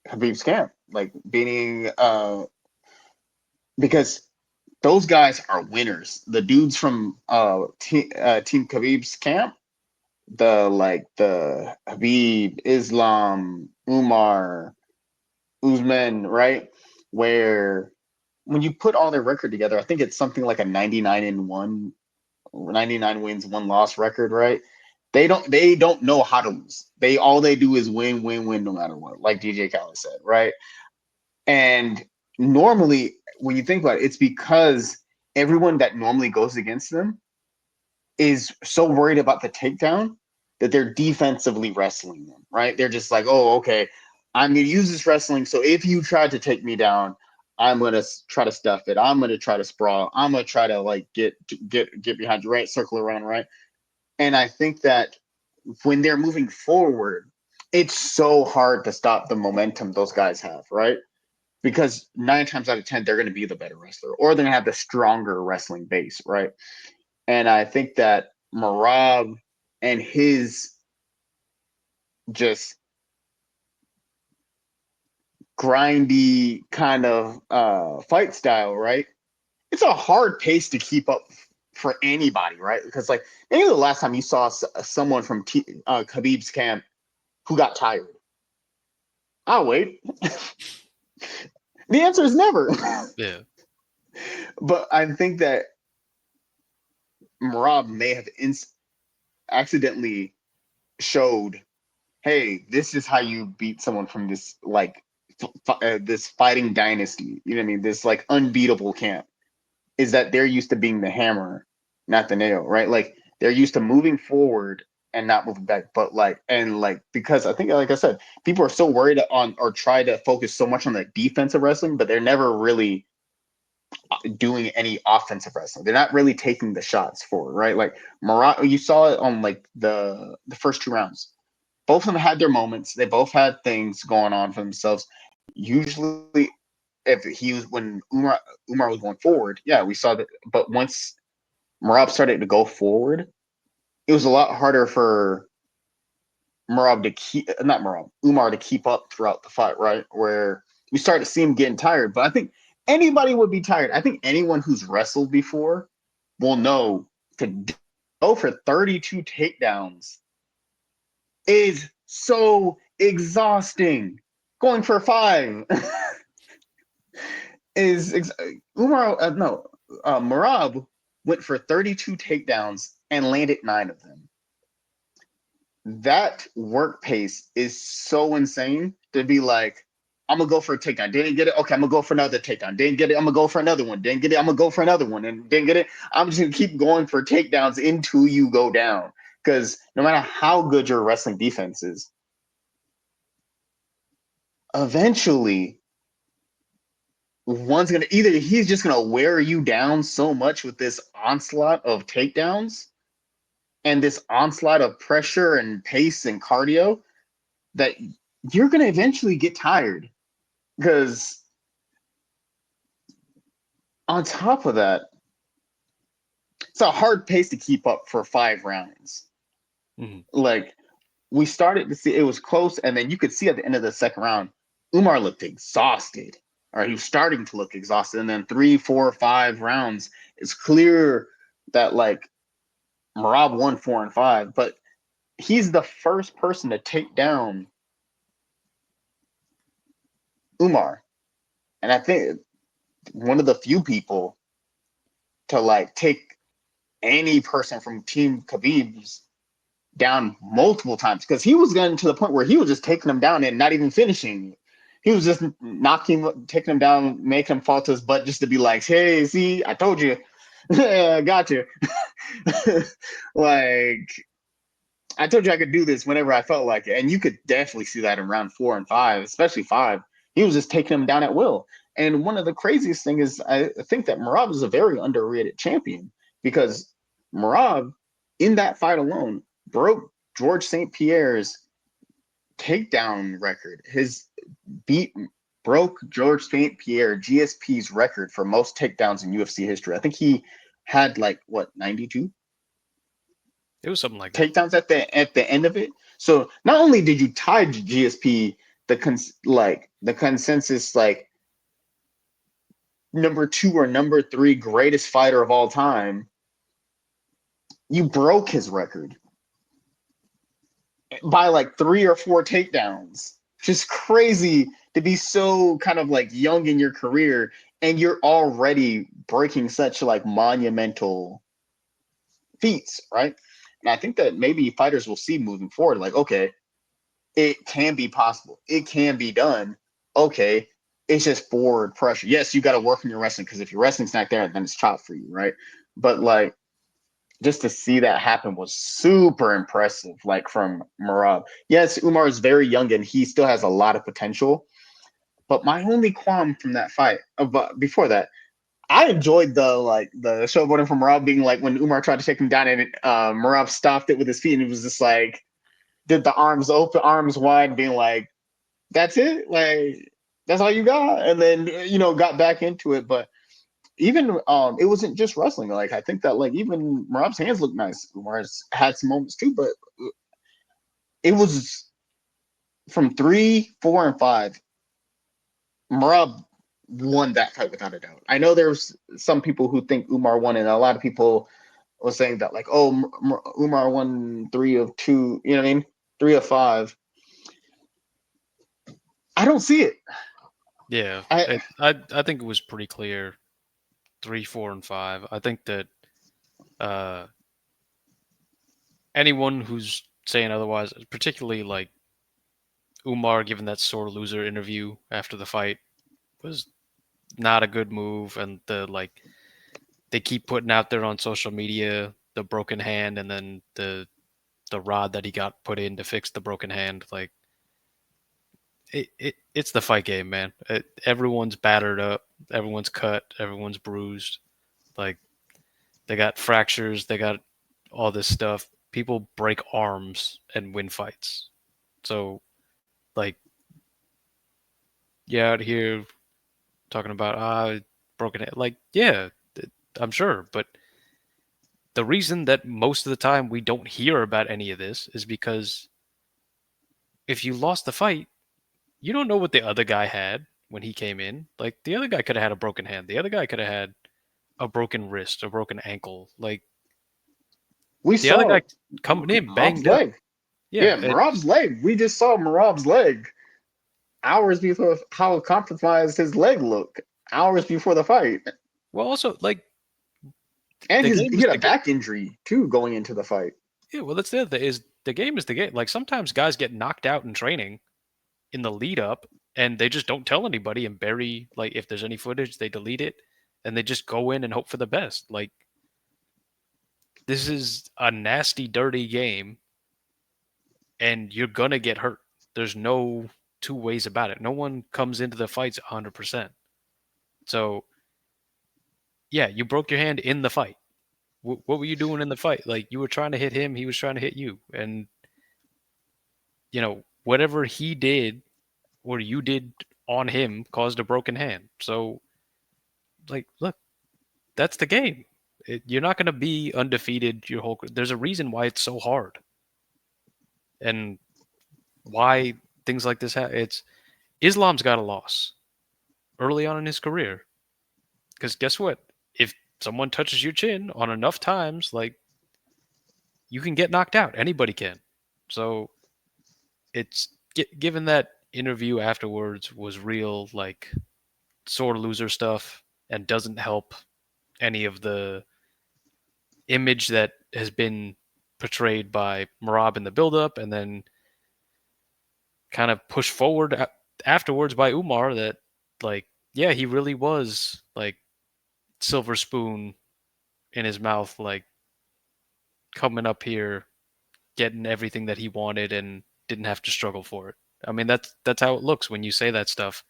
Habib's camp, like beating because those guys are winners. The dudes from Team Khabib's camp, the Habib, Islam, Umar, Usman, right? Where when you put all their record together, I think it's something like a 99-1, 99 wins, 1 loss record, right? They don't know how to lose. All they do is win, win, win no matter what, like DJ Khaled said, right? And normally when you think about it, it's because everyone that normally goes against them is so worried about the takedown that they're defensively wrestling them, right? They're just like, oh, okay, I'm gonna use this wrestling. So if you try to take me down, I'm gonna try to stuff it. I'm gonna try to sprawl. I'm gonna try to like get behind you, right? Circle around, right? And I think that when they're moving forward, it's so hard to stop the momentum those guys have, right? Because 9 times out of 10, they're going to be the better wrestler or they're going to have the stronger wrestling base, right? And I think that Marab and his just grindy kind of fight style, right? It's a hard pace to keep up for anybody, right? Because like maybe the last time you saw someone from Khabib's camp who got tired. I'll wait. The answer is never. Yeah. But I think that Marab may have accidentally showed, hey, this is how you beat someone from this like this fighting dynasty. You know what I mean? This like unbeatable camp is that they're used to being the hammer, not the nail, right? Like they're used to moving forward and not moving back. But because I think, like I said, people are so worried on or try to focus so much on the defensive wrestling, but they're never really doing any offensive wrestling. They're not really taking the shots forward, right? Like Morocco, you saw it on like the first 2 rounds. Both of them had their moments. They both had things going on for themselves. Usually, if he was when Umar was going forward, yeah, we saw that. But once Marab started to go forward, it was a lot harder for Marab to keep not Marab Umar to keep up throughout the fight, right? Where we started to see him getting tired. But I think anybody would be tired. I think anyone who's wrestled before will know to go for 32 takedowns is so exhausting. Going for 5 is Umar. No, Marab went for 32 takedowns and landed 9 of them. That work pace is so insane to be like, I'm gonna go for a takedown. Didn't get it. Okay, I'm gonna go for another takedown. Didn't get it. I'm gonna go for another one. Didn't get it. I'm gonna go for another one. And didn't get it. I'm just gonna keep going for takedowns until you go down. Because no matter how good your wrestling defense is, eventually one's gonna either he's just gonna wear you down so much with this onslaught of takedowns and this onslaught of pressure and pace and cardio that you're gonna eventually get tired. Because on top of that, it's a hard pace to keep up for 5 rounds. Mm-hmm. Like we started to see it was close, and then you could see at the end of the second round, Umar looked exhausted, or he was starting to look exhausted. And then 3, 4, 5 rounds, it's clear that like Marab won 4 and 5, but he's the first person to take down Umar, and I think one of the few people to like take any person from Team Khabib's down multiple times because he was getting to the point where he was just taking him down and not even finishing. He was just knocking, taking him down, making him fall to his butt just to be like, "Hey, see, I told you, I got you." Like I told you I could do this whenever I felt like it, and you could definitely see that in round 4 and 5, especially 5. He was just taking him down at will. And one of the craziest things is I think that Marab is a very underrated champion because Marab, in that fight alone, broke George St. Pierre's takedown record. His beat broke George St. Pierre GSP's record for most takedowns in UFC history. I think he had like what 92 It was something like that. takedowns at the end of it. So not only did you tie GSP the consensus like number 2 or number 3 greatest fighter of all time, you broke his record by like 3 or 4 takedowns. Just crazy to be so kind of like young in your career and you're already breaking such like monumental feats, right? And I think that maybe fighters will see moving forward, like, okay, it can be possible. It can be done. Okay, it's just forward pressure. Yes, you got to work on your wrestling because if your wrestling's not there, then it's chopped for you, right? But like, just to see that happen was super impressive. Like from Marab. Yes, Umar is very young and he still has a lot of potential. But my only qualm from that fight, but before that, I enjoyed the showboating from Marab being like when Umar tried to take him down and Marab stopped it with his feet and he was just like did the arms open, arms wide, being like, "That's it, like that's all you got," and then got back into it. But even it wasn't just wrestling. Like I think that like even Marab's hands looked nice. Umar's had some moments too, but it was from 3, 4, and 5. Marab won that fight without a doubt. I know there's some people who think Umar won, and a lot of people were saying that like, oh, Umar won 3 of 2. You know what I mean? 3 of 5. I don't see it. Yeah, I I think it was pretty clear 3, 4, and 5. I think that uh, anyone who's saying otherwise, particularly like Umar giving that sore loser interview after the fight, was not a good move. And they keep putting out there on social media the broken hand and then the the rod that he got put in to fix the broken hand. Like it's the fight game, man. Everyone's battered up, everyone's cut, everyone's bruised. Like they got fractures, they got all this stuff. People break arms and win fights. So like yeah, out here talking about broken hand. Like yeah, I'm sure, but the reason that most of the time we don't hear about any of this is because if you lost the fight, you don't know what the other guy had when he came in. Like the other guy could have had a broken hand. The other guy could have had a broken wrist, a broken ankle. Like We the other saw guy coming in Marab's banged up. leg. Yeah. Yeah, Marab's leg. We just saw Marab's leg hours before how compromised his leg looked. Hours before the fight, Well, also like and the game he is had the a game. back injury too going into the fight. Yeah. Well, that's the other thing is the game is the game. Like sometimes guys get knocked out in training in the lead up, and they just don't tell anybody and bury like if there's any footage, they delete it, and they just go in and hope for the best. Like this is a nasty, dirty game, and you're gonna get hurt. There's no two ways about it. No one comes into the fights 100%. So yeah, you broke your hand in the fight. What were you doing in the fight? Like you were trying to hit him, he was trying to hit you, and whatever he did or you did on him caused a broken hand. So like, look, that's the game. You're not going to be undefeated your whole. There's a reason why it's so hard, and why things like this happen. It's Islam's got a loss early on in his career. Because guess what? If someone touches your chin on enough times, like you can get knocked out. Anybody can. So it's given that interview afterwards was real, like sore loser stuff, and doesn't help any of the image that has been portrayed by Marab in the buildup, and then kind of pushed forward afterwards by Umar that, like, yeah, he really was like silver spoon in his mouth, like coming up here, getting everything that he wanted, and didn't have to struggle for it. I mean, that's how it looks when you say that stuff,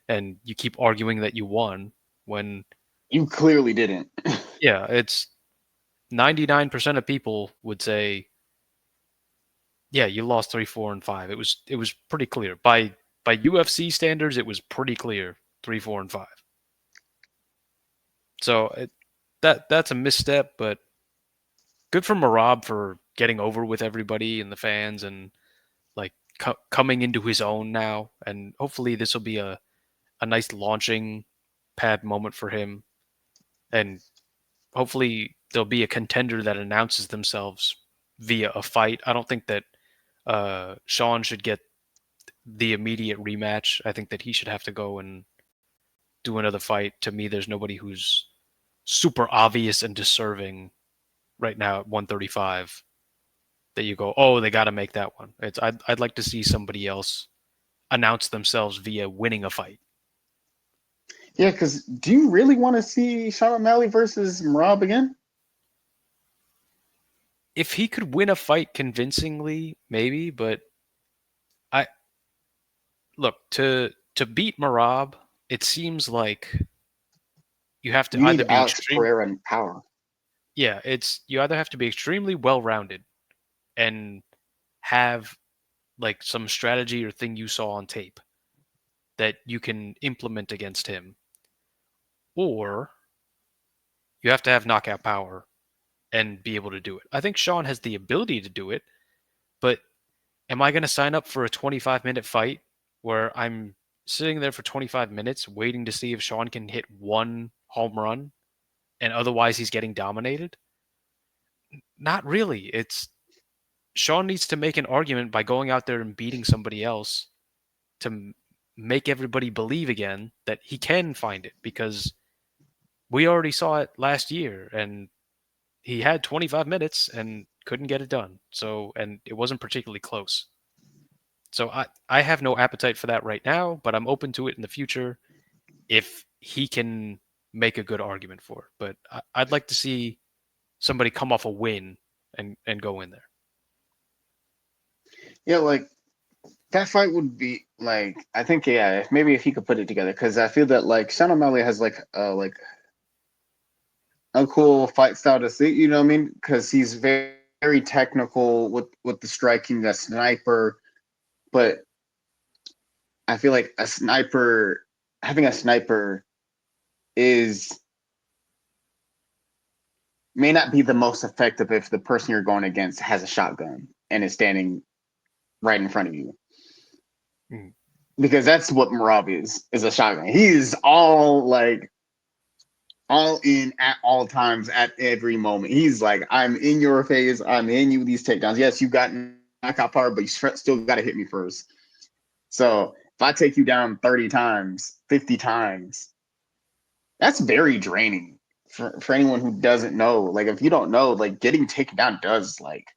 and you keep arguing that you won when, You clearly didn't. yeah, it's 99% of people would say, yeah, you lost 3, 4, and 5. It was pretty clear by UFC standards. It was pretty clear 3, 4, and 5. So that's a misstep, but good for Marab for getting over with everybody and the fans, and like coming into his own now. And hopefully this will be a nice launching pad moment for him. And hopefully there'll be a contender that announces themselves via a fight. I don't think that Sean should get the immediate rematch. I think that he should have to go and do another fight. To me, there's nobody who's super obvious and deserving right now at 135 that you go, oh, they got to make that one. I'd like to see somebody else announce themselves via winning a fight. Yeah, because do you really want to see Sean O'Malley versus Marab again? If he could win a fight convincingly, maybe, but I look to beat Marab, it seems like you have to You need either be Alex extreme. Pereira in power. Yeah, it's you either have to be extremely well rounded and have like some strategy or thing you saw on tape that you can implement against him, or you have to have knockout power and be able to do it. I think Sean has the ability to do it, but am I going to sign up for a 25-minute fight where I'm sitting there for 25 minutes waiting to see if Sean can hit one home run and otherwise he's getting dominated? Not really. It's Sean needs to make an argument by going out there and beating somebody else to make everybody believe again that he can find it, because we already saw it last year and he had 25 minutes and couldn't get it done. So, and it wasn't particularly close. So I have no appetite for that right now, but I'm open to it in the future if he can make a good argument for it. But I'd like to see somebody come off a win and go in there. Yeah, like that fight would be like I think yeah, if maybe if he could put it together because I feel that like Sean O'Malley has like a cool fight style to see, you know what I mean? Because he's very technical with the striking, the sniper, but I feel like a sniper having a sniper is may not be the most effective if the person you're going against has a shotgun and is standing right in front of you. Mm. Because that's what Marab is a shotgun. He is all in at all times at every moment. He's like, I'm in your face, I'm in you these takedowns. Yes, you got knockout power, but you still got to hit me first. So if I take you down 30 times, 50 times, that's very draining for anyone who doesn't know. Like if you don't know, like getting taken down does like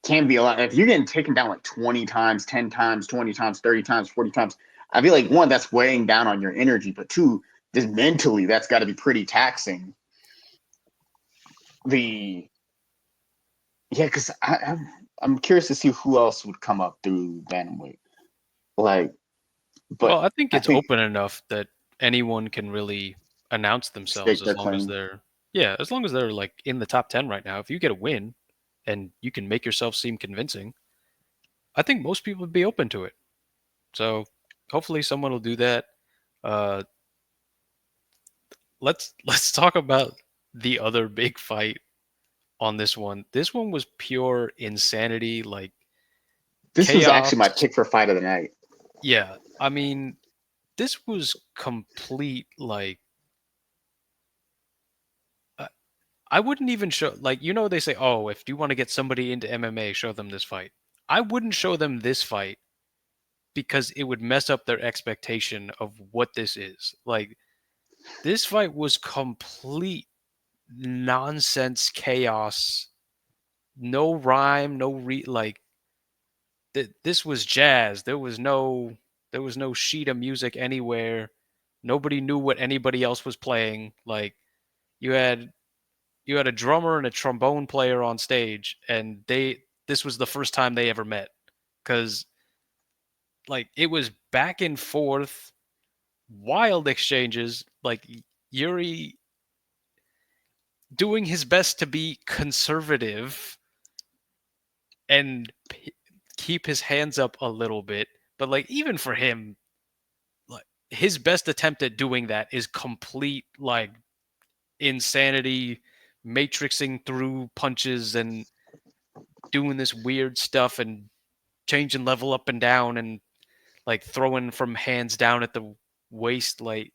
can be a lot. If you're getting taken down like 20 times, 10 times, 20 times, 30 times, 40 times, I feel like one, that's weighing down on your energy, but two, just mentally, that's got to be pretty taxing. The Yeah, because I'm curious to see who else would come up through bantamweight. Like, Well, but I think I it's think open enough that anyone can really announce themselves stake as their long as claim. they're yeah, as long as they're like in the top 10 right now. If you get a win and you can make yourself seem convincing, I think most people would be open to it. So hopefully someone will do that. Uh, let's talk about the other big fight on this one. This one was pure insanity, like This was chaos. actually my pick for fight of the night. Yeah, I mean, this was complete like uh, I wouldn't even show like they say, "Oh, if you want to get somebody into MMA, show them this fight." I wouldn't show them this fight because it would mess up their expectation of what this is. Like this fight was complete nonsense chaos. No rhyme, no like this was jazz. There was no sheet of music anywhere. Nobody knew what anybody else was playing. Like you had you had a drummer and a trombone player on stage, and this was the first time they ever met because like it was back and forth, wild exchanges. Like Yuri doing his best to be conservative and keep his hands up a little bit, but like even for him, like his best attempt at doing that is complete like insanity, matrixing through punches and doing this weird stuff and changing level up and down and like throwing from hands down at the waist like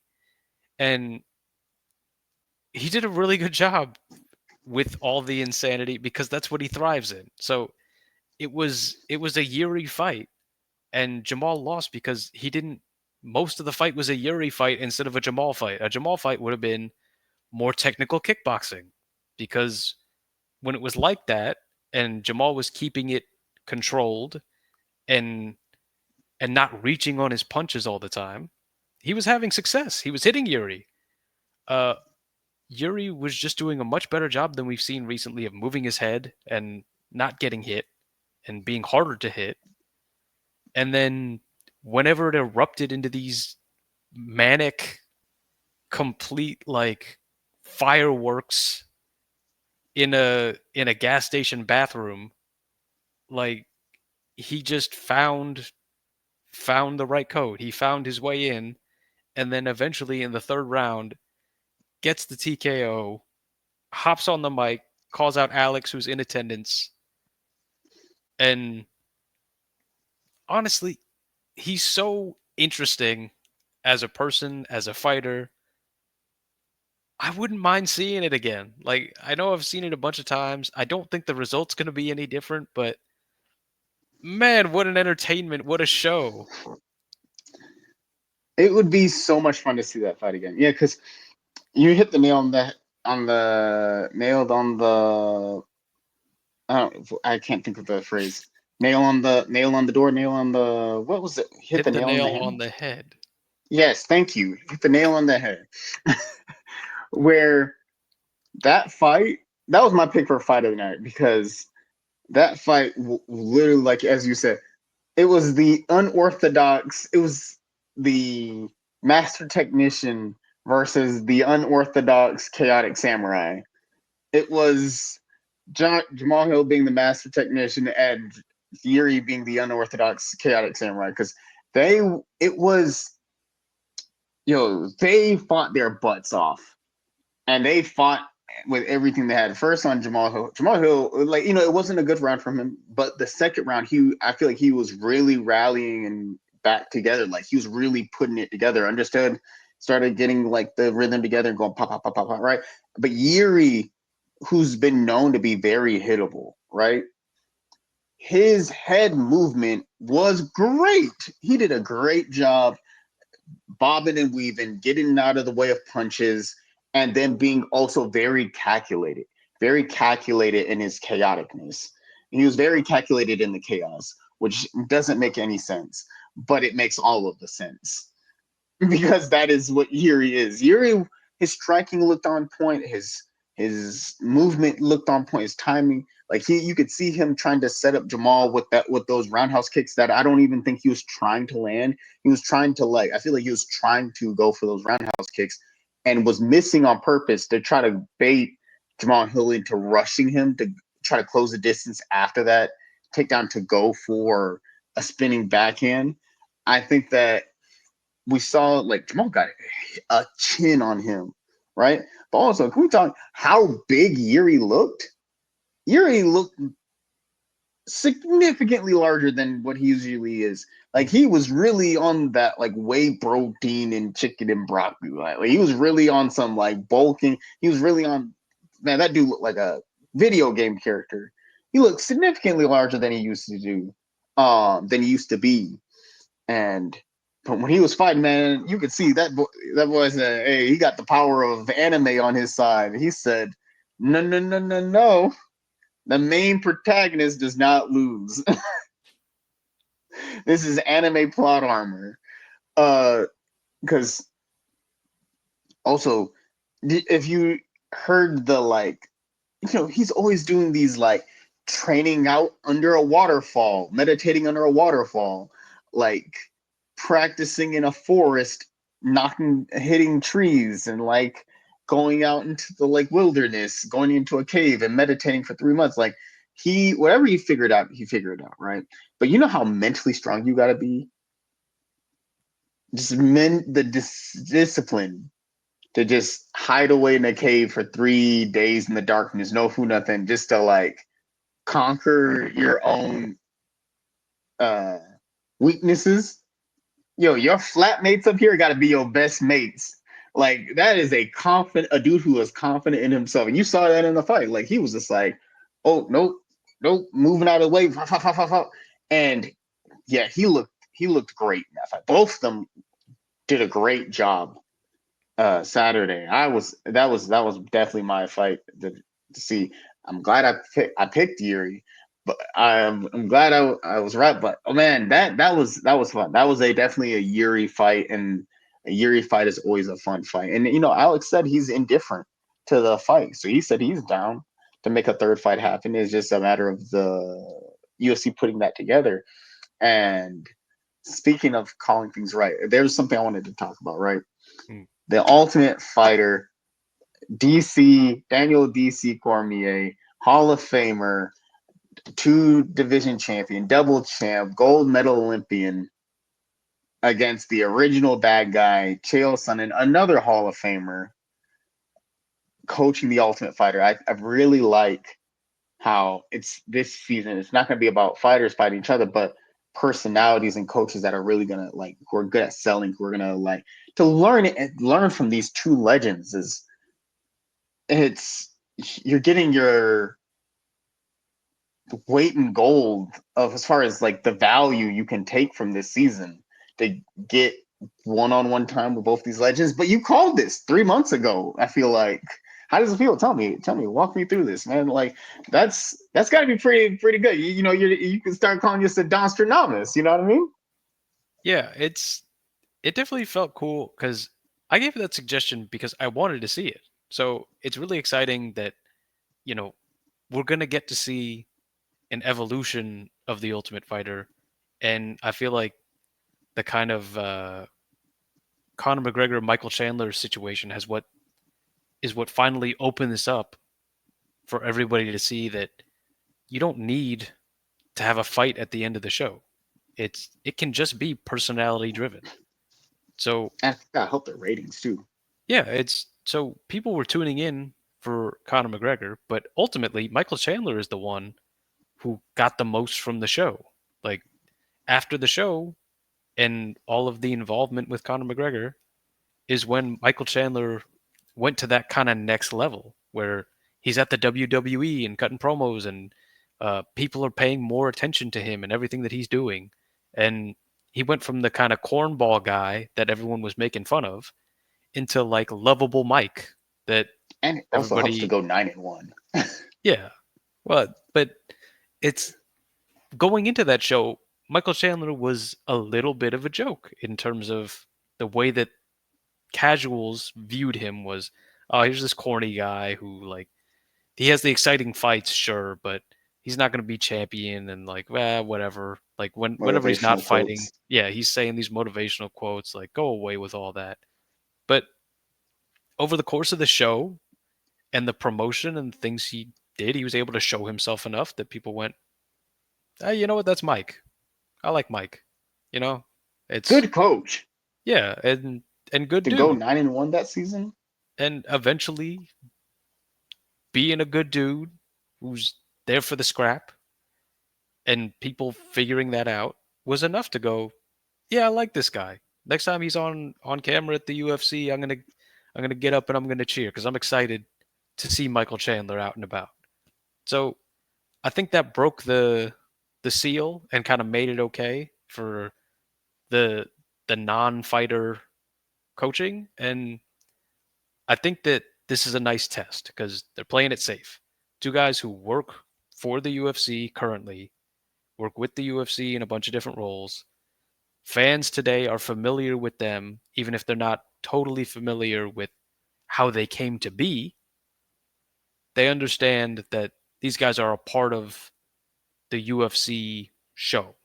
and he did a really good job with all the insanity because that's what he thrives in. So it was a Yuri fight and Jamal lost because he didn't most of the fight was a Yuri fight instead of a Jamal fight. A Jamal fight would have been more technical kickboxing because when it was like that and Jamal was keeping it controlled and not reaching on his punches all the time, he was having success. He was hitting Yuri. Uh, Yuri was just doing a much better job than we've seen recently of moving his head and not getting hit and being harder to hit. And then whenever it erupted into these manic, complete like fireworks in a gas station bathroom, like he just found the right code. He found his way in, and then eventually in the third round gets the TKO, hops on the mic, calls out Alex, who's in attendance, and honestly, he's so interesting as a person, as a fighter. I wouldn't mind seeing it again. Like, I know I've seen it a bunch of times. I don't think the result's going to be any different, but man, what an entertainment. What a show. It would be so much fun to see that fight again. Yeah, because you hit the nail on the nailed on the I can't think of the phrase. Nail on the door, nail on the what was it? Hit Hit the the nail on the nail head. on the head. Yes, thank you. Hit the nail on the head. Where that fight, that was my pick for fight of the night because That fight, literally, like as you said, it was the unorthodox. It was the master technician versus the unorthodox chaotic samurai. It was Jamal Hill being the master technician and Yuri being the unorthodox chaotic samurai because they it was they fought their butts off and they fought with everything they had. First on Jamal Hill. Jamal Hill, like it wasn't a good round from him, but the second round, I feel like he was really rallying and back together. Like he was really putting it together. Understood, started getting like the rhythm together and going pop, pop, pop, pop, pop, right? But Yuri, who's been known to be very hittable, right? His head movement was great. He did a great job bobbing and weaving, getting out of the way of punches, and then being also very calculated in his chaoticness. He was very calculated in the chaos, which doesn't make any sense, but it makes all of the sense because that is what Yuri is. Yuri, his striking looked on point, his movement looked on point, his timing. Like you could see him trying to set up Jamal with those roundhouse kicks that I don't even think he was trying to land. He was trying to I feel like he was trying to go for those roundhouse kicks and was missing on purpose to try to bait Jamal Hill into rushing him to try to close the distance after that takedown to go for a spinning backhand. I think that we saw like Jamal got a chin on him, right? But also, can we talk how big Yuri looked? Yuri looked significantly larger than what he usually is. Like he was really on that like whey protein and chicken and broccoli. Like he was really on some like bulking. He was really on man. That dude looked like a video game character. He looked significantly larger than he used to do, than he used to be. And but when he was fighting, man, you could see that boy said, "Hey, he got the power of anime on his side." He said, "No, no, no, no, no. The main protagonist does not lose. This is anime plot armor." Because also, if you heard the he's always doing these like training out under a waterfall, meditating under a waterfall, like practicing in a forest, hitting trees, and like going out into the like wilderness, going into a cave and meditating for 3 months. Like whatever he figured it out, right? But you know how mentally strong you got to be, just discipline to just hide away in a cave for 3 days in the darkness, no food, nothing, just to like conquer your own uh weaknesses. Your flatmates up here got to be your best mates. Like that is a dude who is confident in himself, and you saw that in the fight. Like he was just like, oh nope, nope, moving out of the way, and yeah, he looked great in that fight. Both of them did a great job Saturday. That was definitely my fight to see. I'm glad I picked Yuri, but I'm glad I was right. But oh man, that was fun. That was definitely a Yuri fight, and a Yuri fight is always a fun fight. And Alex said he's indifferent to the fight, so he said he's down to make a third fight happen. It's just a matter of the UFC putting that together. And speaking of calling things right, there's something I wanted to talk about. Right, Mm. the Ultimate Fighter, Daniel DC Cormier, Hall of Famer, two division champion, double champ, gold medal Olympian, against the original bad guy, Chael Sonnen, another Hall of Famer, coaching the Ultimate Fighter. I really like how it's this season. It's not going to be about fighters fighting each other, but personalities and coaches that are really gonna who are good at selling, who are gonna to learn from these two legends. It's You're getting your weight in gold of as far as like the value you can take from this season to get one-on-one time with both these legends. But you called this 3 months ago. I feel like, how does it feel? Tell me, walk me through this, man. Like that's got to be pretty good. You can start calling yourself Donstradamus. You know what I mean? Yeah, it definitely felt cool because I gave that suggestion because I wanted to see it. So it's really exciting that you know we're gonna get to see an evolution of the Ultimate Fighter, and I feel like the kind of Conor McGregor Michael Chandler situation is what finally opened this up for everybody to see that you don't need to have a fight at the end of the show. It can just be personality driven. So And I think that helped the ratings too. yeah, it's so people were tuning in for Conor McGregor, but ultimately Michael Chandler is the one who got the most from the show. Like after the show and all of the involvement with Conor McGregor is when Michael Chandler went to that kind of next level where he's at the WWE and cutting promos and people are paying more attention to him and everything that he's doing. And he went from the kind of cornball guy that everyone was making fun of into like lovable Mike that And it also helps to everybody, go 9-1. yeah. Well, but it's going into that show, Michael Chandler was a little bit of a joke in terms of the way that casuals viewed him was, oh, here's this corny guy who like he has the exciting fights, sure, but he's not going to be champion and like, whatever. Like whenever he's not Motivational fighting, quotes. yeah, he's saying these motivational quotes like, go away with all that. But over the course of the show and the promotion and things he did, he was able to show himself enough that people went, hey, you know what? That's Mike. I like Mike. You know, it's Good coach yeah, and good to go dude. 9-1 that season. And eventually being a good dude who's there for the scrap and people figuring that out was enough to go, yeah, I like this guy. Next time he's on camera at the UFC, I'm gonna get up and I'm gonna cheer because I'm excited to see Michael Chandler out and about. So I think that broke the seal and kind of made it okay for the the non-fighter coaching, and I think that this is a nice test because they're playing it safe. Two guys who work for the UFC currently, work with the UFC in a bunch of different roles. Fans today are familiar with them, even if they're not totally familiar with how they came to be. They understand that these guys are a part of the UFC show.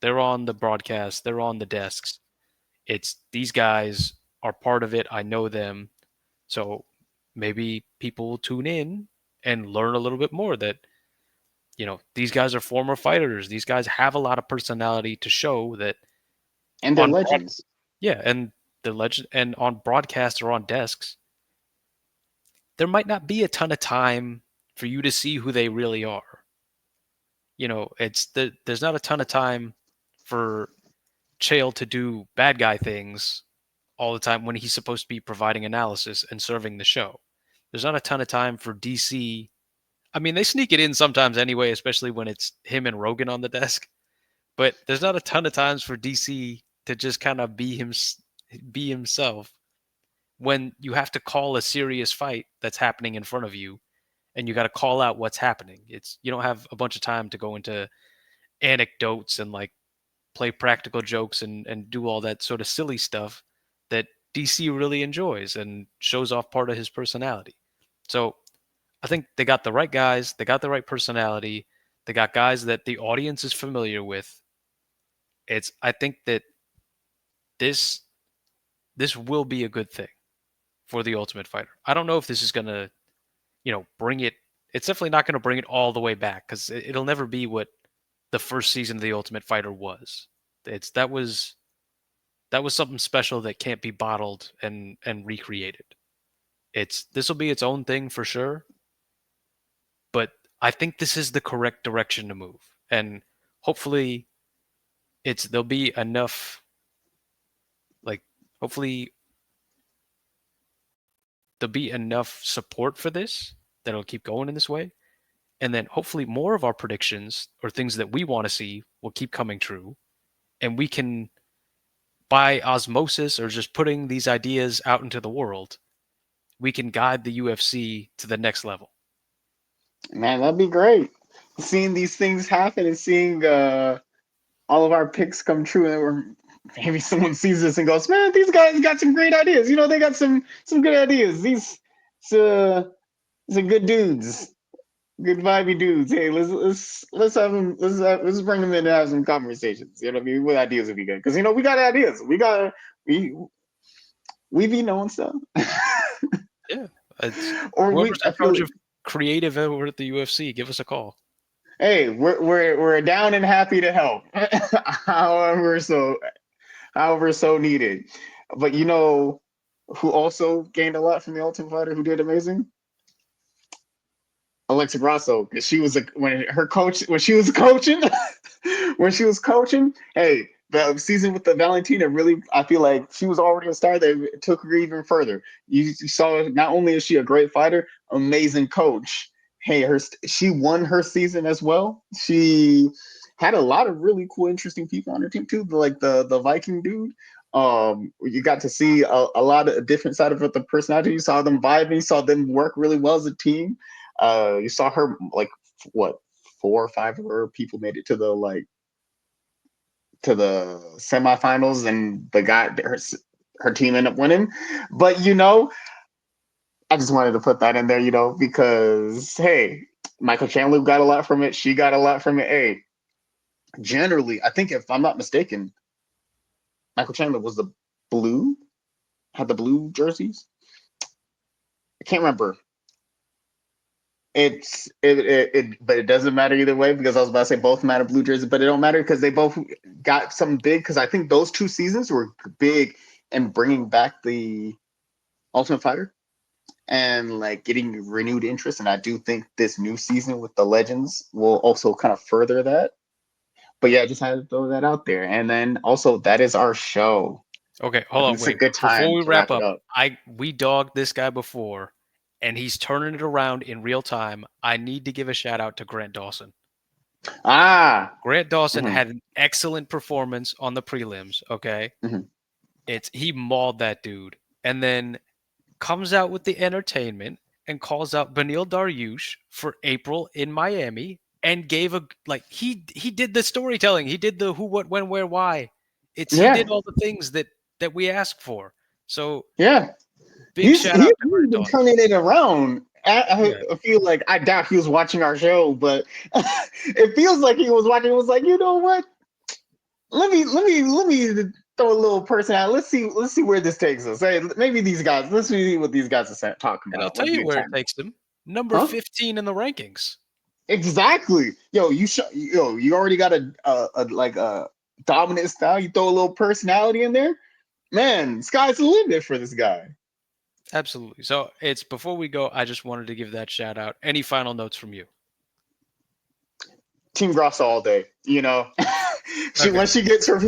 They're on the broadcast, they're on the desks. It's these guys are part of it. I know them. So maybe people will tune in and learn a little bit more that, these guys are former fighters. These guys have a lot of personality to show that And they're on broad, legends. yeah, and the legend and on broadcast or on desks, there might not be a ton of time for you to see who they really are. There's not a ton of time for Chael to do bad guy things all the time when he's supposed to be providing analysis and serving the show. There's not a ton of time for DC. I mean, they sneak it in sometimes anyway, especially when it's him and Rogan on the desk. But there's not a ton of times for DC to just kind of be himself when you have to call a serious fight that's happening in front of you and you got to call out what's happening. It's you don't have a bunch of time to go into anecdotes and like play practical jokes and do all that sort of silly stuff that DC really enjoys and shows off part of his personality. So I think they got the right guys, they got the right personality, they got guys that the audience is familiar with. I think that this this will be a good thing for the Ultimate Fighter. I don't know if this is gonna, bring it. It's definitely not gonna bring it all the way back because it'll never be what the first season of the Ultimate Fighter was. That was something special that can't be bottled and recreated. This will be its own thing for sure, but I think this is the correct direction to move. And hopefully there'll be enough like hopefully there'll be enough support for this that it'll keep going in this way. And then hopefully more of our predictions or things that we want to see will keep coming true. And we can by osmosis or just putting these ideas out into the world, we can guide the UFC to the next level. Man, that'd be great. Seeing these things happen and seeing all of our picks come true, and maybe someone sees this and goes, "Man, these guys got some great ideas. They got some good ideas. These, uh, some good dudes. good vibey dudes. Hey, let's have them. Let's bring them in and have some conversations. You know what I mean? What ideas would be good? Because we got ideas. We we be knowing stuff. Yeah, it's, Or we. whoever's I in feel charge like, of creative over at the UFC, give us a call. hey, we're down and happy to help. however so however so needed. But who also gained a lot from the Ultimate Fighter? Who did amazing? Alexa Grasso, because she was when she was coaching, when she was coaching. Hey, the season with the Valentina really, I feel like she was already a star. They took her even further. You saw not only is she a great fighter, amazing coach. Hey, she won her season as well. She had a lot of really cool, interesting people on her team too, like the Viking dude. You got to see a lot of different side of the personality. You saw them vibing, you saw them work really well as a team. You saw her like what 4 or 5 of her people made it to the semifinals, and her team ended up winning. But I just wanted to put that in there, because hey, Michael Chandler got a lot from it. She got a lot from it. Hey, generally, I think if I'm not mistaken, Michael Chandler was had the blue jerseys. I can't remember. But it doesn't matter either way, because I was about to say both matter blue jerseys, but it don't matter because they both got something big. Because I think those 2 seasons were big in bringing back the Ultimate Fighter and like getting renewed interest. And I do think this new season with the Legends will also kind of further that. But yeah, I just had to throw that out there. And then also that is our show. Okay, I hold think on, it's a wait. good Before time we to wrap wrap it up, up. we dogged this guy before, and he's turning it around in real time. I need to give a shout out to Grant Dawson. Ah, Grant Dawson mhm, had an excellent performance on the prelims. Okay, mhm. he mauled that dude, and then comes out with the entertainment and calls out Benil Dariush for April in Miami, and gave he did the storytelling. He did the who, what, when, where, why. He did Yeah, all the things that we asked for. So yeah. big He's shout out to really Grant been Dawson. turning it around. Yeah, I feel like I doubt he was watching our show, but it feels like he was watching. It was like, you know what? Let me throw a little person out. Let's see where this takes us. Hey, maybe these guys. Let's see what these guys are talking and I'll about. tell Let's you get where it chatting. takes them. Number Huh? 15 in the rankings. Exactly. You already got a dominant style. You throw a little personality in there, man. Sky's the limit for this guy. Absolutely. So it's before we go, I just wanted to give that shout out. Any final notes from you? Team Grasso all day. Okay. When she gets her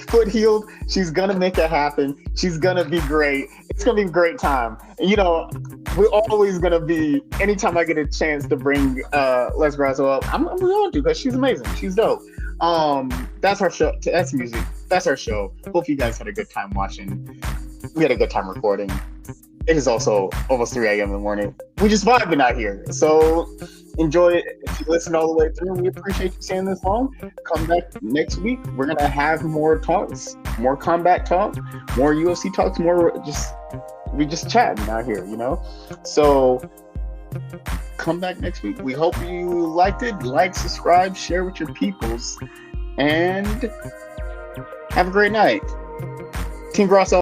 foot healed, she's gonna make it happen. She's gonna be great. It's gonna be a great time. We're always gonna be. Anytime I get a chance to bring Les Grasso up, I'm going to, because she's amazing. She's dope. That's our show. That's music. That's our show. Hope you guys had a good time watching. We had a good time recording. It is also almost 3 a.m. in the morning. We just vibing out here. So enjoy it. If you listen all the way through, we appreciate you staying this long. Come back next week. We're going to have more talks, more combat talk, more UFC talks, we just chatting out here, So come back next week. We hope you liked it. Like, subscribe, share with your peoples, and have a great night. Team Grasso.